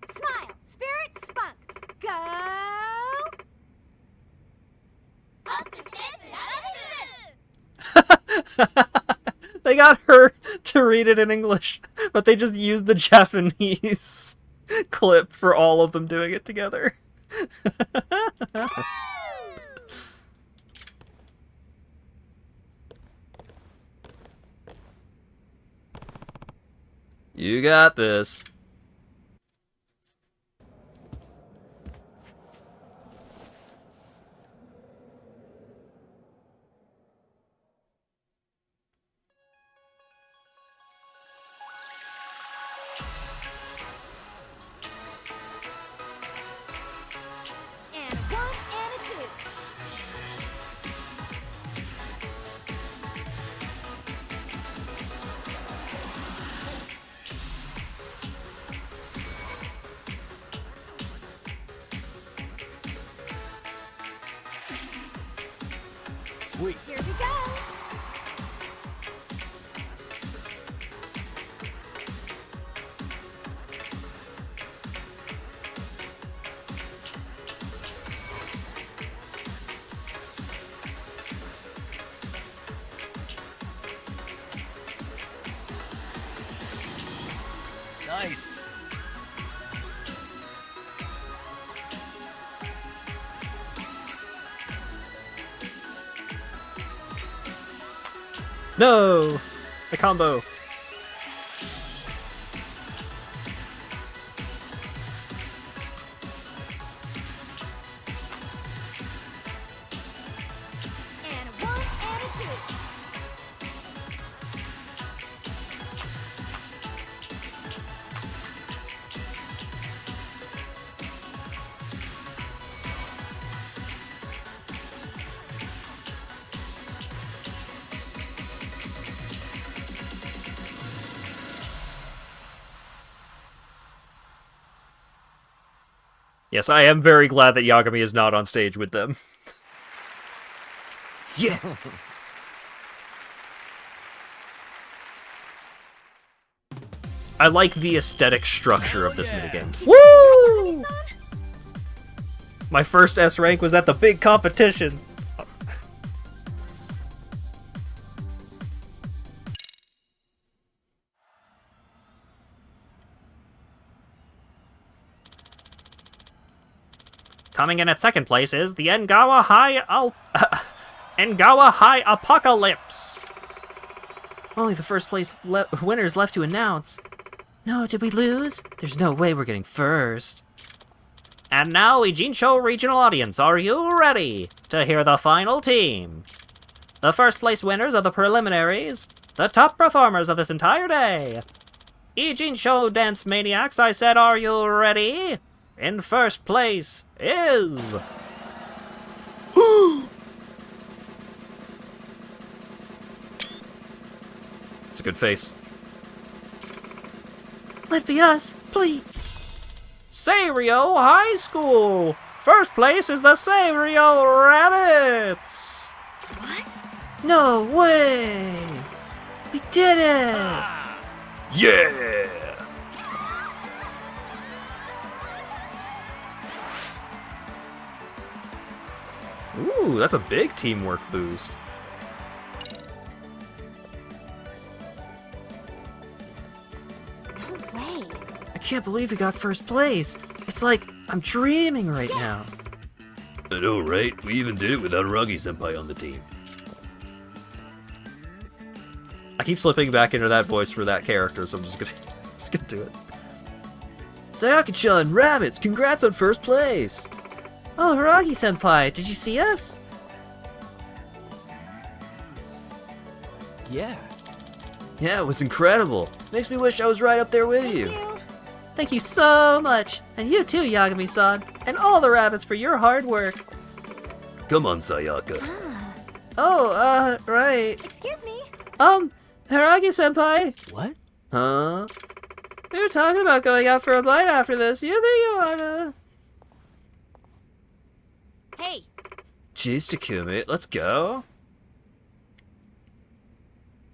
Smile, spirit, spunk. Go! They got her to read it in English, but they just used the Japanese clip for all of them doing it together. You got this. And a 1 and a 2. Sweet. Here we go. Nice. No! The combo. And a 1 and a 2. Yes, I am very glad that Yagami is not on stage with them. Yeah! I like the aesthetic structure of this minigame. Woo! My first S rank was at the big competition. Coming in at second place is the Engawa High Apocalypse. Only the first place winners left to announce. No, did we lose? There's no way we're getting first. And now, Ijincho Regional Audience, are you ready to hear the final team? The first place winners of the preliminaries, the top performers of this entire day. Ijincho Dance Maniacs, I said, are you ready? In first place is... It's a good face. Let be us, please. Sario High School! First place is the Sario Rabbits! What? No way! We did it! Yeah! Ooh, that's a big teamwork boost. No way. I can't believe we got first place. It's like I'm dreaming right now. I know, right? We even did it without Ruggy-senpai on the team. I keep slipping back into that voice for that character, so I'm just gonna do it. Sayaka-chan, Rabbits, congrats on first place! Oh, Hiragi-senpai, did you see us? Yeah. Yeah, it was incredible. Makes me wish I was right up there with you. Thank you so much. And you too, Yagami-san. And all the rabbits for your hard work. Come on, Sayaka. Oh, right. Excuse me. Hiragi-senpai! What? Huh? We were talking about going out for a bite after this. You think you wanna... Hey! Jeez, Takumi, let's go.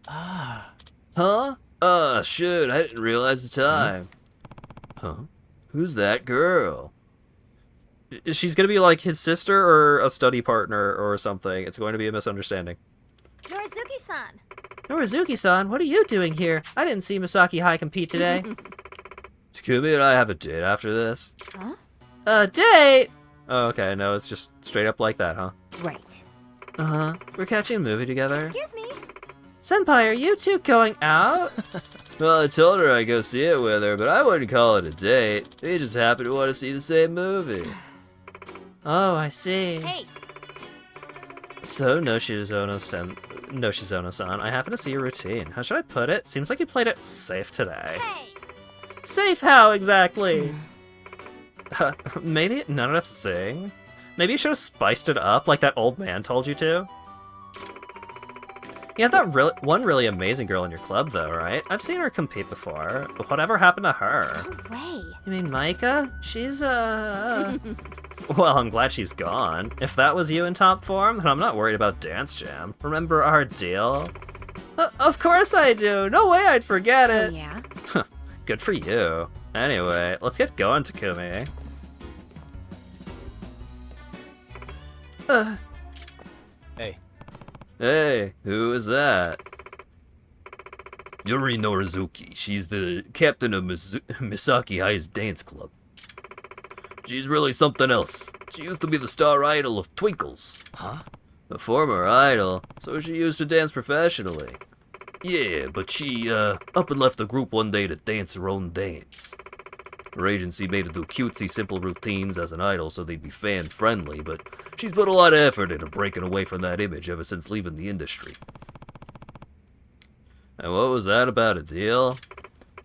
Ah. Huh? Shit, I didn't realize the time. Huh? Who's that girl? She's gonna be like his sister or a study partner or something. It's going to be a misunderstanding. Norizuki-san! Norizuki-san, what are you doing here? I didn't see Misaki High compete today. Takumi and I have a date after this. Huh? A date? Oh, okay, no, it's just straight up like that, huh? Right. Uh-huh. We're catching a movie together. Excuse me? Senpai, are you two going out? Well, I told her I'd go see it with her, but I wouldn't call it a date. We just happen to want to see the same movie. Oh, I see. Hey! So, Noshizono-san, I happen to see your routine. How should I put it? Seems like you played it safe today. Hey! Safe how, exactly? Maybe not enough sing? Maybe you should have spiced it up like that old man told you to? You have that one really amazing girl in your club, though, right? I've seen her compete before. Whatever happened to her? No way. You mean Micah? She's, Well, I'm glad she's gone. If that was you in top form, then I'm not worried about Dance Jam. Remember our deal? Of course I do! No way I'd forget it! Oh, yeah? Good for you. Anyway, let's get going, Takumi. Hey. Hey, who is that? Yuri Norizuki. She's the captain of Misaki High's dance club. She's really something else. She used to be the star idol of Twinkles. Huh? A former idol, so she used to dance professionally. Yeah, but she, up and left the group one day to dance her own dance. Her agency made her do cutesy, simple routines as an idol so they'd be fan-friendly, but she's put a lot of effort into breaking away from that image ever since leaving the industry. And what was that about a deal?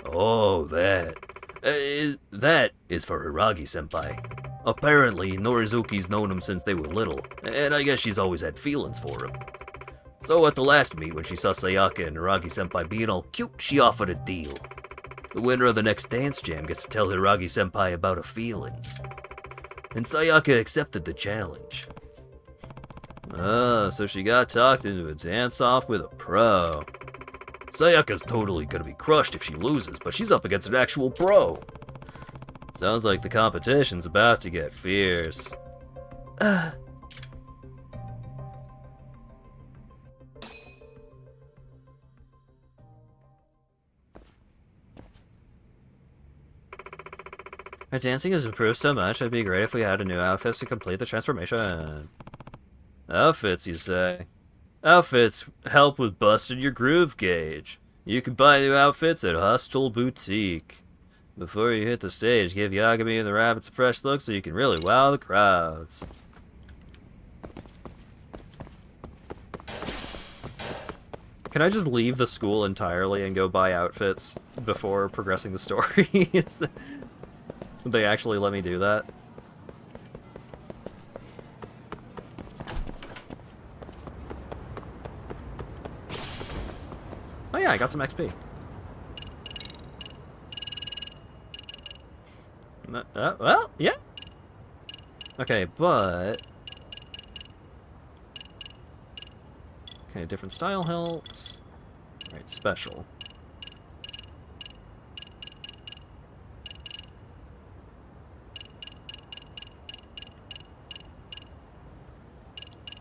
Oh, that is for Hiragi-senpai. Apparently, Norizuki's known him since they were little, and I guess she's always had feelings for him. So at the last meet, when she saw Sayaka and Hiragi-senpai being all cute, she offered a deal. The winner of the next Dance Jam gets to tell Hiragi-senpai about her feelings. And Sayaka accepted the challenge. Ah, so she got talked into a dance-off with a pro. Sayaka's totally gonna be crushed if she loses, but she's up against an actual pro. Sounds like the competition's about to get fierce. Our dancing has improved so much, it'd be great if we had a new outfits to complete the transformation. Outfits, you say? Outfits help with busting your groove gauge. You can buy new outfits at Hostel Boutique. Before you hit the stage, give Yagami and the rabbits a fresh look so you can really wow the crowds. Can I just leave the school entirely and go buy outfits before progressing the story? Would they actually let me do that? Oh yeah, I got some XP. Well, yeah. Okay, but... Okay, different style helps. Alright, special.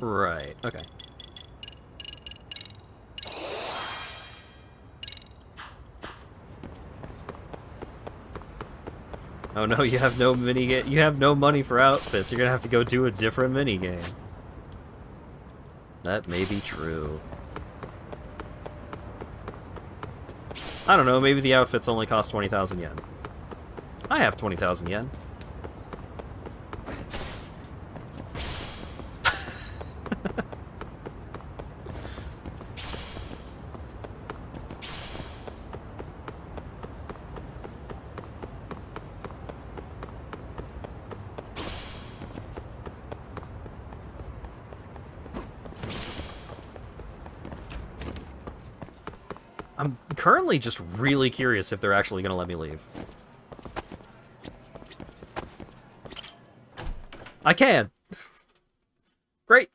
Right, okay. Oh no, you have no you have no money for outfits. You're gonna have to go do a different minigame. That may be true. I don't know, maybe the outfits only cost 20,000 yen. I have 20,000 yen. I'm currently just really curious if they're actually going to let me leave. I can! Great!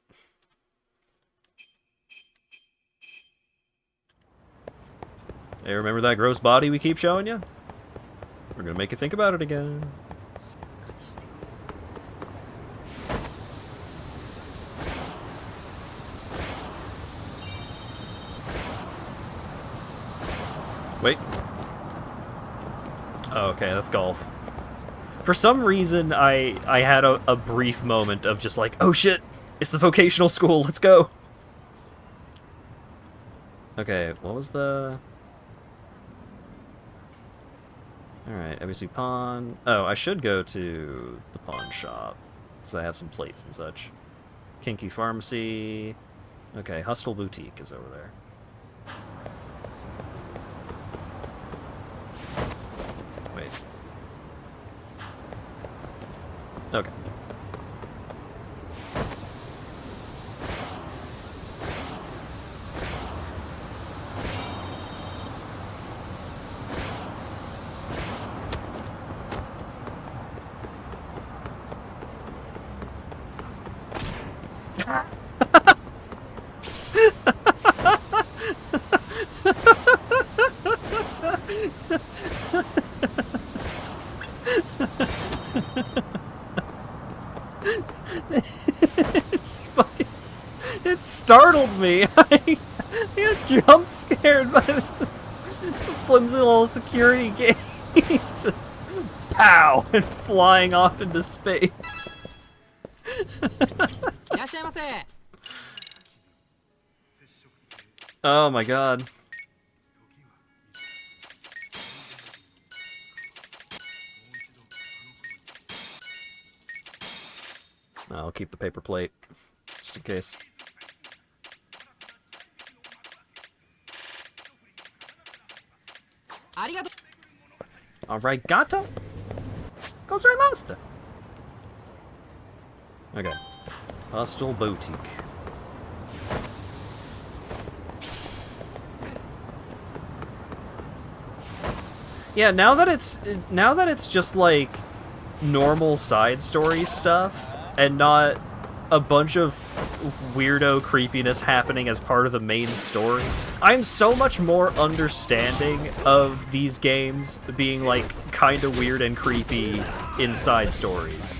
Hey, remember that gross body we keep showing you? We're gonna make you think about it again. Wait. Oh, okay, that's golf. For some reason, I had a brief moment of just like, oh shit, it's the vocational school, let's go! Okay, what was the... Alright, ABC Pawn... Oh, I should go to the pawn shop, because I have some plates and such. Kinky Pharmacy... Okay, Hustle Boutique is over there. Wait. Okay. It startled me. I got jump scared by the flimsy little security gate. Just pow! And flying off into space. Oh my god. I'll keep the paper plate, just in case. Arigato? Gozaimasu. Okay. Hostel Boutique. Yeah, now that it's just like normal side story stuff and not a bunch of weirdo creepiness happening as part of the main story, I'm so much more understanding of these games being like kind of weird and creepy in side stories.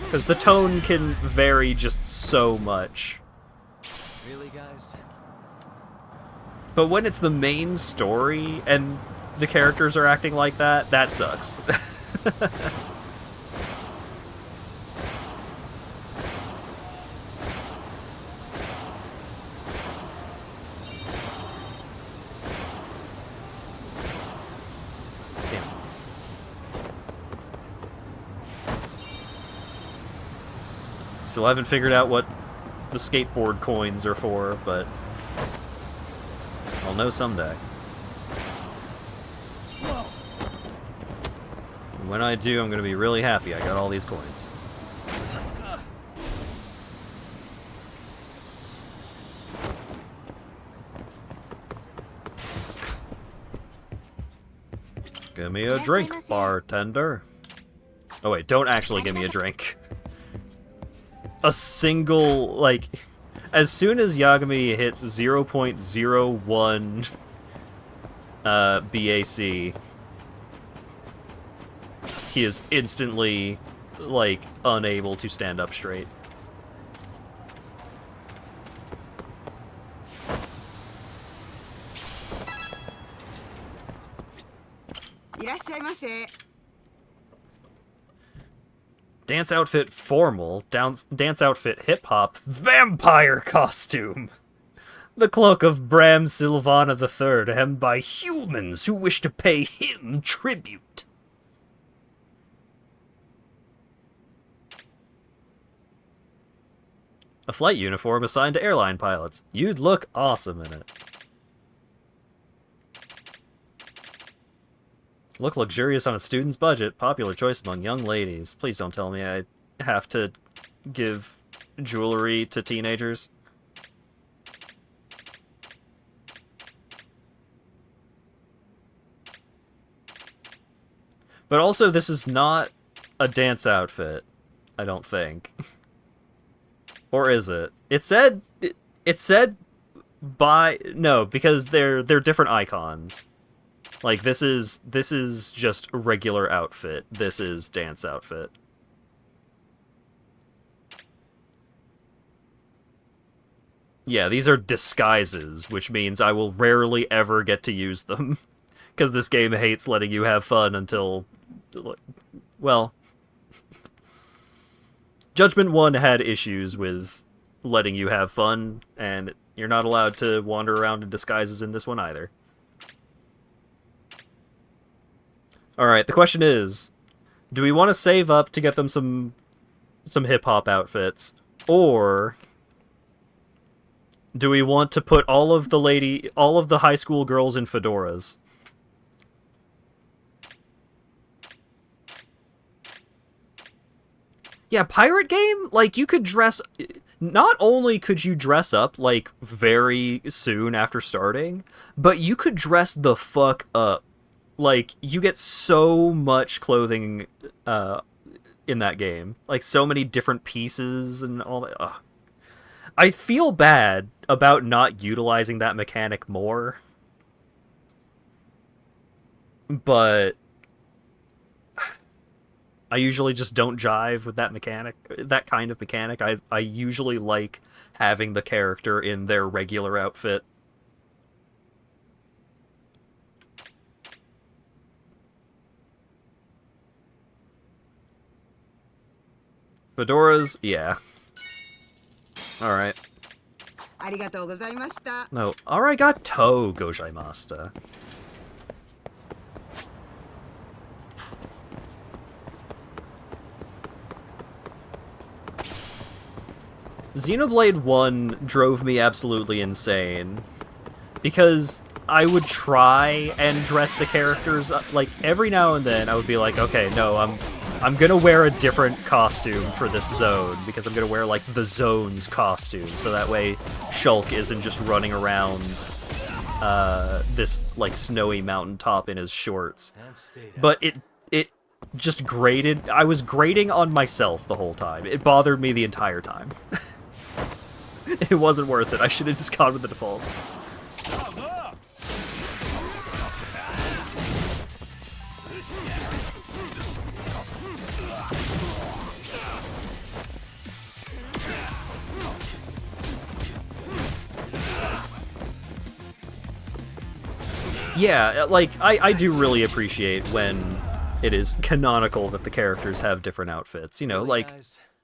Because the tone can vary just so much. Really, guys? But when it's the main story and the characters are acting like that, that sucks. Still haven't figured out what the skateboard coins are for, but I'll know someday. And when I do, I'm going to be really happy I got all these coins. Give me a drink, bartender. Oh wait, don't actually give me a drink. A single, like, as soon as Yagami hits 0.01 BAC, he is instantly, like, unable to stand up straight. Dance outfit formal, dance outfit hip-hop, vampire costume! The cloak of Bram Sylvana III, hemmed by humans who wish to pay him tribute. A flight uniform assigned to airline pilots. You'd look awesome in it. Look luxurious on a student's budget. Popular choice among young ladies. Please don't tell me I have to give jewelry to teenagers. But also, this is not a dance outfit, I don't think. Or is it? It said by no, because they're different icons. Like this is just a regular outfit. This is dance outfit. Yeah, these are disguises, which means I will rarely ever get to use them. Because this game hates letting you have fun until... Well... Judgment 1 had issues with letting you have fun, and you're not allowed to wander around in disguises in this one either. Alright, the question is, do we want to save up to get them some hip-hop outfits, or do we want to put all of the high school girls in fedoras? Yeah, pirate game, like, you could dress... Not only could you dress up, like, very soon after starting, but you could dress the fuck up. Like, you get so much clothing in that game. Like, so many different pieces and all that. Ugh. I feel bad about not utilizing that mechanic more. But... I usually just don't jive with that mechanic, that kind of mechanic. I usually like having the character in their regular outfit. Fedoras, yeah. Alright. No, arigatou gozaimashita. Xenoblade 1 drove me absolutely insane, because I would try and dress the characters up, like, every now and then I would be like, okay, no, I'm gonna wear a different costume for this zone, because I'm gonna wear, like, the zone's costume, so that way Shulk isn't just running around this, like, snowy mountaintop in his shorts. But it just grated, I was grating on myself the whole time. It bothered me the entire time. It wasn't worth it. I should have just gone with the defaults. Yeah, like, I do really appreciate when it is canonical that the characters have different outfits. You know, like...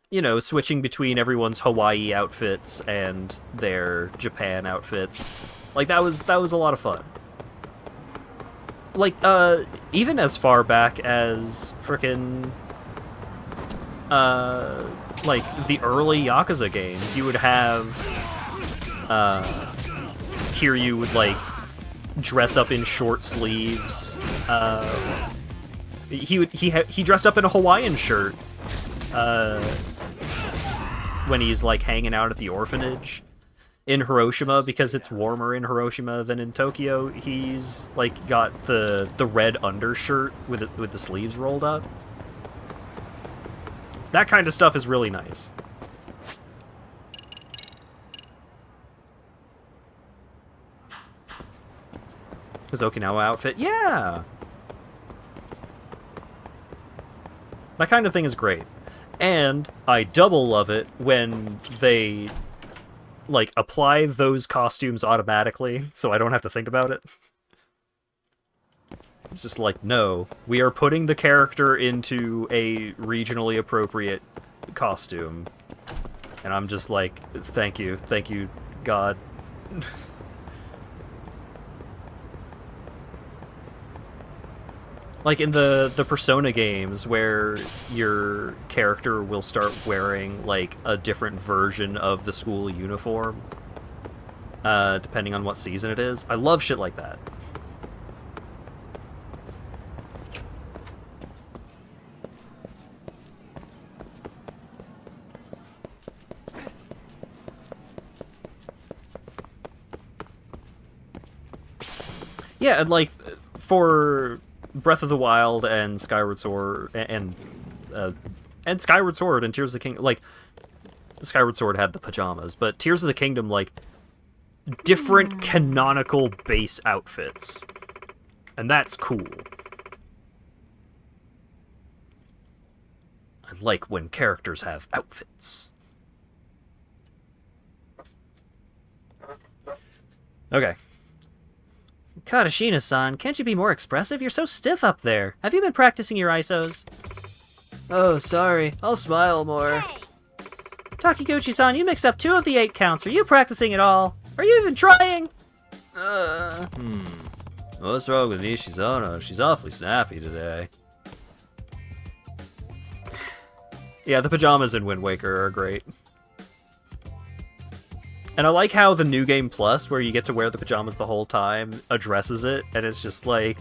You know, switching between everyone's Hawaii outfits and their Japan outfits. Like, that was a lot of fun. Like, even as far back as frickin', like, the early Yakuza games, you would have, Kiryu would, like, dress up in short sleeves. He dressed up in a Hawaiian shirt. When he's, like, hanging out at the orphanage in Hiroshima, because it's warmer in Hiroshima than in Tokyo, he's, like, got the red undershirt with the sleeves rolled up. That kind of stuff is really nice. His Okinawa outfit, yeah! That kind of thing is great. And I double love it when they, like, apply those costumes automatically, so I don't have to think about it. It's just like, no, we are putting the character into a regionally appropriate costume. And I'm just like, thank you, God. Like in the Persona games, where your character will start wearing, like, a different version of the school uniform, depending on what season it is. I love shit like that. Yeah, and, like, for Breath of the Wild and Skyward Sword and Skyward Sword and Tears of the Kingdom, like, Skyward Sword had the pajamas, but Tears of the Kingdom, like, different canonical base outfits. And that's cool. I like when characters have outfits. Okay. Katashina-san, can't you be more expressive? You're so stiff up there. Have you been practicing your ISOs? Oh, sorry. I'll smile more. Takiguchi-san, you mixed up 2 of the 8 counts. Are you practicing at all? Are you even trying? What's wrong with Nishizono? She's awfully snappy today. Yeah, the pajamas in Wind Waker are great. And I like how the New Game Plus, where you get to wear the pajamas the whole time, addresses it, and it's just like,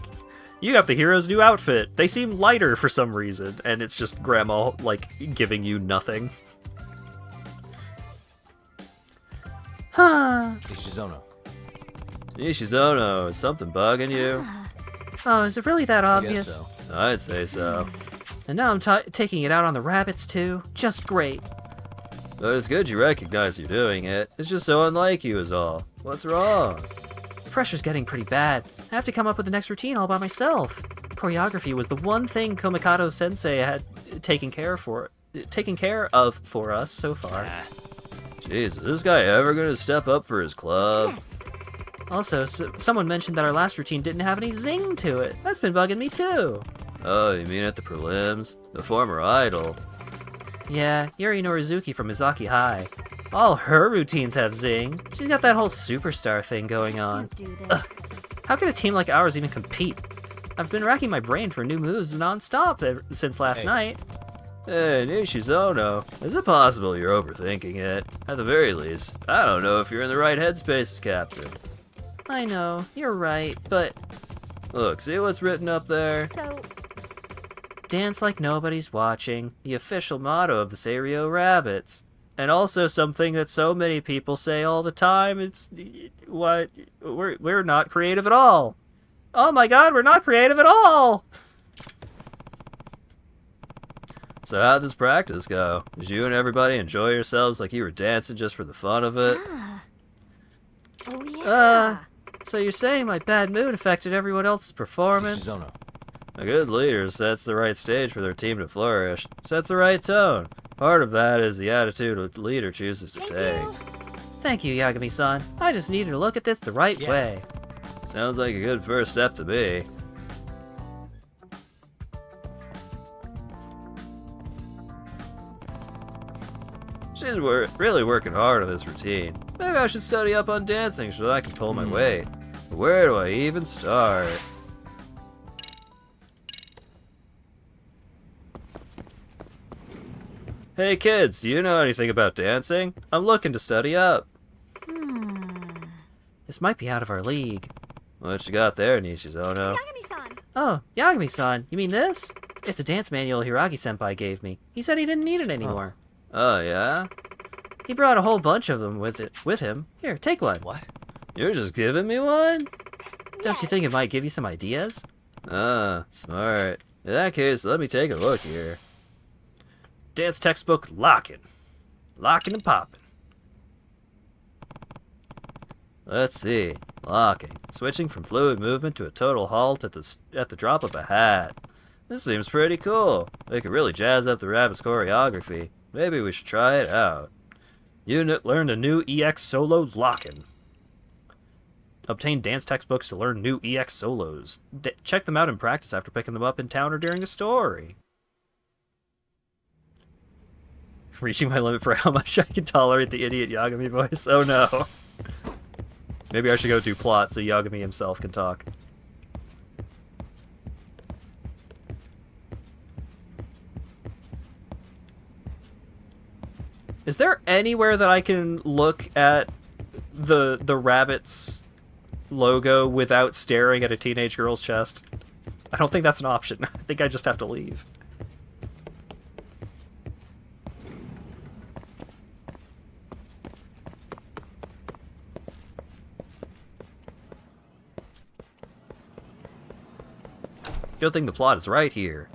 you got the hero's new outfit. They seem lighter for some reason, and it's just Grandma, like, giving you nothing. Huh. Nishizono. Nishizono, is something bugging you? Oh, is it really that I obvious? guess so. I'd say so. And now I'm taking it out on the rabbits, too. Just great. But it's good you recognize you're doing it. It's just so unlike you is all. What's wrong? The pressure's getting pretty bad. I have to come up with the next routine all by myself. Choreography was the one thing Komikado-sensei had taken care of for us so far. Jeez, is this guy ever gonna step up for his club? Yes. Also, someone mentioned that our last routine didn't have any zing to it. That's been bugging me too. Oh, you mean at the prelims? The former idol. Yeah, Yuri Norizuki from Mizaki High. All her routines have zing. She's got that whole superstar thing going on. Do this. How can a team like ours even compete? I've been racking my brain for new moves non-stop since last night. Hey, Nishizono, is it possible you're overthinking it? At the very least, I don't know if you're in the right headspace as captain. I know, you're right, but... Look, see what's written up there? So, Dance like nobody's watching, the official motto of the Seiryo Rabbits. And also something that so many people say all the time, it's... What? We're not creative at all. Oh my god, we're not creative at all! So how'd this practice go? Did you and everybody enjoy yourselves like you were dancing just for the fun of it? oh yeah. So you're saying my bad mood affected everyone else's performance? Nishizono. A good leader sets the right stage for their team to flourish, sets the right tone. Part of that is the attitude a leader chooses to take. Thank you, Yagami-san. I just needed to look at this the right way. Sounds like a good first step to me. She's really working hard on this routine. Maybe I should study up on dancing so that I can pull my weight. But where do I even start? Hey kids, do you know anything about dancing? I'm looking to study up. This might be out of our league. What you got there, Nishizono? Yagami-san. Oh, Yagami-san, you mean this? It's a dance manual Hiragi-senpai gave me. He said he didn't need it anymore. Oh, yeah? He brought a whole bunch of them with him. Here, take one. What? You're just giving me one? Don't you think it might give you some ideas? Ah, smart. In that case, let me take a look here. Dance textbook locking. Locking and popping. Let's see. Locking. Switching from fluid movement to a total halt at the drop of a hat. This seems pretty cool. They could really jazz up the rabbit's choreography. Maybe we should try it out. You learned a new EX solo locking. Obtain dance textbooks to learn new EX solos. Check them out in practice after picking them up in town or during a story. Reaching my limit for how much I can tolerate the idiot Yagami voice. Oh no. Maybe I should go do plot so Yagami himself can talk. Is there anywhere that I can look at the rabbit's logo without staring at a teenage girl's chest? I don't think that's an option. I think I just have to leave. Good thing the plot is right here.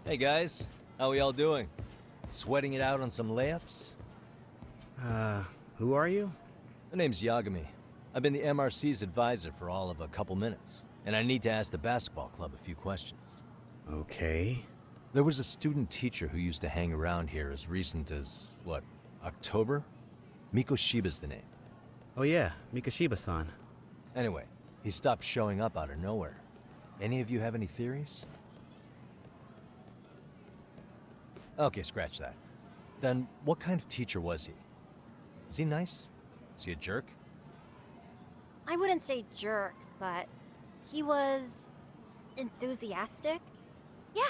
Hey guys, how we all doing? Sweating it out on some layups? Who are you? My name's Yagami. I've been the MRC's advisor for all of a couple minutes, and I need to ask the basketball club a few questions. Okay. There was a student teacher who used to hang around here as recent as, what, October? Mikoshiba's the name. Oh yeah, Mikoshiba-san. Anyway, he stopped showing up out of nowhere. Any of you have any theories? Okay, scratch that. Then, what kind of teacher was he? Is he nice? Is he a jerk? I wouldn't say jerk, but he was enthusiastic. Yeah,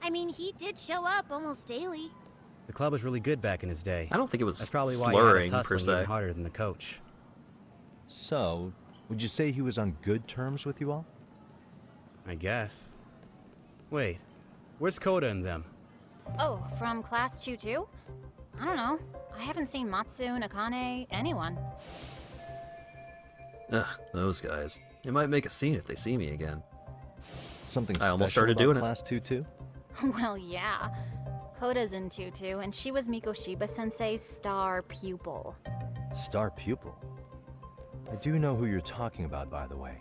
I mean, he did show up almost daily. The club was really good back in his day. I don't think it was That's probably why slurring, he had us per hustling se. even harder than the coach. So, would you say he was on good terms with you all? I guess. Wait, where's Koda and them? Oh, from class 2 too? I don't know. I haven't seen Matsu, Nakane, anyone. Ugh, those guys. They might make a scene if they see me again. Something I almost special started about doing it. Class 2 too? Well, yeah. Koda's in tutu, and she was Mikoshiba-sensei's star pupil. Star pupil? I do know who you're talking about, by the way.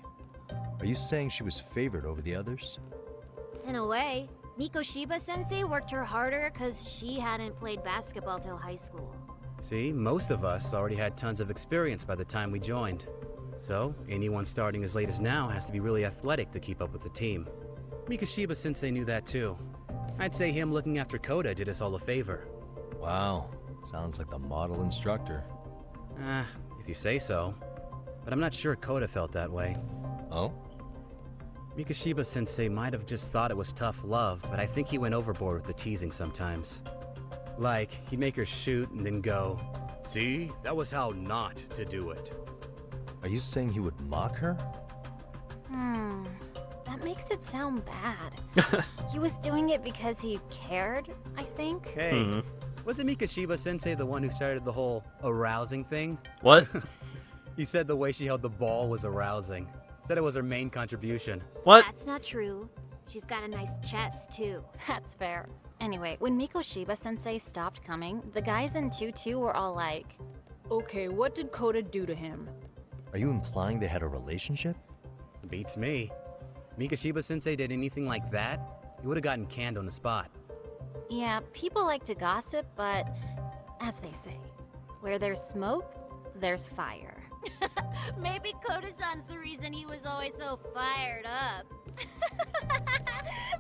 Are you saying she was favored over the others? In a way, Mikoshiba-sensei worked her harder because she hadn't played basketball till high school. See, most of us already had tons of experience by the time we joined. So, anyone starting as late as now has to be really athletic to keep up with the team. Mikoshiba-sensei knew that too. I'd say him looking after Koda did us all a favor. Wow, sounds like the model instructor. If you say so. But I'm not sure Koda felt that way. Oh? Mikoshiba-sensei might have just thought it was tough love, but I think he went overboard with the teasing sometimes. Like, he'd make her shoot and then go, "See, that was how not to do it." Are you saying he would mock her? That makes it sound bad. He was doing it because he cared, I think. Hey, wasn't Mikoshiba-sensei the one who started the whole arousing thing? What? He said the way she held the ball was arousing. Said it was her main contribution. What? That's not true. She's got a nice chest, too. That's fair. Anyway, when Mikoshiba-sensei stopped coming, the guys in tutu were all like, Okay, what did Koda do to him? Are you implying they had a relationship? Beats me. Mikoshiba-sensei did anything like that, he would have gotten canned on the spot. yeah, people like to gossip, but as they say, where there's smoke, there's fire. Maybe Koda-san's the reason he was always so fired up.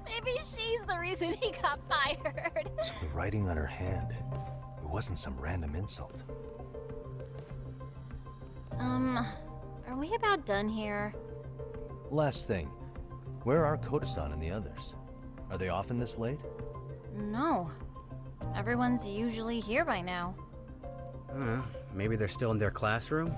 Maybe she's the reason he got fired. So the writing on her hand, it wasn't some random insult. Are we about done here? Last thing, where are Koda-san and the others? Are they often this late? No. Everyone's usually here by now. Maybe they're still in their classroom?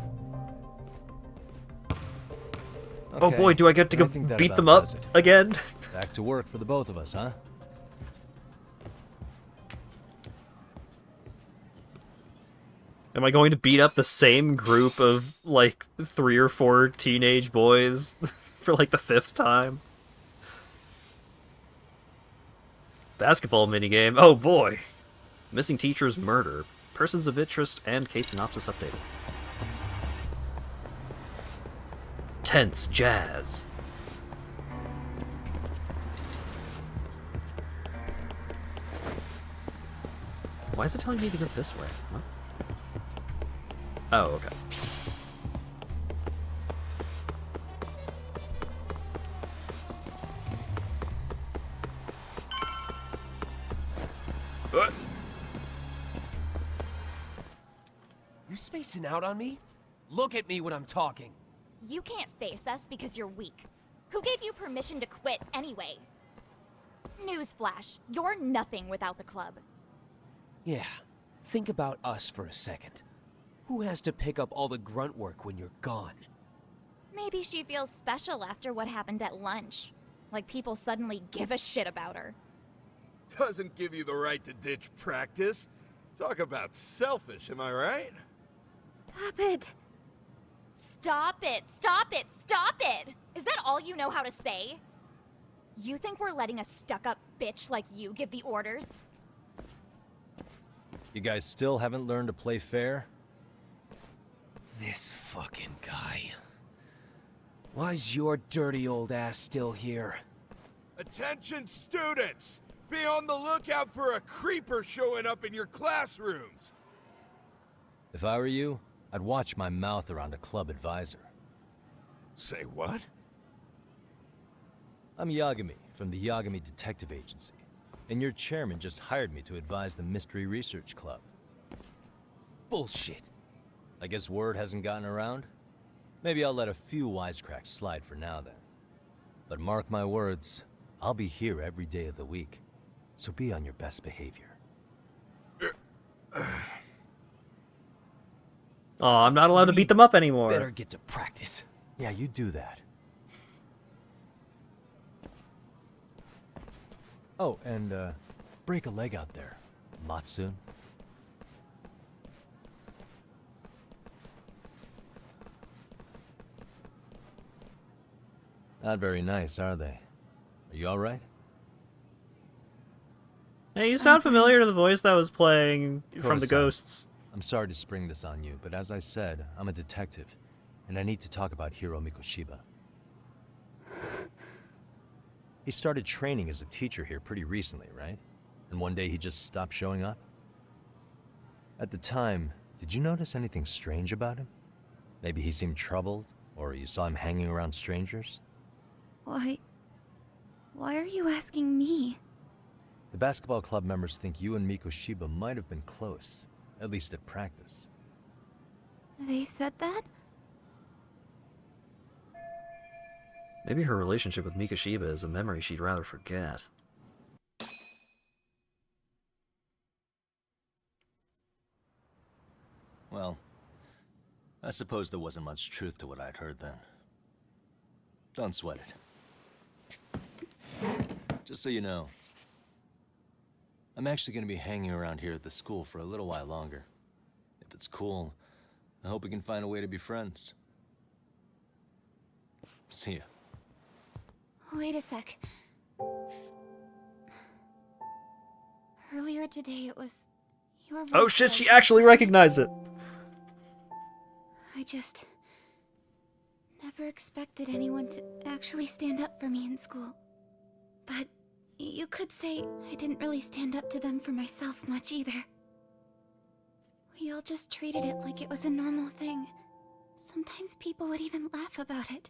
Oh boy, do I get to I go think that beat about them up does it. again? Back to work for the both of us, huh? Am I going to beat up the same group of, like, 3 or 4 teenage boys for, like, the 5th time? Basketball minigame. Oh boy. Missing teacher's murder. Persons of interest and case synopsis updated. Tense jazz. Why is it telling me to go this way? What? Oh, okay. You spacing out on me? Look at me when I'm talking. You can't face us because you're weak. Who gave you permission to quit anyway? Newsflash, you're nothing without the club. Yeah, think about us for a second. Who has to pick up all the grunt work when you're gone? Maybe she feels special after what happened at lunch. Like people suddenly give a shit about her. Doesn't give you the right to ditch practice. Talk about selfish, am I right? Stop it. Stop it! Stop it! Stop it! Is that all you know how to say? You think we're letting a stuck-up bitch like you give the orders? You guys still haven't learned to play fair? This fucking guy. Why's your dirty old ass still here? Attention students! Be on the lookout for a creeper showing up in your classrooms! If I were you, I'd watch my mouth around a club advisor. Say what? I'm Yagami from the Yagami Detective Agency, and your chairman just hired me to advise the Mystery Research Club. Bullshit. I guess word hasn't gotten around? Maybe I'll let a few wisecracks slide for now then. But mark my words, I'll be here every day of the week, so be on your best behavior. Oh, I'm not allowed to beat them up anymore. Better get to practice. Yeah, you do that. Oh, and break a leg out there, Matsu. Not very nice, are they? Are you alright? Hey, you sound familiar to the voice that was playing from the Koda-san, Ghosts. I'm sorry to spring this on you, but as I said, I'm a detective, and I need to talk about Hiro Mikoshiba. He started training as a teacher here pretty recently, right? And one day he just stopped showing up? At the time, did you notice anything strange about him? Maybe he seemed troubled, or you saw him hanging around strangers? Why are you asking me? The basketball club members think you and Mikoshiba might have been close, at least at practice. They said that? Maybe her relationship with Mikoshiba is a memory she'd rather forget. Well, I suppose there wasn't much truth to what I'd heard then. Don't sweat it. Just so you know, I'm actually going to be hanging around here at the school for a little while longer. If it's cool, I hope we can find a way to be friends. See ya. Wait a sec. Earlier today it was your voice. Oh shit, she actually recognized it. I just never expected anyone to actually stand up for me in school. But you could say I didn't really stand up to them for myself much either. We all just treated it like it was a normal thing. Sometimes people would even laugh about it.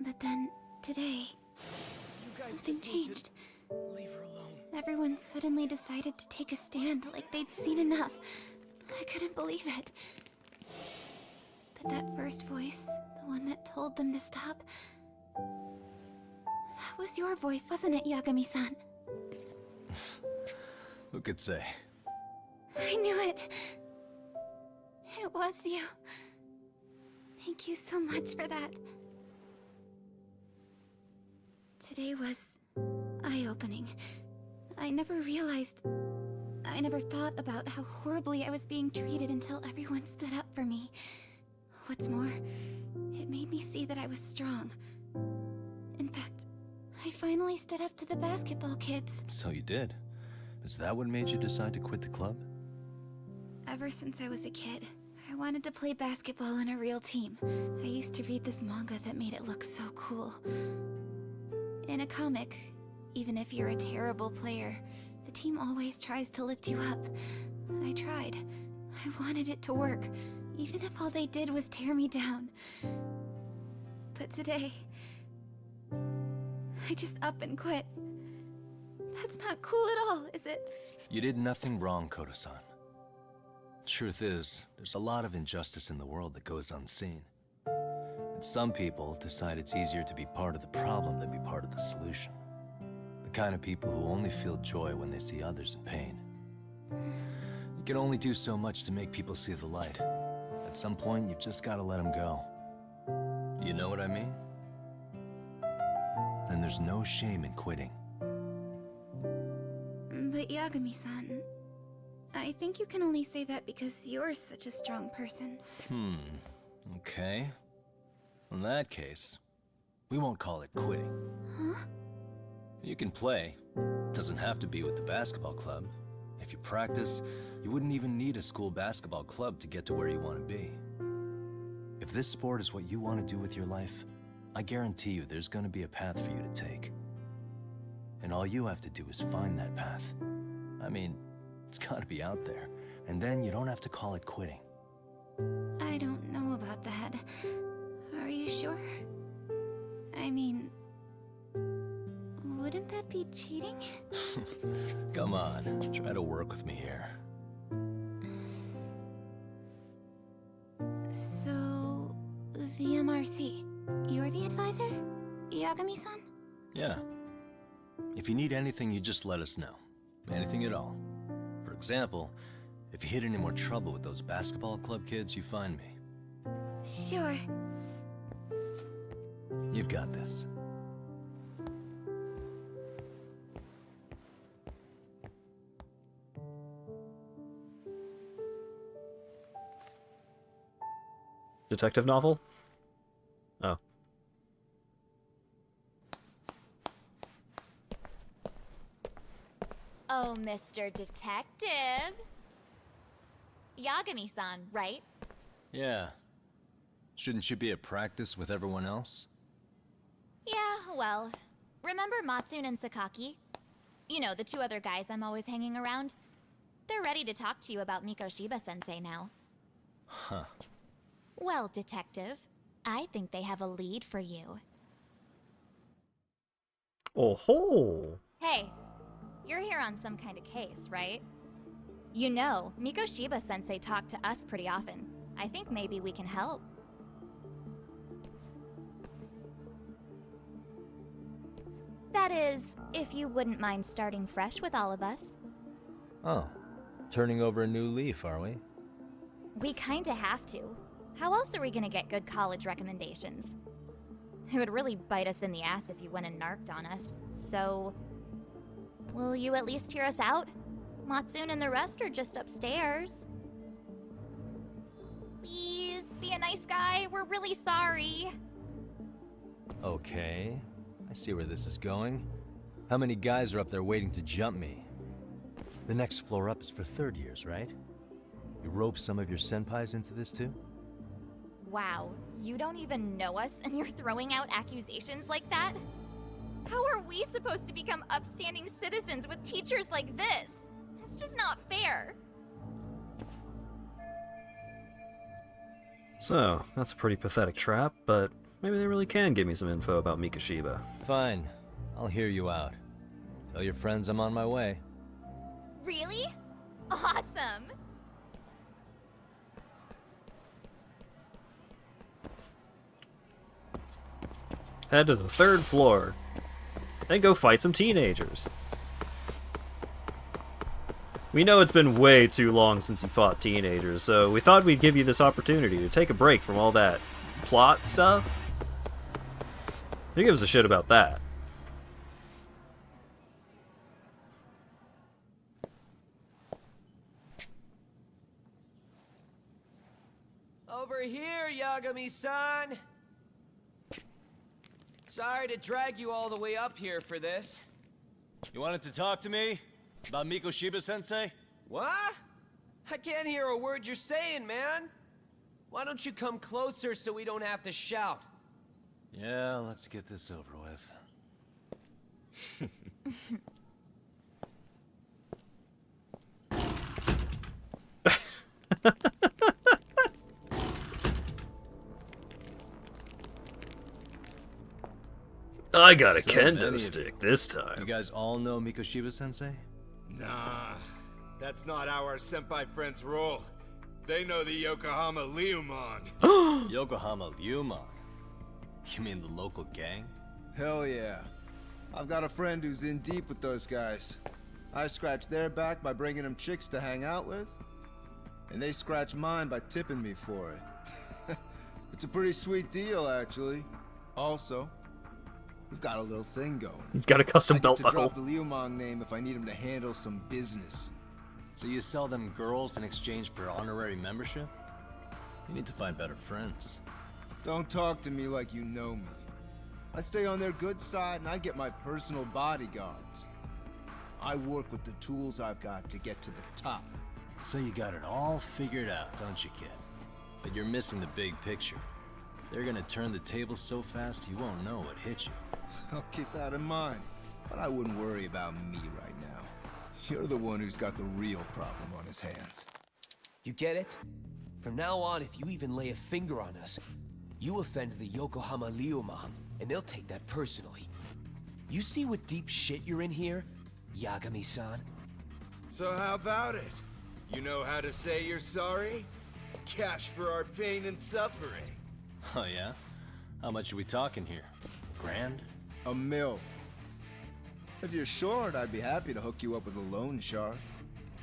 But then, today, something changed. Leave her alone. Everyone suddenly decided to take a stand like they'd seen enough. I couldn't believe it. But that first voice, the one that told them to stop, that was your voice, wasn't it, Yagami-san? Who could say? I knew it. It was you. Thank you so much for that. Today was eye-opening. I never thought about how horribly I was being treated until everyone stood up for me. What's more, it made me see that I was strong. In fact, I finally stood up to the basketball kids. So you did. Is that what made you decide to quit the club? Ever since I was a kid, I wanted to play basketball on a real team. I used to read this manga that made it look so cool. In a comic, even if you're a terrible player, the team always tries to lift you up. I tried. I wanted it to work, even if all they did was tear me down. But today, I just up and quit. That's not cool at all, is it? You did nothing wrong, Koda-san. Truth is, there's a lot of injustice in the world that goes unseen. And some people decide it's easier to be part of the problem than be part of the solution. The kind of people who only feel joy when they see others in pain. You can only do so much to make people see the light. At some point, you've just got to let them go. You know what I mean? Then there's no shame in quitting. But Yagami-san, I think you can only say that because you're such a strong person. Okay. In that case, We won't call it quitting. Huh? You can play. Doesn't have to be with the basketball club. If you practice, you wouldn't even need a school basketball club to get to where you want to be. If this sport is what you want to do with your life, I guarantee you there's going to be a path for you to take. And all you have to do is find that path. I mean, it's got to be out there. And then you don't have to call it quitting. I don't know about that. Are you sure? I mean, wouldn't that be cheating? Come on, try to work with me here. So, the MRC, you're the advisor? Yagami-san? Yeah. If you need anything, you just let us know. Anything at all. For example, if you hit any more trouble with those basketball club kids, you find me. Sure. You've got this. Detective novel? Oh. Oh, Mr. Detective. Yagami-san, right? Yeah. Shouldn't you be at practice with everyone else? Yeah, well, remember Matsune and Sakaki? You know, the two other guys I'm always hanging around? They're ready to talk to you about Mikoshiba-sensei now. Huh. Well, Detective, I think they have a lead for you. Oh ho! Hey, you're here on some kind of case, right? You know, Mikoshiba-sensei talked to us pretty often. I think maybe we can help. That is, if you wouldn't mind starting fresh with all of us. Oh. Turning over a new leaf, are we? We kinda have to. How else are we gonna get good college recommendations? It would really bite us in the ass if you went and narked on us, so... Will you at least hear us out? Matsune and the rest are just upstairs. Please, be a nice guy, we're really sorry. Okay. I see where this is going. How many guys are up there waiting to jump me? The next floor up is for third years, right? You rope some of your senpais into this too? Wow, you don't even know us and you're throwing out accusations like that? How are we supposed to become upstanding citizens with teachers like this? It's just not fair. So, that's a pretty pathetic trap, but maybe they really can give me some info about Mikoshiba. Fine. I'll hear you out. Tell your friends I'm on my way. Really? Awesome! Head to the third floor. Then go fight some teenagers. We know it's been way too long since you fought teenagers, so we thought we'd give you this opportunity to take a break from all that plot stuff. Who gives a shit about that? Over here, Yagami-san! Sorry to drag you all the way up here for this. You wanted to talk to me? About Mikoshiba-sensei? What? I can't hear a word you're saying, man. Why don't you come closer so we don't have to shout? Yeah, let's get this over with. I got a So kendo many of stick you. this time. You guys all know Mikoshiba-sensei? Nah, that's not how our senpai friends roll. They know the Yokohama Liumon. Yokohama Liumon? You mean the local gang? Hell yeah. I've got a friend who's in deep with those guys. I scratch their back by bringing them chicks to hang out with, and they scratch mine by tipping me for it. It's a pretty sweet deal, actually. Also, we've got a little thing going. He's got a custom I get belt to buckle. drop the Liumong name if I need him to handle some business. So you sell them girls in exchange for honorary membership? You need to find better friends. Don't talk to me like you know me. I stay on their good side and I get my personal bodyguards. I work with the tools I've got to get to the top. So you got it all figured out, don't you, kid? But you're missing the big picture. They're gonna turn the tables so fast you won't know what hit you. I'll keep that in mind. But I wouldn't worry about me right now. You're the one who's got the real problem on his hands. You get it? From now on, if you even lay a finger on us, you offend the Yokohama Leomon, and they'll take that personally. You see what deep shit you're in here, Yagami-san? So how about it? You know how to say you're sorry? Cash for our pain and suffering. Oh yeah? How much are we talking here? Grand? $1 million. If you're short, I'd be happy to hook you up with a loan shark.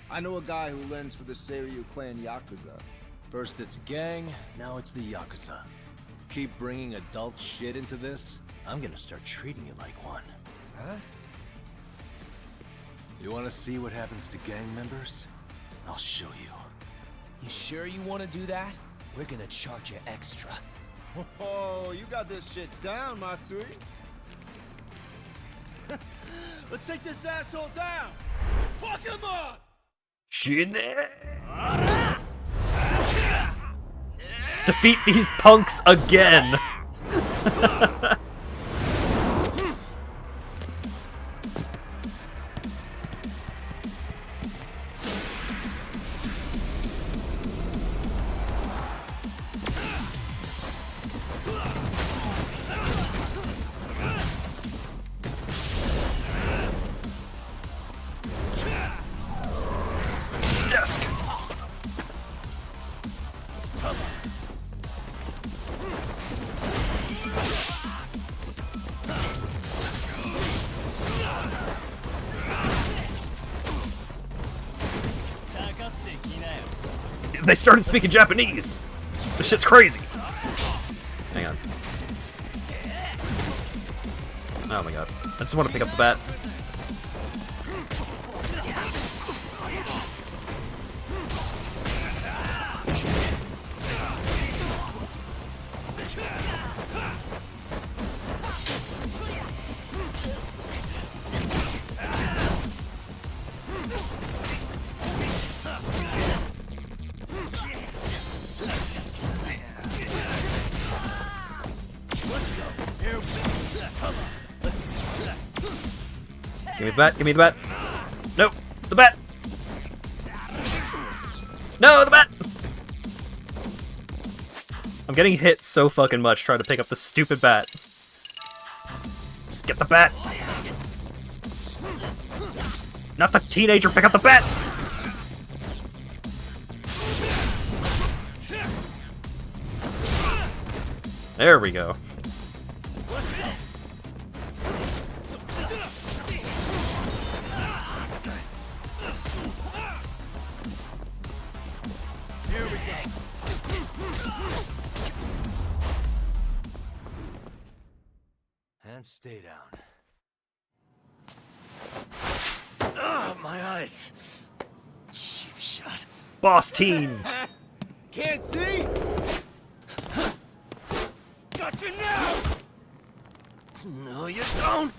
I know a guy who lends for the Seiryu clan Yakuza. First it's a gang, now it's the Yakuza. Keep bringing adult shit into this, I'm gonna start treating you like one. Huh? You wanna see what happens to gang members? I'll show you. You sure you want to do that? We're gonna charge you extra. Oh, you got this shit down, Matsui. Let's take this asshole down! Fuck him up! Defeat these punks again! Desk! They started speaking Japanese! This shit's crazy! Hang on. Oh my god. I just want to pick up the bat. Give me the bat, give me the bat. No, the bat! No, the bat! I'm getting hit so fucking much trying to pick up the stupid bat. Just get the bat! Not the teenager, pick up the bat! There we go. And stay down. Ah, my eyes. Cheap shot. Boss team! Can't see? Got you now! No, you don't!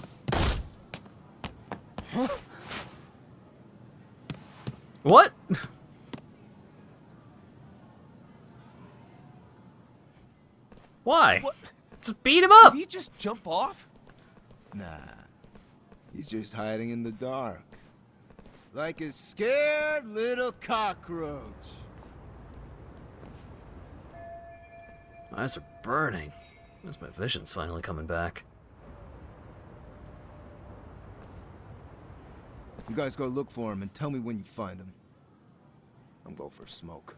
Huh? What? Why? What? Just beat him up! Did he just jump off? Nah. He's just hiding in the dark. Like a scared little cockroach. My eyes are burning. As my vision's finally coming back. You guys go look for him and tell me when you find him. I'm going for a smoke.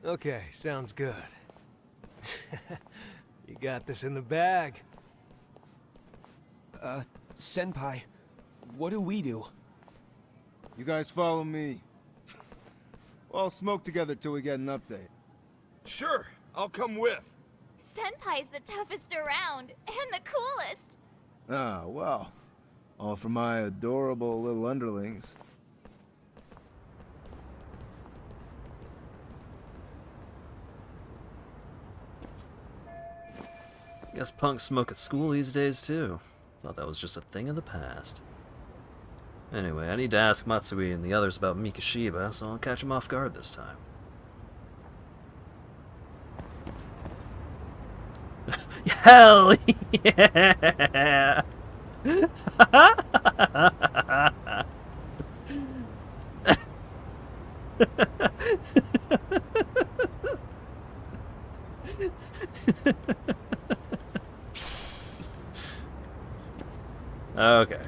Okay, sounds good. You got this in the bag. Senpai, what do we do? You guys follow me. We'll all smoke together till we get an update. Sure, I'll come with. Senpai's the toughest around, and the coolest. Ah, well. All for my adorable little underlings. Guess punks smoke at school these days, too. Thought that was just a thing of the past. Anyway, I need to ask Matsui and the others about Mikashiba, so I'll catch him off guard this time. Hell yeah! Okay.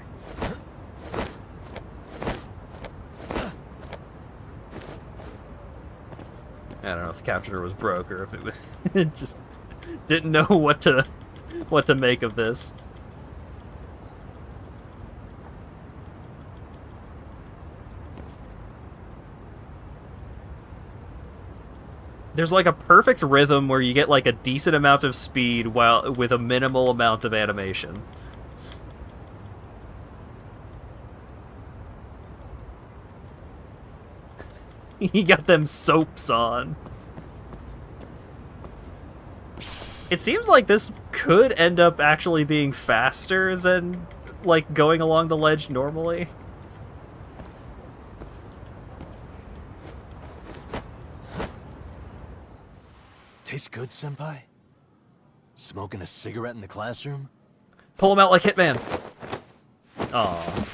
I don't know if the captioner was broke or if it was it just didn't know what to make of this. There's like a perfect rhythm where you get like a decent amount of speed while with a minimal amount of animation. He got them soaps on. It seems like this could end up actually being faster than, like, going along the ledge normally. Tastes good, Senpai? Smoking a cigarette in the classroom? Pull him out like Hitman. Aww.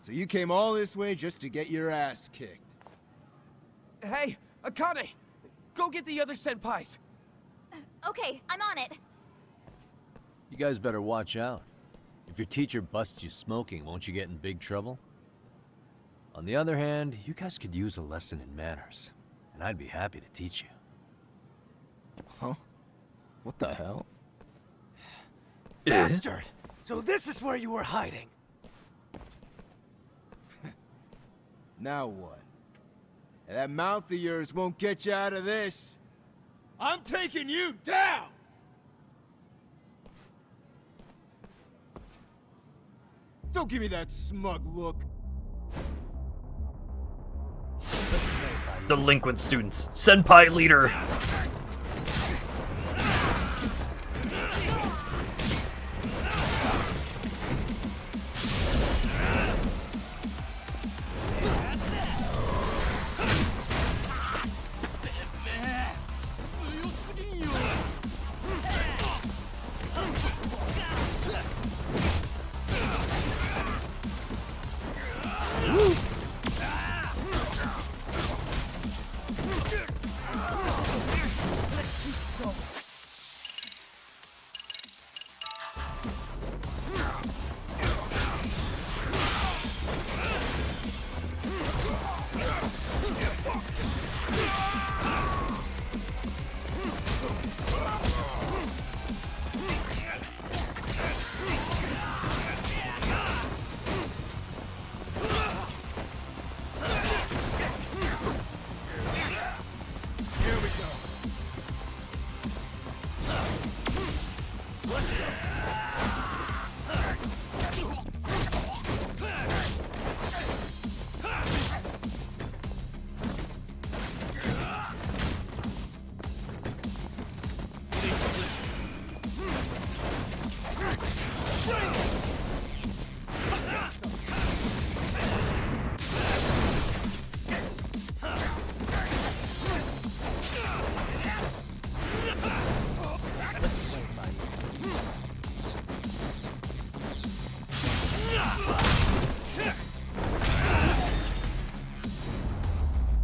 So you came all this way just to get your ass kicked? Hey, Akane! Go get the other senpais! Okay, I'm on it. You guys better watch out. If your teacher busts you smoking, won't you get in big trouble? On the other hand, you guys could use a lesson in manners, and I'd be happy to teach you. Huh? What the hell? Bastard! So this is where you were hiding! Now what? That mouth of yours won't get you out of this. I'm taking you down! Don't give me that smug look. Delinquent students. Senpai leader.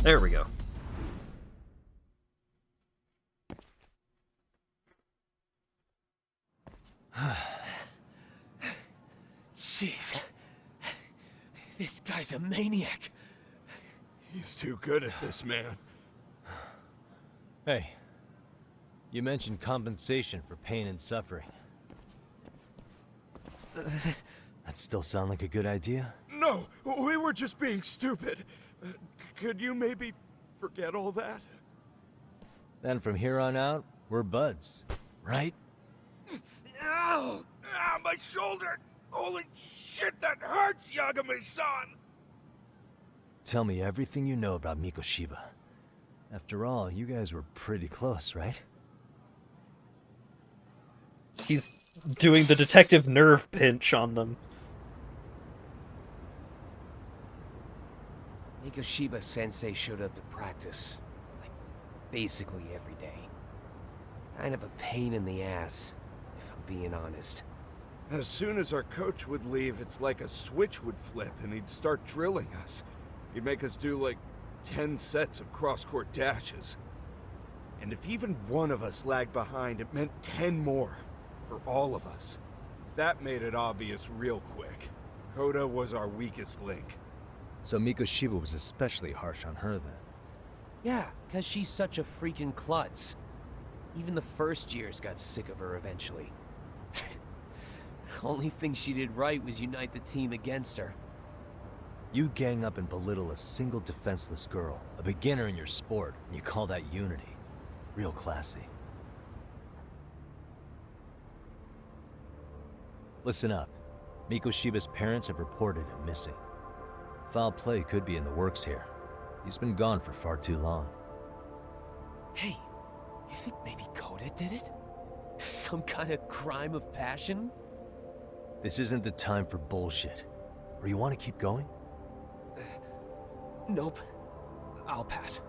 There we go. Jeez. This guy's a maniac. He's too good at this, man. Hey, you mentioned compensation for pain and suffering. That still sound like a good idea? No, we were just being stupid. Could you maybe forget all that? Then from here on out, we're buds, right? Ow! Ow, my shoulder! Holy shit, that hurts, Yagami-san! Tell me everything you know about Mikoshiba. After all, you guys were pretty close, right? He's doing the detective nerve pinch on them. Mikoshiba Sensei showed up to practice, like, basically every day. Kind of a pain in the ass, if I'm being honest. As soon as our coach would leave, it's like a switch would flip and he'd start drilling us. He'd make us do like 10 sets of cross-court dashes. And if even one of us lagged behind, it meant 10 more for all of us. That made it obvious real quick. Koda was our weakest link. So Mikoshiba was especially harsh on her then. Yeah, because she's such a freaking klutz. Even the first years got sick of her eventually. Only thing she did right was unite the team against her. You gang up and belittle a single defenseless girl, a beginner in your sport, and you call that unity. Real classy. Listen up. Mikoshiba's parents have reported him missing. Foul play could be in the works here. He's been gone for far too long. Hey, you think maybe Koda did it? Some kind of crime of passion? This isn't the time for bullshit. Or you want to keep going? Nope. I'll pass.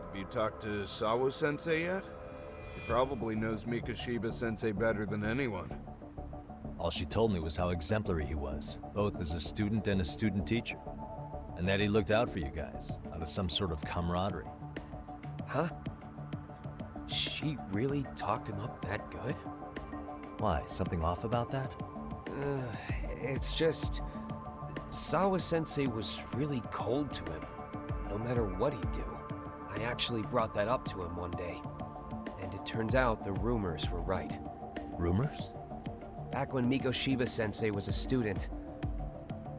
Have you talked to Sawa-sensei yet? He probably knows Mikoshiba-sensei better than anyone. All she told me was how exemplary he was, both as a student and a student teacher. And that he looked out for you guys, out of some sort of camaraderie. Huh? She really talked him up that good? Why, something off about that? It's just... Sawa-sensei was really cold to him, no matter what he'd do. I actually brought that up to him one day. And it turns out the rumors were right. Rumors? Back when Mikoshiba-sensei was a student,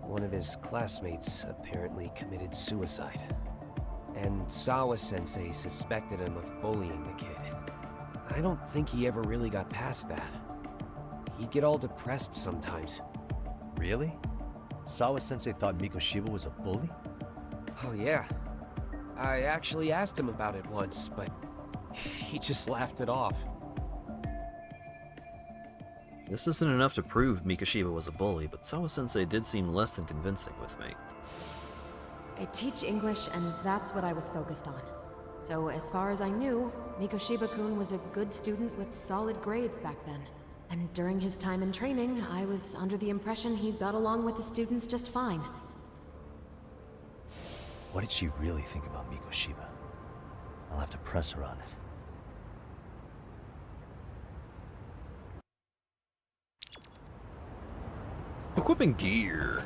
one of his classmates apparently committed suicide. And Sawa-sensei suspected him of bullying the kid. I don't think he ever really got past that. He'd get all depressed sometimes. Really? Sawa-sensei thought Mikoshiba was a bully? Oh yeah. I actually asked him about it once, but he just laughed it off. This isn't enough to prove Mikoshiba was a bully, but Sawa-sensei did seem less than convincing with me. I teach English, and that's what I was focused on. So as far as I knew, Mikoshiba-kun was a good student with solid grades back then. And during his time in training, I was under the impression he got along with the students just fine. What did she really think about Mikoshiba? I'll have to press her on it. Equipping gear.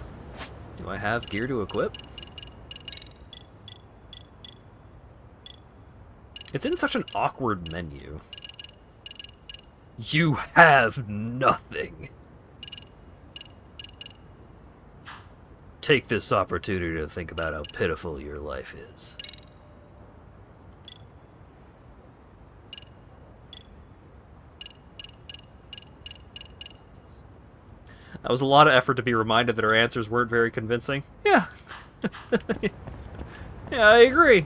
Do I have gear to equip? It's in such an awkward menu. You have nothing. Take this opportunity to think about how pitiful your life is. That was a lot of effort to be reminded that our answers weren't very convincing. Yeah. Yeah, I agree.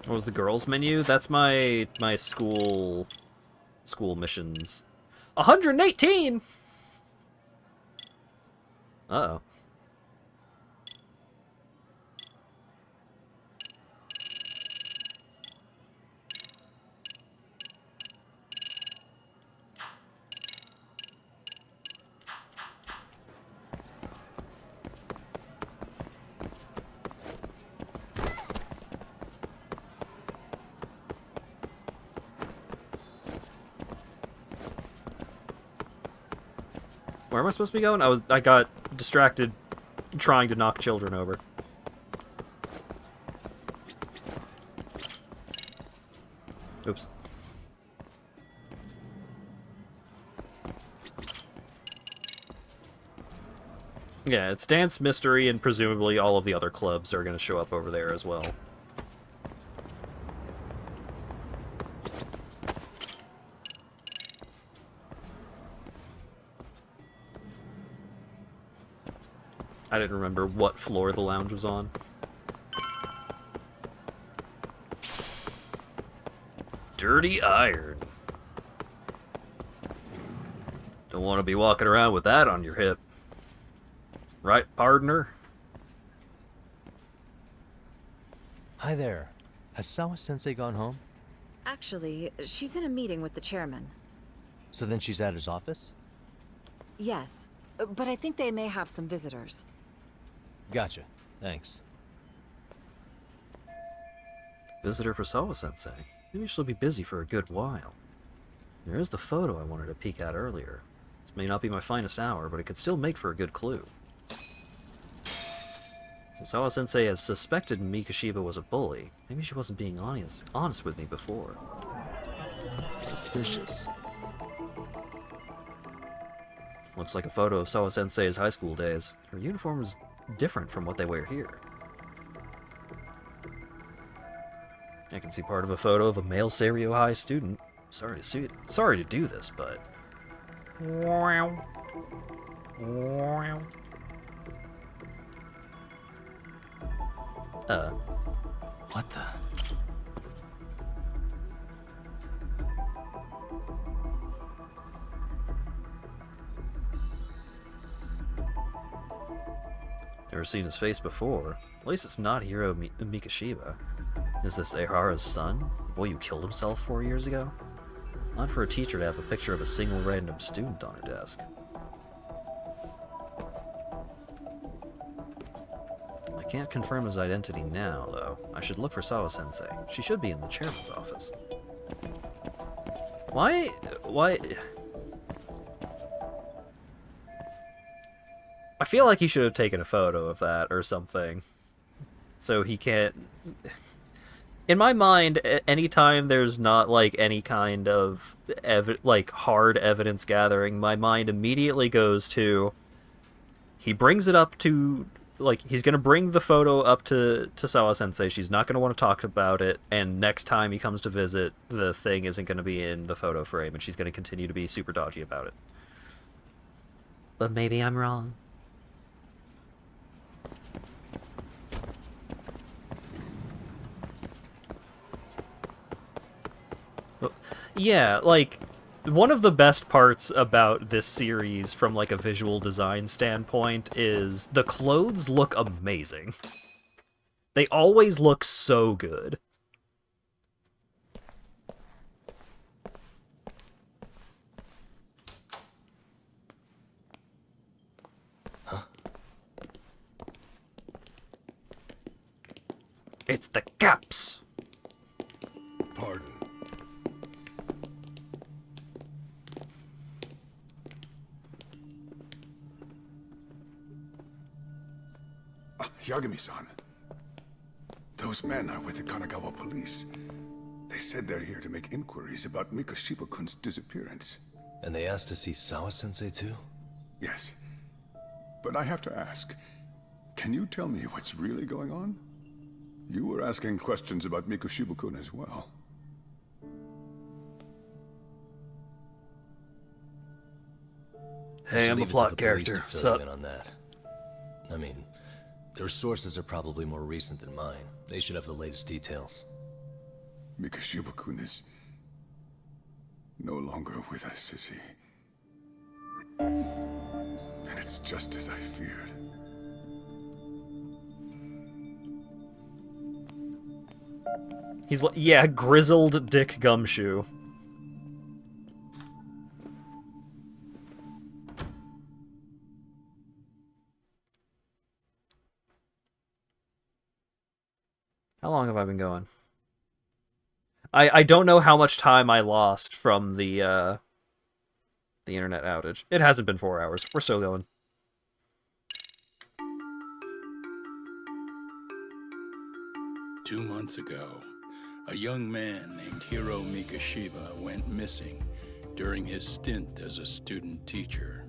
What was the girls menu? That's my school missions. 118. Uh-oh. Where am I supposed to be going? I got distracted trying to knock children over. Oops. Yeah, it's Dance Mystery, and presumably all of the other clubs are going to show up over there as well. I didn't remember what floor the lounge was on. Dirty iron. Don't want to be walking around with that on your hip. Right, partner? Hi there. Has Sawa-sensei gone home? Actually, she's in a meeting with the chairman. So then she's at his office? Yes, but I think they may have some visitors. Gotcha. Thanks. Visitor for Sawa-sensei. Maybe she'll be busy for a good while. There is the photo I wanted to peek at earlier. This may not be my finest hour, but it could still make for a good clue. Since Sawa-sensei has suspected Mikashiba was a bully, maybe she wasn't being honest with me before. Suspicious. Looks like a photo of Sawa-sensei's high school days. Her uniform is different from what they wear here. I can see part of a photo of a male Seiryo High student. Sorry to do this, but... What the... Never seen his face before. At least it's not Hiro Mikashiba. Is this Ehara's son? The boy who killed himself 4 years ago? Not for a teacher to have a picture of a single random student on her desk. I can't confirm his identity now, though. I should look for Sawa-sensei. She should be in the chairman's office. Why... I feel like he should have taken a photo of that or something. So he can't... In my mind, anytime there's not, like, any kind of, hard evidence gathering, my mind immediately goes to... He brings it up to... Like, he's gonna bring the photo up to Sawa-sensei, she's not gonna want to talk about it, and next time he comes to visit, the thing isn't gonna be in the photo frame, and she's gonna continue to be super dodgy about it. But maybe I'm wrong. Yeah, like, one of the best parts about this series from, like, a visual design standpoint is the clothes look amazing. They always look so good. Huh? It's the caps! Pardon. Yagami-san. Those men are with the Kanagawa police. They said they're here to make inquiries about Mikashiba-kun's disappearance. And they asked to see Sawa-sensei too? Yes. But I have to ask, can you tell me what's really going on? You were asking questions about Mikashiba-kun as well. Hey, I'm a plot character. Sup? On that. I mean, their sources are probably more recent than mine. They should have the latest details. Mikashiba-kun is no longer with us, is he? And it's just as I feared. He's like, yeah, grizzled Dick Gumshoe. How long have I been going? I don't know how much time I lost from the internet outage. It hasn't been 4 hours. We're still going. Two months ago, a young man named Hiro Mikashiba went missing during his stint as a student teacher.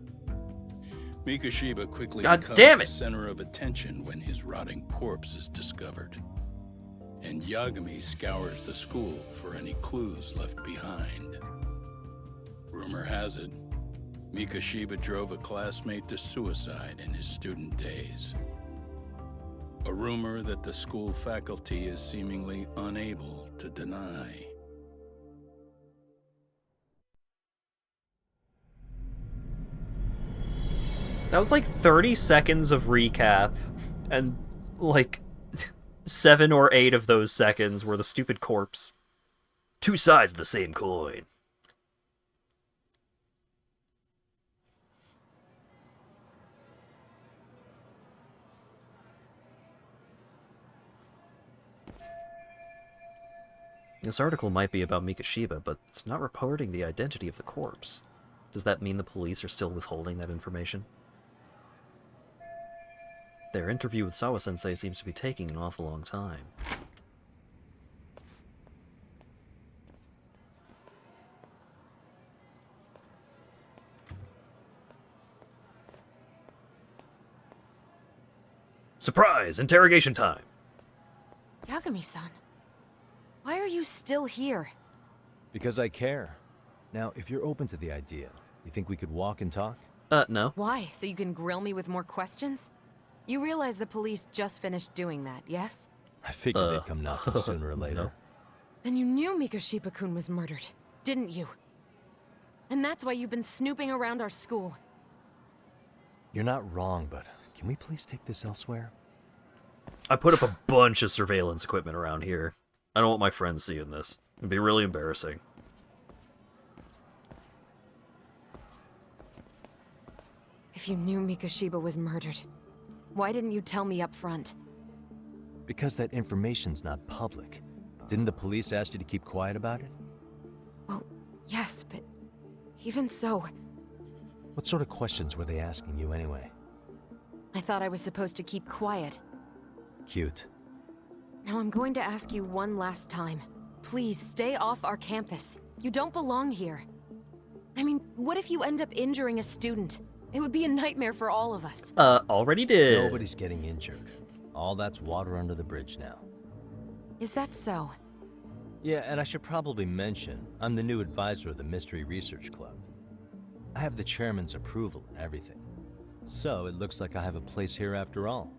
Mikoshiba quickly God becomes damn the it! center of attention when his rotting corpse is discovered. And Yagami scours the school for any clues left behind. Rumor has it, Mikoshiba drove a classmate to suicide in his student days. A rumor that the school faculty is seemingly unable to deny. That was like 30 seconds of recap, and like 7 or 8 of those seconds were the stupid corpse. Two sides of the same coin. This article might be about Mikoshiba, but it's not reporting the identity of the corpse. Does that mean the police are still withholding that information? Their interview with Sawa-sensei seems to be taking an awful long time. Surprise! Interrogation time! Yagami-san, why are you still here? Because I care. Now, if you're open to the idea, you think we could walk and talk? No. Why? So you can grill me with more questions? You realize the police just finished doing that, yes? I figured they'd come knocking sooner or later. No. Then you knew Mikoshiba-kun was murdered, didn't you? And that's why you've been snooping around our school. You're not wrong, but can we please take this elsewhere? I put up a bunch of surveillance equipment around here. I don't want my friends seeing this. It'd be really embarrassing. If you knew Mikoshiba was murdered, why didn't you tell me up front? Because that information's not public. Didn't the police ask you to keep quiet about it? Well, yes, but even so... What sort of questions were they asking you anyway? I thought I was supposed to keep quiet. Cute. Now I'm going to ask you one last time. Please, stay off our campus. You don't belong here. I mean, what if you end up injuring a student? It would be a nightmare for all of us. Already did. Nobody's getting injured. All that's water under the bridge now. Is that so? Yeah, and I should probably mention, I'm the new advisor of the Mystery Research Club. I have the chairman's approval and everything. So it looks like I have a place here after all.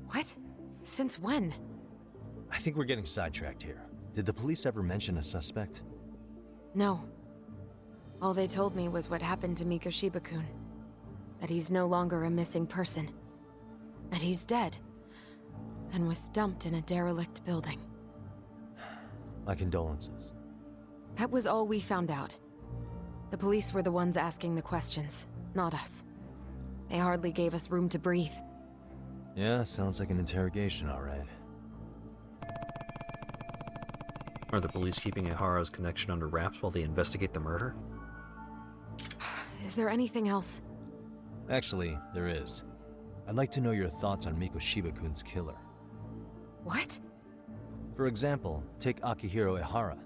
What? Since when? I think we're getting sidetracked here. Did the police ever mention a suspect? No. All they told me was what happened to Mikoshiba-kun. That he's no longer a missing person. That he's dead. And was dumped in a derelict building. My condolences. That was all we found out. The police were the ones asking the questions, not us. They hardly gave us room to breathe. Yeah, sounds like an interrogation, all right. Are the police keeping Ihara's connection under wraps while they investigate the murder? Is there anything else? Actually, there is. I'd like to know your thoughts on Mikoshiba-kun's killer. What? For example, take Akihiro Ihara,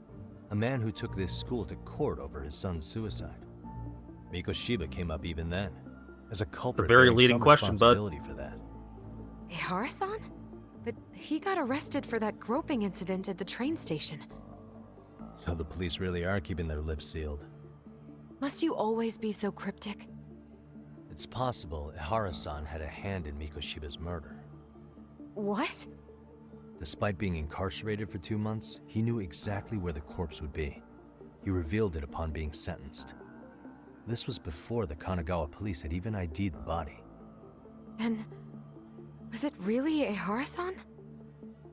a man who took this school to court over his son's suicide. Mikoshiba came up even then, as a culprit. It's a very bearing leading some question, bud. responsibility for that. Ihara-san? But he got arrested for that groping incident at the train station. So the police really are keeping their lips sealed. Must you always be so cryptic? It's possible Ihara-san had a hand in Mikoshiba's murder. What? Despite being incarcerated for 2 months, he knew exactly where the corpse would be. He revealed it upon being sentenced. This was before the Kanagawa police had even ID'd the body. Then... was it really Ihara-san?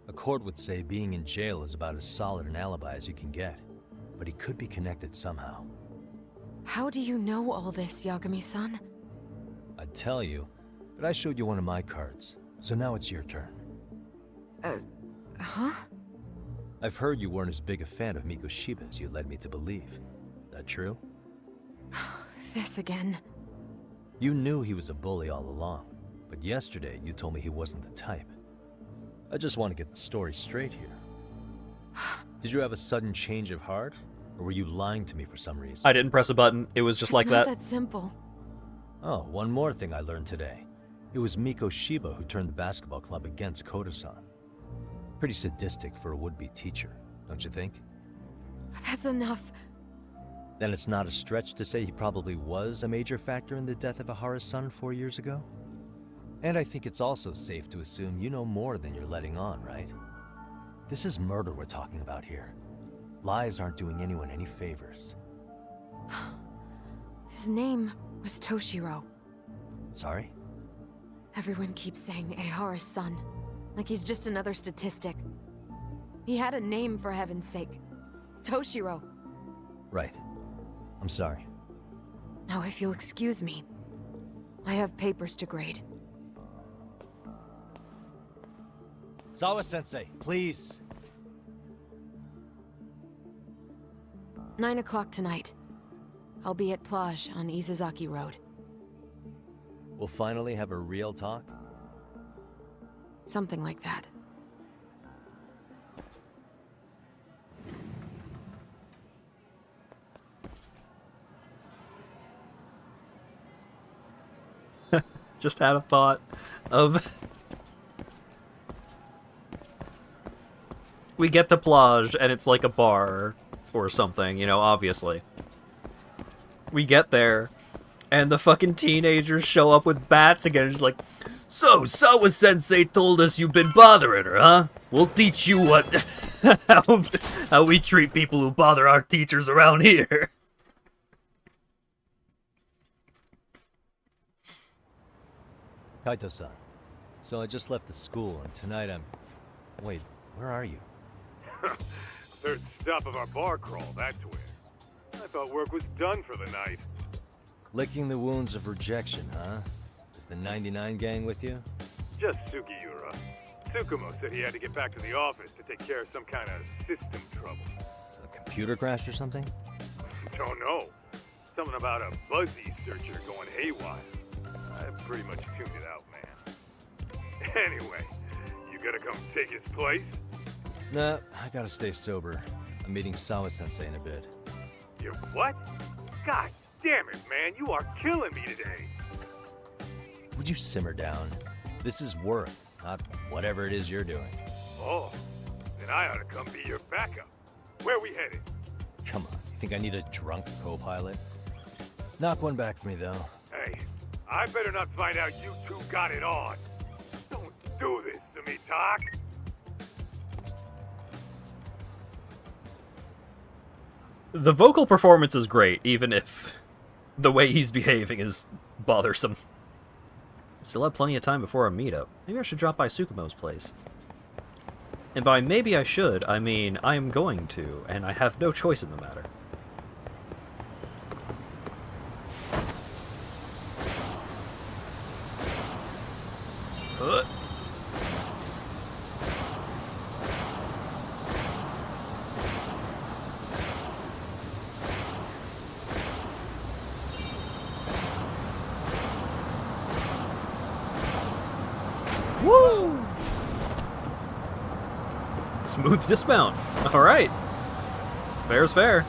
A court would say being in jail is about as solid an alibi as you can get, but he could be connected somehow. How do you know all this, Yagami-san? I'd tell you, but I showed you one of my cards, so now it's your turn. Huh? I've heard you weren't as big a fan of Mikoshiba as you led me to believe. That true? This again. You knew he was a bully all along, but yesterday you told me he wasn't the type. I just want to get the story straight here. Did you have a sudden change of heart? Or were you lying to me for some reason? I didn't press a button. It was just like that. It's not that simple. Oh, one more thing I learned today. It was Miko Shiba who turned the basketball club against Koda-san. Pretty sadistic for a would-be teacher, don't you think? That's enough. Then it's not a stretch to say he probably was a major factor in the death of Ahara's son 4 years ago? And I think it's also safe to assume you know more than you're letting on, right? This is murder we're talking about here. Lies aren't doing anyone any favors. His name was Toshiro. Sorry? Everyone keeps saying Ehara's son, like he's just another statistic. He had a name, for heaven's sake. Toshiro. Right. I'm sorry. Now, if you'll excuse me, I have papers to grade. Sawa-sensei, please! 9 o'clock tonight. I'll be at Plage on Isazaki Road. We'll finally have a real talk? Something like that. Just had a thought of... We get to Plage, and it's like a bar or something, you know, obviously. We get there, and the fucking teenagers show up with bats again, and it's like, so, Sawa-sensei told us you've been bothering her, huh? We'll teach you what... how we treat people who bother our teachers around here. Kaito-san, so I just left the school, and tonight I'm... Wait, where are you? Third stop of our bar crawl, that's where. I thought work was done for the night. Licking the wounds of rejection, huh? Is the 99 gang with you? Just Sugiura. Tsukumo said he had to get back to the office to take care of some kind of system trouble. A computer crash or something? Don't know. Something about a Buzzy searcher going haywire. I pretty much tuned it out, man. Anyway, you gotta come take his place? Nah, I gotta stay sober. I'm meeting Sawa-sensei in a bit. You what? God damn it, man, you are killing me today. Would you simmer down? This is work, not whatever it is you're doing. Oh, then I ought to come be your backup. Where we headed? Come on, you think I need a drunk co-pilot? Knock one back for me, though. Hey, I better not find out you two got it on. Don't do this to me, Doc. The vocal performance is great, even if the way he's behaving is bothersome. Still have plenty of time before our meetup. Maybe I should drop by Tsukumo's place. And by maybe I should, I mean I am going to, and I have no choice in the matter. Nice. Woo! Smooth dismount. All right. Fair's fair.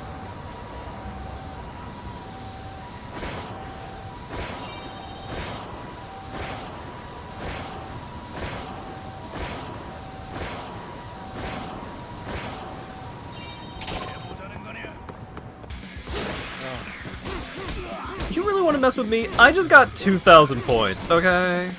You really want to mess with me? I just got 2,000 points, okay?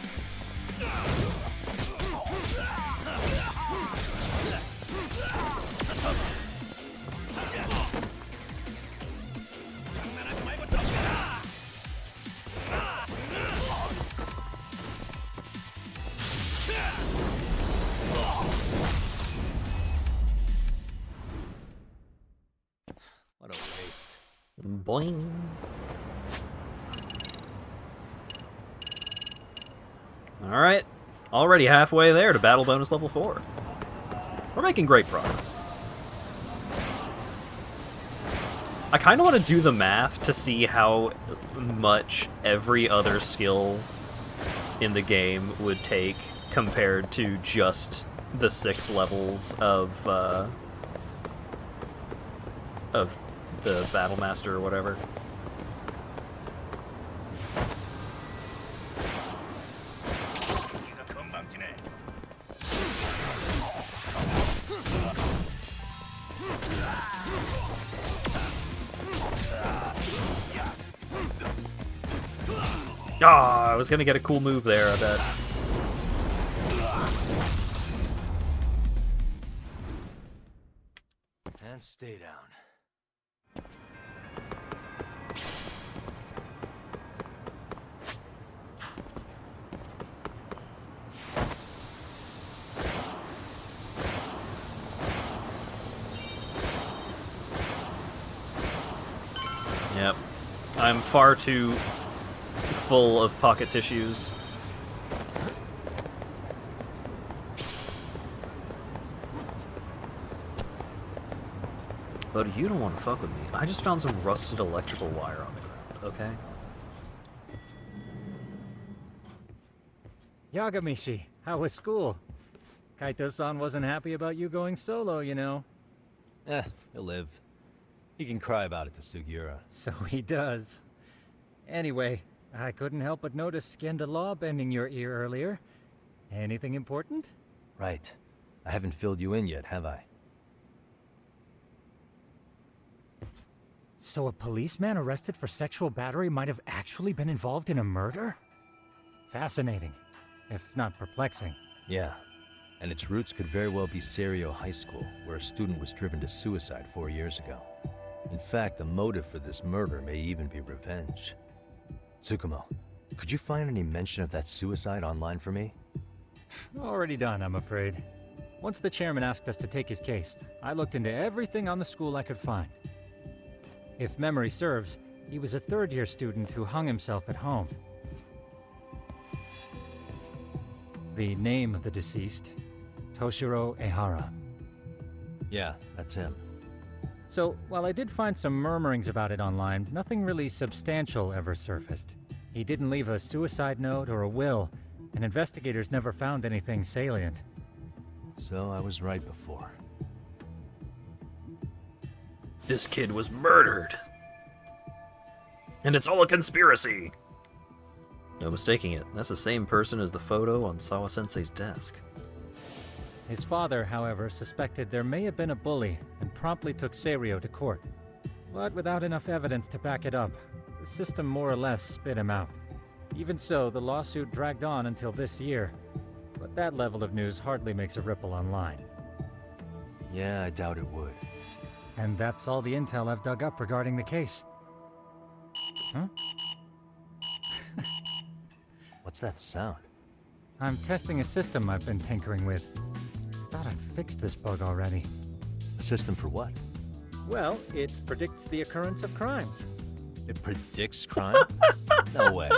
What a waste. Boing. Alright, already halfway there to battle bonus level 4. We're making great progress. I kind of want to do the math to see how much every other skill in the game would take compared to just the 6 levels of the Battle Master or whatever. Ah, I was gonna get a cool move there, I bet. And stay down. Yep. I'm far too full of pocket tissues. But you don't want to fuck with me. I just found some rusted electrical wire on the ground, okay? Yagamishi, how was school? Kaito-san wasn't happy about you going solo, you know. He'll live. He can cry about it to Sugiura. So he does. Anyway, I couldn't help but notice Skenda Law bending your ear earlier. Anything important? Right. I haven't filled you in yet, have I? So a policeman arrested for sexual battery might have actually been involved in a murder? Fascinating, if not perplexing. Yeah. And its roots could very well be Serio High School, where a student was driven to suicide 4 years ago. In fact, the motive for this murder may even be revenge. Tsukumo, could you find any mention of that suicide online for me? Already done, I'm afraid. Once the chairman asked us to take his case, I looked into everything on the school I could find. If memory serves, he was a third-year student who hung himself at home. The name of the deceased, Toshiro Ehara. Yeah, that's him. So, while I did find some murmurings about it online, nothing really substantial ever surfaced. He didn't leave a suicide note or a will, and investigators never found anything salient. So I was right before. This kid was murdered. And it's all a conspiracy. No mistaking it. That's the same person as the photo on Sawa-sensei's desk. His father, however, suspected there may have been a bully and promptly took Serio to court. But without enough evidence to back it up, the system more or less spit him out. Even so, the lawsuit dragged on until this year. But that level of news hardly makes a ripple online. Yeah, I doubt it would. And that's all the intel I've dug up regarding the case. Huh? What's that sound? I'm testing a system I've been tinkering with. Thought I'd fixed this bug already. A system for what? Well, it predicts the occurrence of crimes. It predicts crime? No way.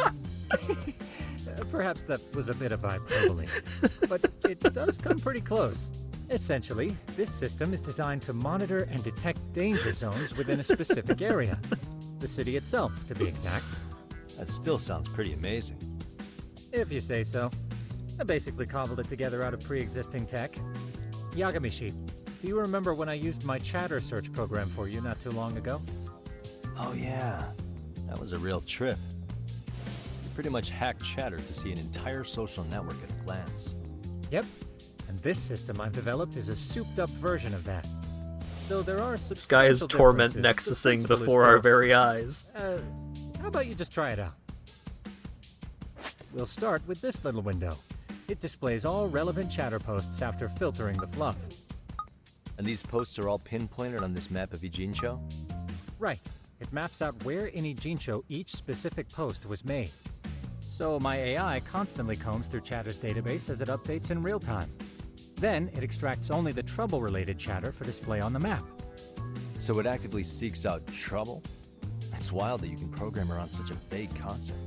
Perhaps that was a bit of hyperbole, but it does come pretty close. Essentially, this system is designed to monitor and detect danger zones within a specific area. The city itself, to be exact. That still sounds pretty amazing. If you say so. I basically cobbled it together out of pre-existing tech. Yagamishi, do you remember when I used my chatter search program for you not too long ago? Oh yeah, that was a real trip. You pretty much hacked chatter to see an entire social network at a glance. Yep. And this system I've developed is a souped-up version of that. Though there are This guy is torment nexusing before our very eyes. How about you just try it out? We'll start with this little window. It displays all relevant chatter posts after filtering the fluff. And these posts are all pinpointed on this map of Ijincho? Right. It maps out where in Ijincho each specific post was made. So my AI constantly combs through Chatter's database as it updates in real time. Then it extracts only the trouble-related chatter for display on the map. So it actively seeks out trouble? It's wild that you can program around such a vague concept.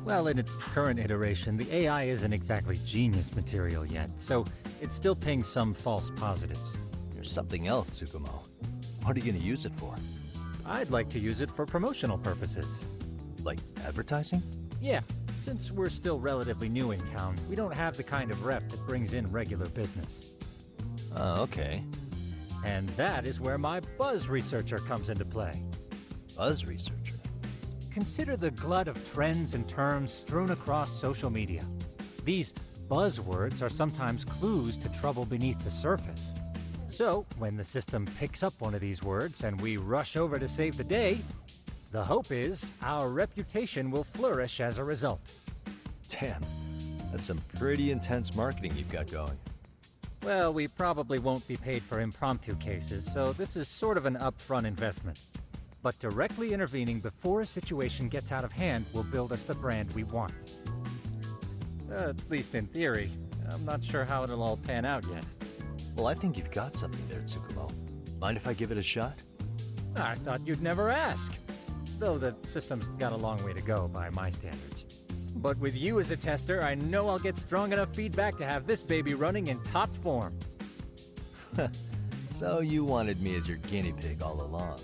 Well, in its current iteration, the AI isn't exactly genius material yet, so it still pings some false positives. There's something else, Tsukumo. What are you gonna use it for? I'd like to use it for promotional purposes. Like advertising? Yeah, since we're still relatively new in town, we don't have the kind of rep that brings in regular business. Okay. And that is where my buzz researcher comes into play. Buzz researcher? Consider the glut of trends and terms strewn across social media. These buzzwords are sometimes clues to trouble beneath the surface. So, when the system picks up one of these words and we rush over to save the day, The hope is our reputation will flourish as a result. Damn, that's some pretty intense marketing you've got going. Well, we probably won't be paid for impromptu cases, so this is sort of an upfront investment. But directly intervening before a situation gets out of hand will build us the brand we want. At least in theory. I'm not sure how it'll all pan out yet. Well, I think you've got something there, Tsukumo. Mind if I give it a shot? I thought you'd never ask. Though the system's got a long way to go by my standards. But with you as a tester, I know I'll get strong enough feedback to have this baby running in top form. So you wanted me as your guinea pig all along.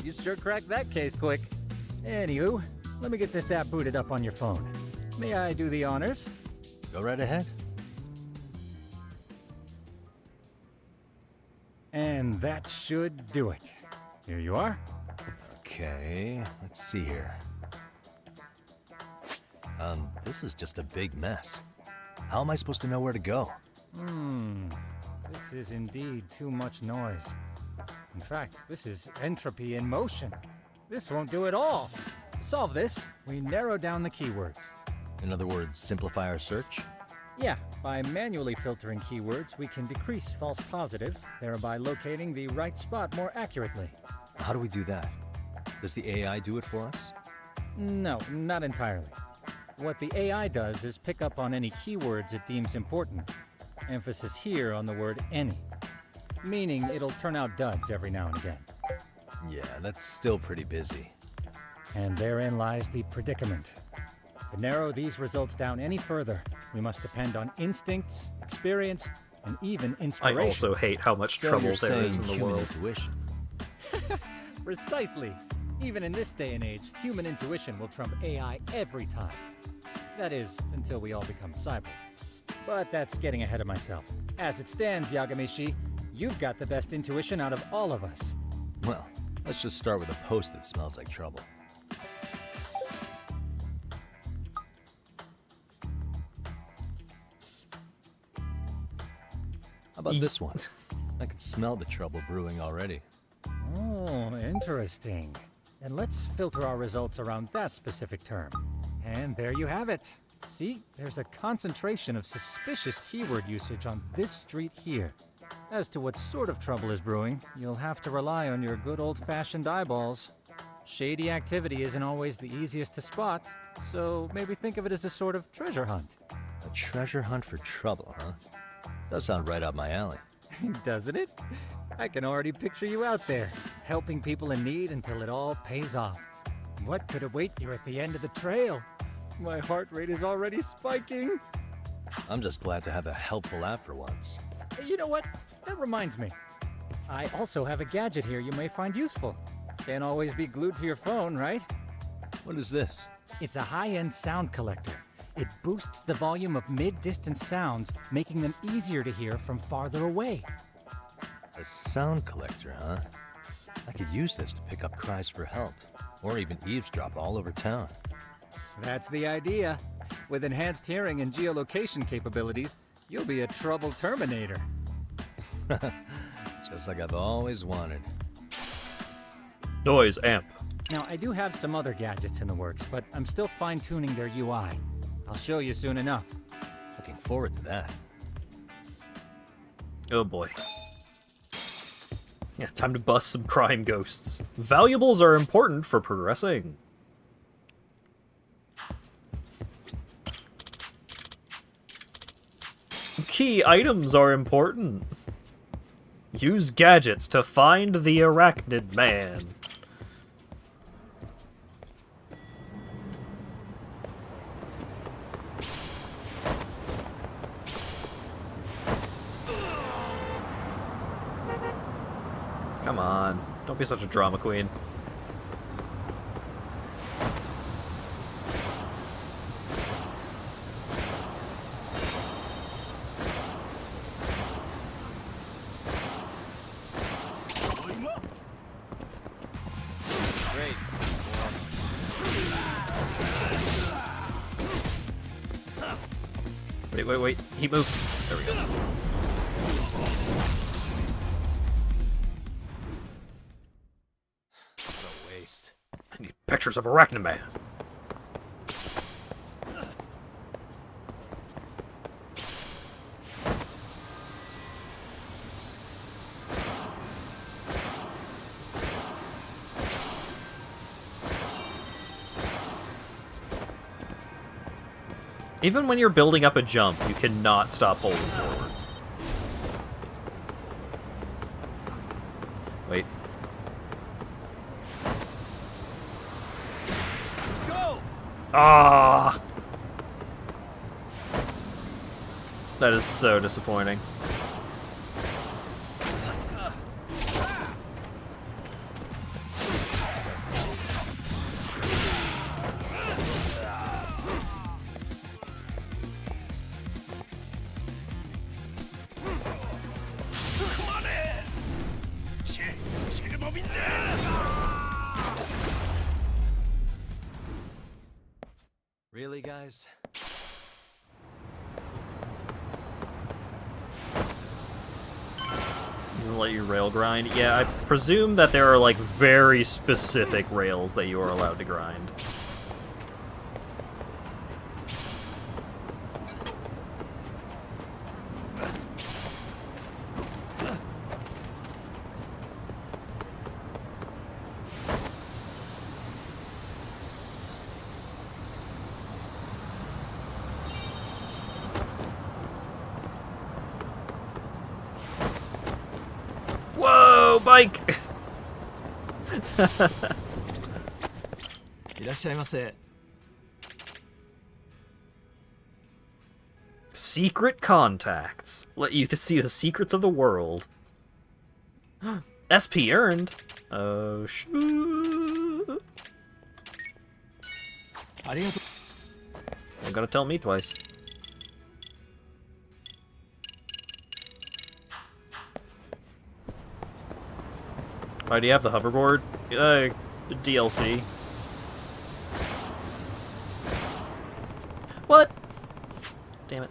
You sure cracked that case quick. Anywho, let me get this app booted up on your phone. May I do the honors? Go right ahead. And that should do it. Here you are. Okay, let's see here. This is just a big mess. How am I supposed to know where to go? This is indeed too much noise. In fact, this is entropy in motion. This won't do it all. To solve this, we narrow down the keywords. In other words, simplify our search? Yeah, by manually filtering keywords, we can decrease false positives, thereby locating the right spot more accurately. How do we do that? Does the AI do it for us? No, not entirely. What the AI does is pick up on any keywords it deems important. Emphasis here on the word any. Meaning it'll turn out duds every now and again. Yeah, that's still pretty busy. And therein lies the predicament. To narrow these results down any further, we must depend on instincts, experience, and even inspiration. I also hate how much trouble there is in the world. Intuition. Precisely. Even in this day and age, human intuition will trump AI every time. That is, until we all become cyborgs. But that's getting ahead of myself. As it stands, Yagami-shi, you've got the best intuition out of all of us. Well, let's just start with a post that smells like trouble. How about this one? I can smell the trouble brewing already. Oh, interesting. And let's filter our results around that specific term. And there you have it. See, there's a concentration of suspicious keyword usage on this street here. As to what sort of trouble is brewing, you'll have to rely on your good old-fashioned eyeballs. Shady activity isn't always the easiest to spot, so maybe think of it as a sort of treasure hunt. A treasure hunt for trouble, huh? Does sound right up my alley. Doesn't it? I can already picture you out there, helping people in need until it all pays off. What could await you at the end of the trail? My heart rate is already spiking. I'm just glad to have a helpful app for once. You know what? That reminds me. I also have a gadget here you may find useful. Can't always be glued to your phone, right? What is this? It's a high-end sound collector. It boosts the volume of mid-distance sounds, making them easier to hear from farther away. A sound collector, huh? I could use this to pick up cries for help, or even eavesdrop all over town. That's the idea. With enhanced hearing and geolocation capabilities, you'll be a trouble terminator. Just like I've always wanted. Noise amp. Now, I do have some other gadgets in the works, but I'm still fine-tuning their UI. I'll show you soon enough. Looking forward to that. Oh boy. Yeah, time to bust some crime ghosts. Valuables are important for progressing. Key items are important. Use gadgets to find the arachnid man. Come on, don't be such a drama queen. Great. Wait. He moved. There we go. No way. Pictures of Arachnid Man. Even when you're building up a jump, you cannot stop holding forwards. Wait. Let's go! Ah! That is so disappointing. Really, guys? Doesn't let you rail grind. Yeah, I presume that there are like very specific rails that you are allowed to grind. Whoa, bike! いらっしゃいませ。 Secret contacts. Let you to see the secrets of the world. SP earned. Oh, shoot. ありがとう。 You're gonna tell me twice. Why do you have the hoverboard? DLC. What? Damn it.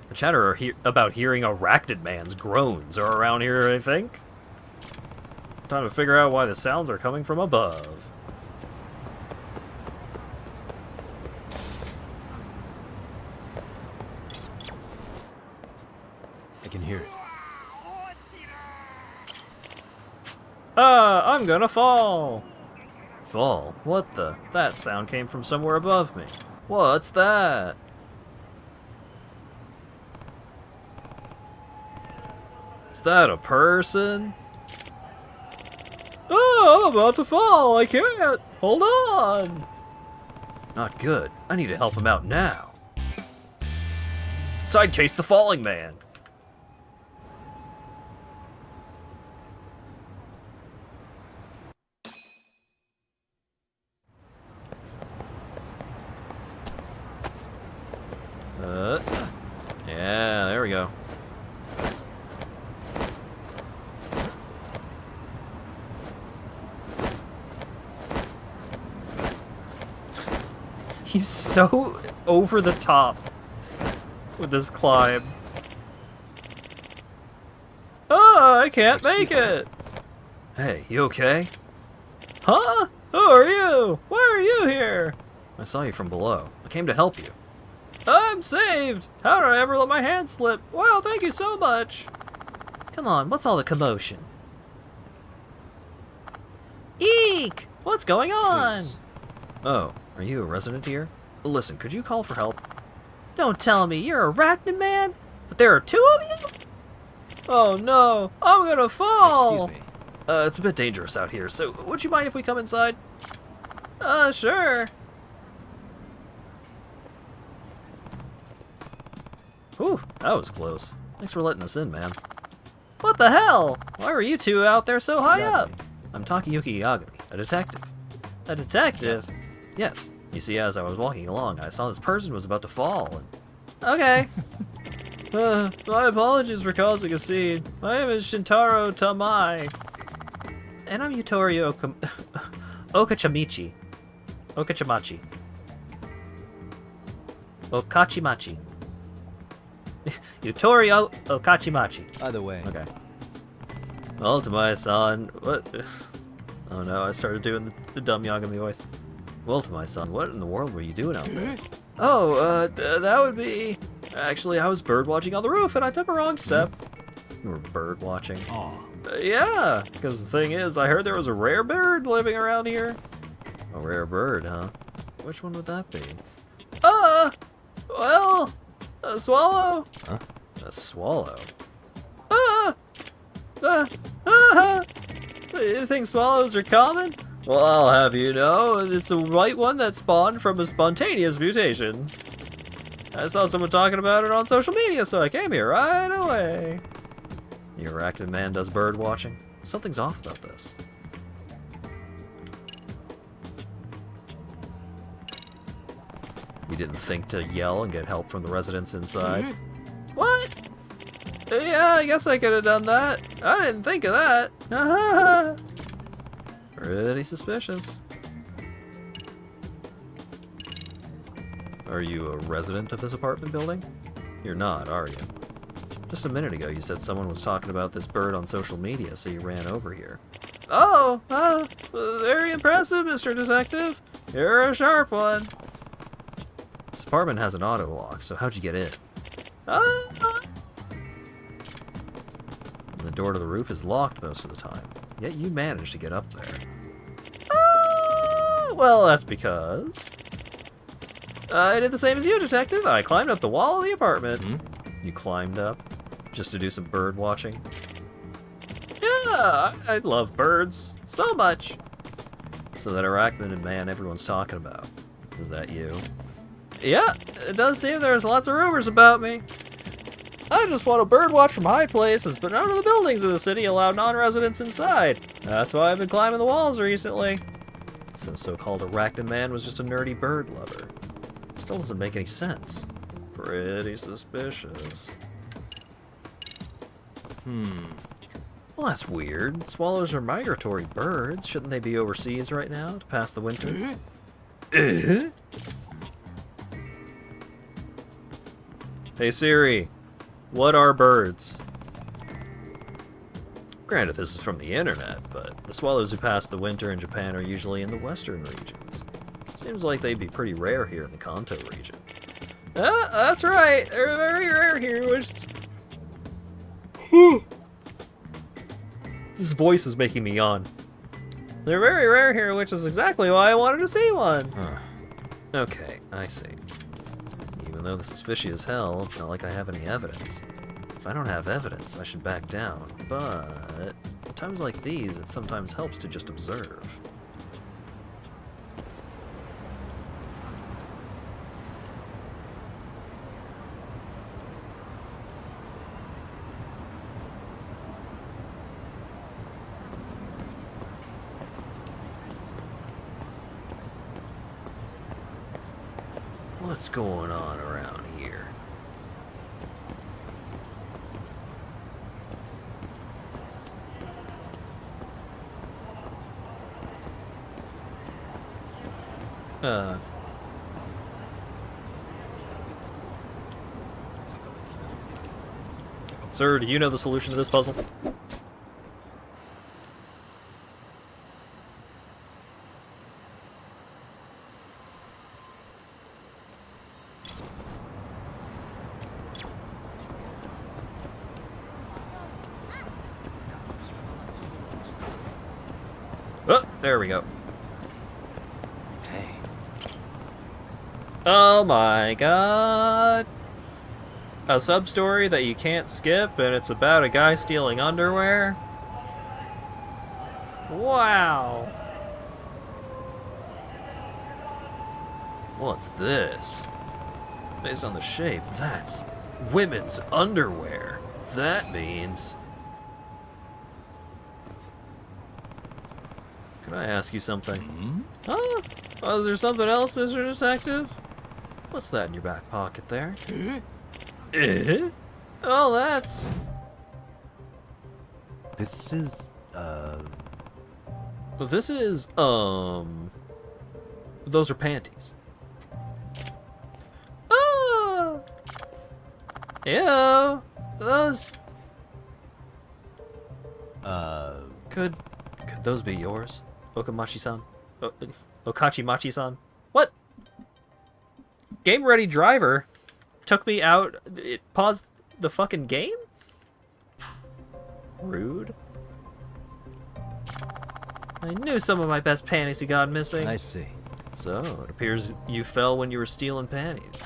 The chatter about hearing Arachnid Man's groans are around here, I think. Time to figure out why the sounds are coming from above. I can hear it. Ah, I'm gonna fall! Fall? What the? That sound came from somewhere above me. What's that? Is that a person? Oh, I'm about to fall! I can't! Hold on! Not good. I need to help him out now. Sidecase the falling man! Yeah, there we go. He's so over the top with this climb. Oh, I can't make it! Hey, you okay? Huh? Who are you? Why are you here? I saw you from below. I came to help you. I'm saved! How did I ever let my hand slip? Wow, thank you so much! Come on, what's all the commotion? Eek! What's going on? Please. Oh, are you a resident here? Listen, could you call for help? Don't tell me, you're a Arachnid Man? But there are two of you? Oh no, I'm gonna fall! Excuse me. It's a bit dangerous out here, so would you mind if we come inside? Sure. Whew, that was close. Thanks for letting us in, man. What the hell? Why were you two out there so high up? I'm Takayuki Yagami, a detective. A detective? Yes. You see, as I was walking along, I saw this person was about to fall, and... Okay. My apologies for causing a scene. My name is Shintaro Tamai. And I'm Yutori Okachamichi. Okachamachi. Okachimachi. Yutori Okachimachi. Either way. Okay. Well, to my son, what? Oh no, I started doing the dumb Yagami voice. Well, to my son, what in the world were you doing out there? Oh, that would be... Actually, I was bird watching on the roof and I took a wrong step. You were bird watching? Yeah, because the thing is, I heard there was a rare bird living around here. A rare bird, huh? Which one would that be? Well, a swallow. Huh? A swallow? You think swallows are common? Well, I'll have you know, it's a white one that spawned from a spontaneous mutation. I saw someone talking about it on social media, so I came here right away. Your arachnid man does bird watching? Something's off about this. You didn't think to yell and get help from the residents inside? What? Yeah, I guess I could have done that. I didn't think of that. Pretty suspicious. Are you a resident of this apartment building? You're not, are you? Just a minute ago you said someone was talking about this bird on social media, so you ran over here. Oh, very impressive, Mr. Detective. You're a sharp one. This apartment has an auto lock, so how'd you get in? The door to the roof is locked most of the time, yet you managed to get up there. Well, that's because... I did the same as you, Detective. I climbed up the wall of the apartment. You climbed up just to do some bird watching? Yeah, I love birds so much. So that arachnid man everyone's talking about, is that you? Yeah, it does seem there's lots of rumors about me. I just want to bird watch from high places, but none of the buildings in the city allow non-residents inside. That's why I've been climbing the walls recently. So the so-called arachnid man was just a nerdy bird lover. It still doesn't make any sense. Pretty suspicious. Well, that's weird. Swallows are migratory birds. Shouldn't they be overseas right now to pass the winter? Hey Siri, what are birds? Granted, this is from the internet, but the swallows who pass the winter in Japan are usually in the western regions. Seems like they'd be pretty rare here in the Kanto region. That's right. They're very rare here, which... This voice is making me yawn. They're very rare here, which is exactly why I wanted to see one. Okay, I see. Even though this is fishy as hell, it's not like I have any evidence. If I don't have evidence, I should back down. But at times like these, it sometimes helps to just observe. What's going on around here? Sir, do you know the solution to this puzzle? Oh, there we go. Hey. Oh my god. A sub-story that you can't skip, and it's about a guy stealing underwear? Wow. What's this? Based on the shape, that's women's underwear. That means... Can I ask you something? Huh? Oh, is there something else, Mr. Detective? What's that in your back pocket there? Oh, that's... This is, This is, Those are panties. Oh! Ew! Those... Could those be yours, Okamachi-san? Okachimachi-san. What? Game Ready Driver took me out. It paused the fucking game? Rude. I knew some of my best panties had gone missing. I see. So, it appears you fell when you were stealing panties.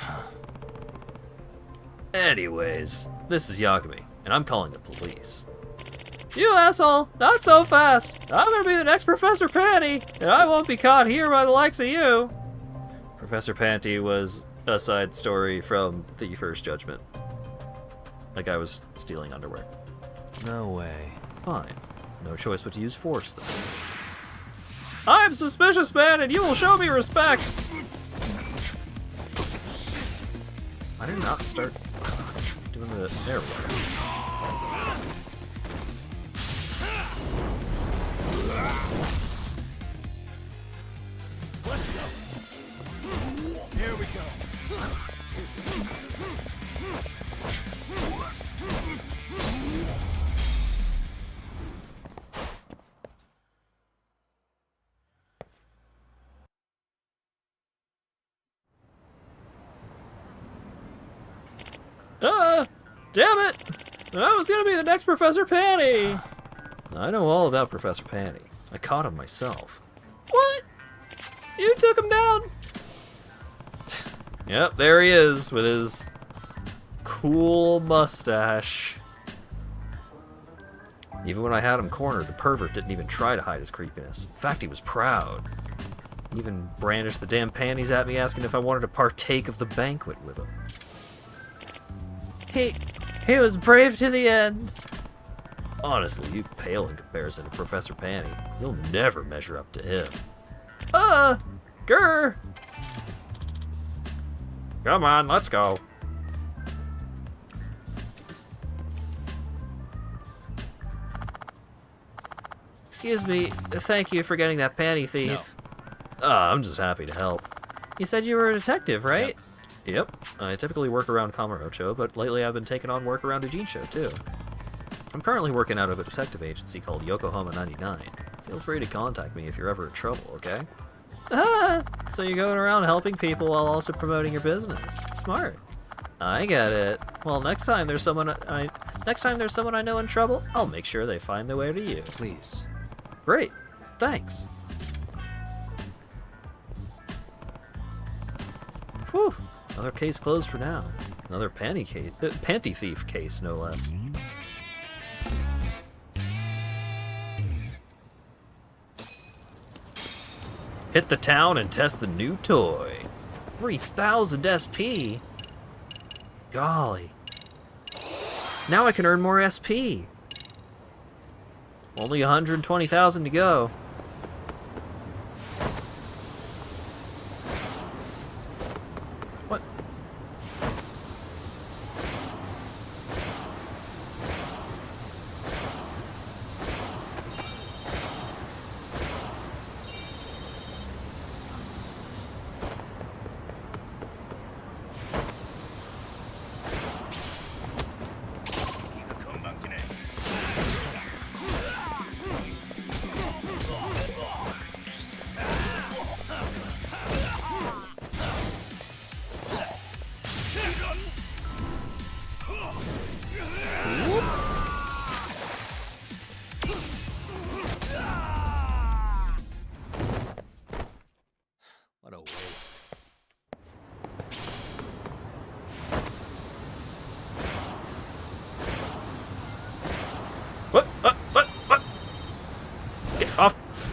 Anyways, this is Yagami, and I'm calling the police. You asshole! Not so fast! I'm gonna be the next Professor Panty, and I won't be caught here by the likes of you! Professor Panty was a side story from the First Judgment. Like I was stealing underwear. No way. Fine. No choice but to use force, then. I'm suspicious, man, and you will show me respect! I did not start doing the... There we go. Let's go. Here we go. Damn it! I was gonna be the next Professor Panty! I know all about Professor Panty. I caught him myself. What? You took him down? Yep, there he is with his cool mustache. Even when I had him cornered, the pervert didn't even try to hide his creepiness. In fact, he was proud. He even brandished the damn panties at me, asking if I wanted to partake of the banquet with him. He was brave to the end. Honestly, you pale in comparison to Professor Panty. You'll never measure up to him. Grr! Come on, let's go. Excuse me, thank you for getting that panty thief. No. I'm just happy to help. You said you were a detective, right? Yep. I typically work around Kamurocho, but lately I've been taking on work around Ujincho, too. I'm currently working out of a detective agency called Yokohama 99. Feel free to contact me if you're ever in trouble, okay? So you're going around helping people while also promoting your business. Smart. I get it. Well, next time there's someone I know in trouble, I'll make sure they find their way to you. Please. Great. Thanks. Whew. Another case closed for now. Another panty thief case, no less. Hit the town and test the new toy. 3,000 SP? Golly. Now I can earn more SP. Only 120,000 to go. What? What a waste. What?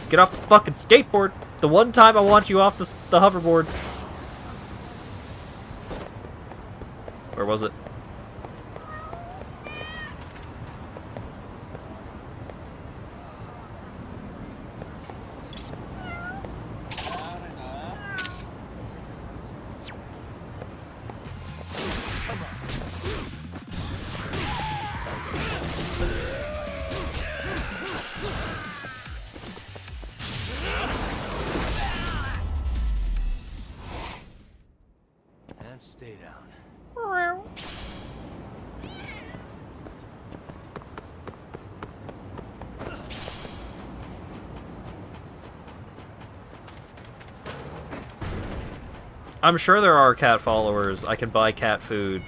Get off the fucking skateboard. The one time I want you off the hoverboard. Where was it? And stay down. I'm sure there are cat followers. I can buy cat food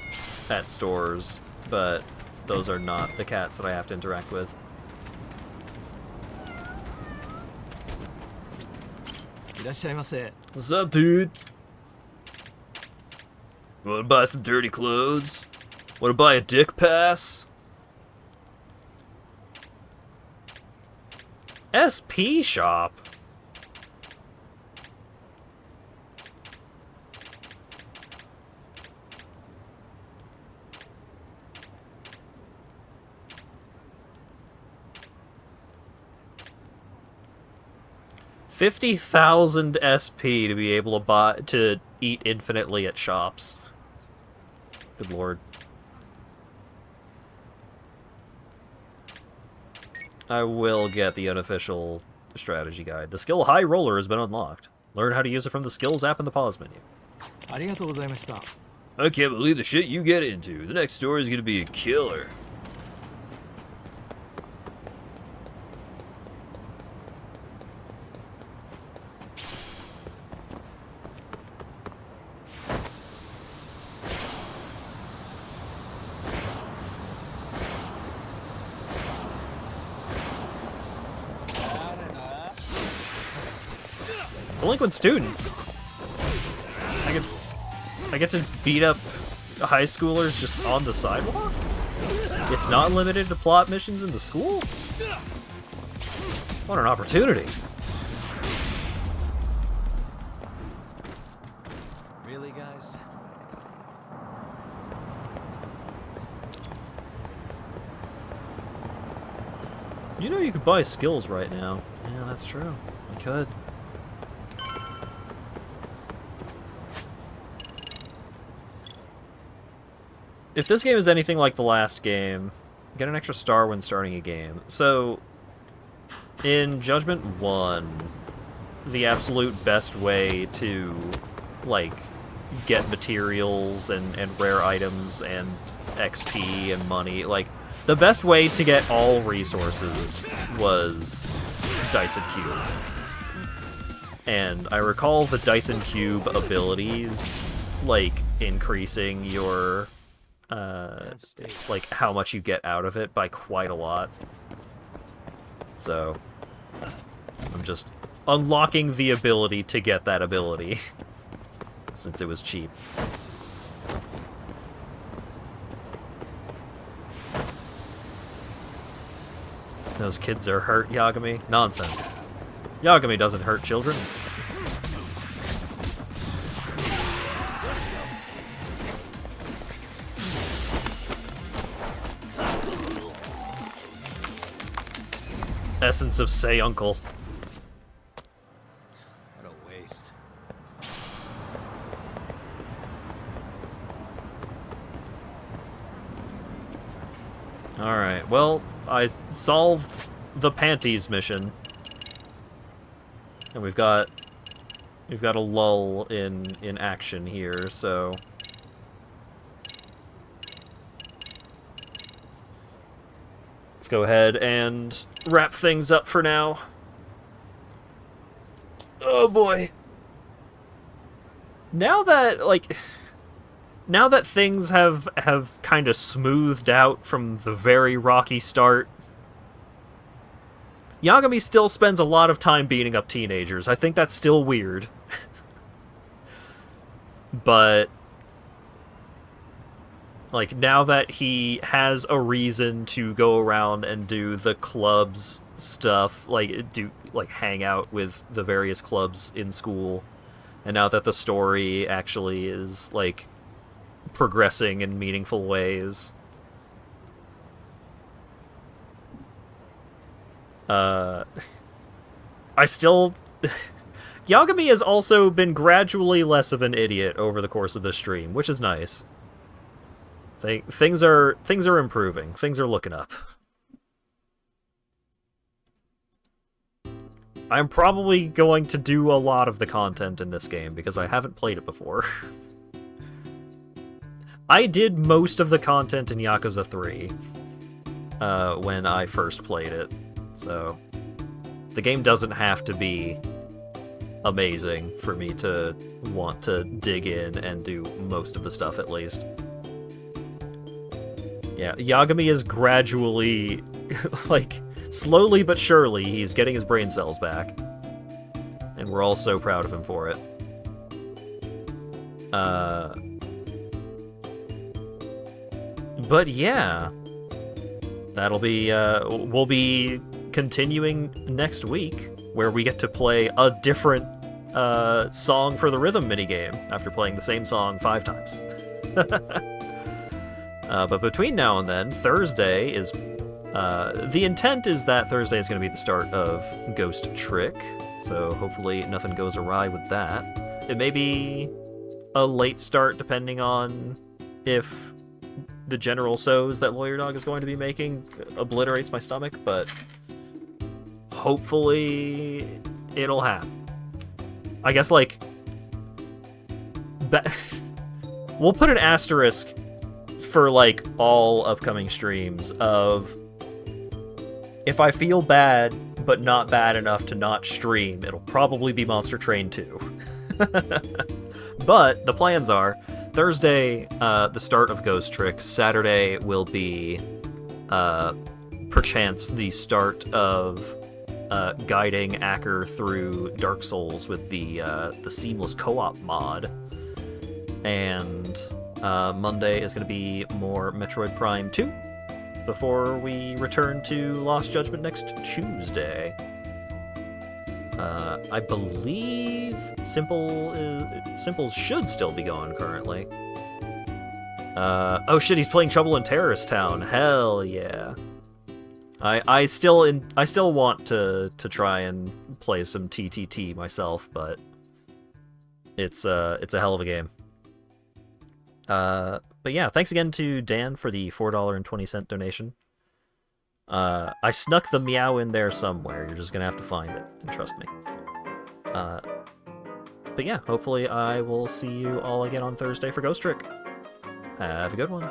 at stores, but those are not the cats that I have to interact with. What's up, dude? Wanna buy some dirty clothes? Wanna buy a dick pass? SP shop? $50,000 SP to be able to eat infinitely at shops. Good lord. I will get the unofficial strategy guide. The skill High Roller has been unlocked. Learn how to use it from the skills app in the pause menu. I can't believe the shit you get into. The next story is gonna be a killer. Delinquent students. I get to beat up high schoolers just on the sidewalk? It's not limited to plot missions in the school? What an opportunity. Really, guys? You know you could buy skills right now. Yeah, that's true. You could. If this game is anything like the last game, get an extra star when starting a game. So, in Judgment 1, the absolute best way to, like, get materials and rare items and XP and money, like, the best way to get all resources was Dyson Cube. And I recall the Dyson Cube abilities, like, increasing your like how much you get out of it by quite a lot. So I'm just unlocking the ability to get that ability since it was cheap. Those kids are hurt, Yagami? Nonsense. Yagami doesn't hurt children. Essence of Say Uncle. What a waste. Alright, well, I solved the panties mission. And we've got a lull in action here, so let's go ahead and wrap things up for now. Oh boy. Now that, like, now that things have kind of smoothed out from the very rocky start, Yagami still spends a lot of time beating up teenagers. I think that's still weird. But, like, now that he has a reason to go around and do the clubs stuff, like, hang out with the various clubs in school, and now that the story actually is, like, progressing in meaningful ways, I still... Yagami has also been gradually less of an idiot over the course of this stream, which is nice. Things are improving. Things are looking up. I'm probably going to do a lot of the content in this game because I haven't played it before. I did most of the content in Yakuza 3 when I first played it, so the game doesn't have to be amazing for me to want to dig in and do most of the stuff at least. Yeah, Yagami is gradually, like, slowly but surely, he's getting his brain cells back. And we're all so proud of him for it. But yeah, that'll be, we'll be continuing next week, where we get to play a different song for the rhythm minigame after playing the same song 5 times. But between now and then, Thursday is... the intent is that Thursday is going to be the start of Ghost Trick, so hopefully nothing goes awry with that. It may be a late start depending on if the general so's that Lawyer Dog is going to be making obliterates my stomach, but hopefully it'll happen. I guess, like... we'll put an asterisk for, like, all upcoming streams of... if I feel bad, but not bad enough to not stream, it'll probably be Monster Train 2. But the plans are, Thursday, the start of Ghost Trick. Saturday will be, perchance, the start of guiding Acker through Dark Souls with the Seamless Co-op mod. And Monday is going to be more Metroid Prime 2. Before we return to Lost Judgment next Tuesday. I believe Simple should still be going currently. Oh shit, he's playing Trouble in Terrorist Town. Hell yeah. I still want to try and play some TTT myself, but it's a hell of a game. But yeah, thanks again to Dan for the $4.20 donation. I snuck the meow in there somewhere. You're just gonna have to find it, and trust me. But yeah, hopefully I will see you all again on Thursday for Ghost Trick. Have a good one.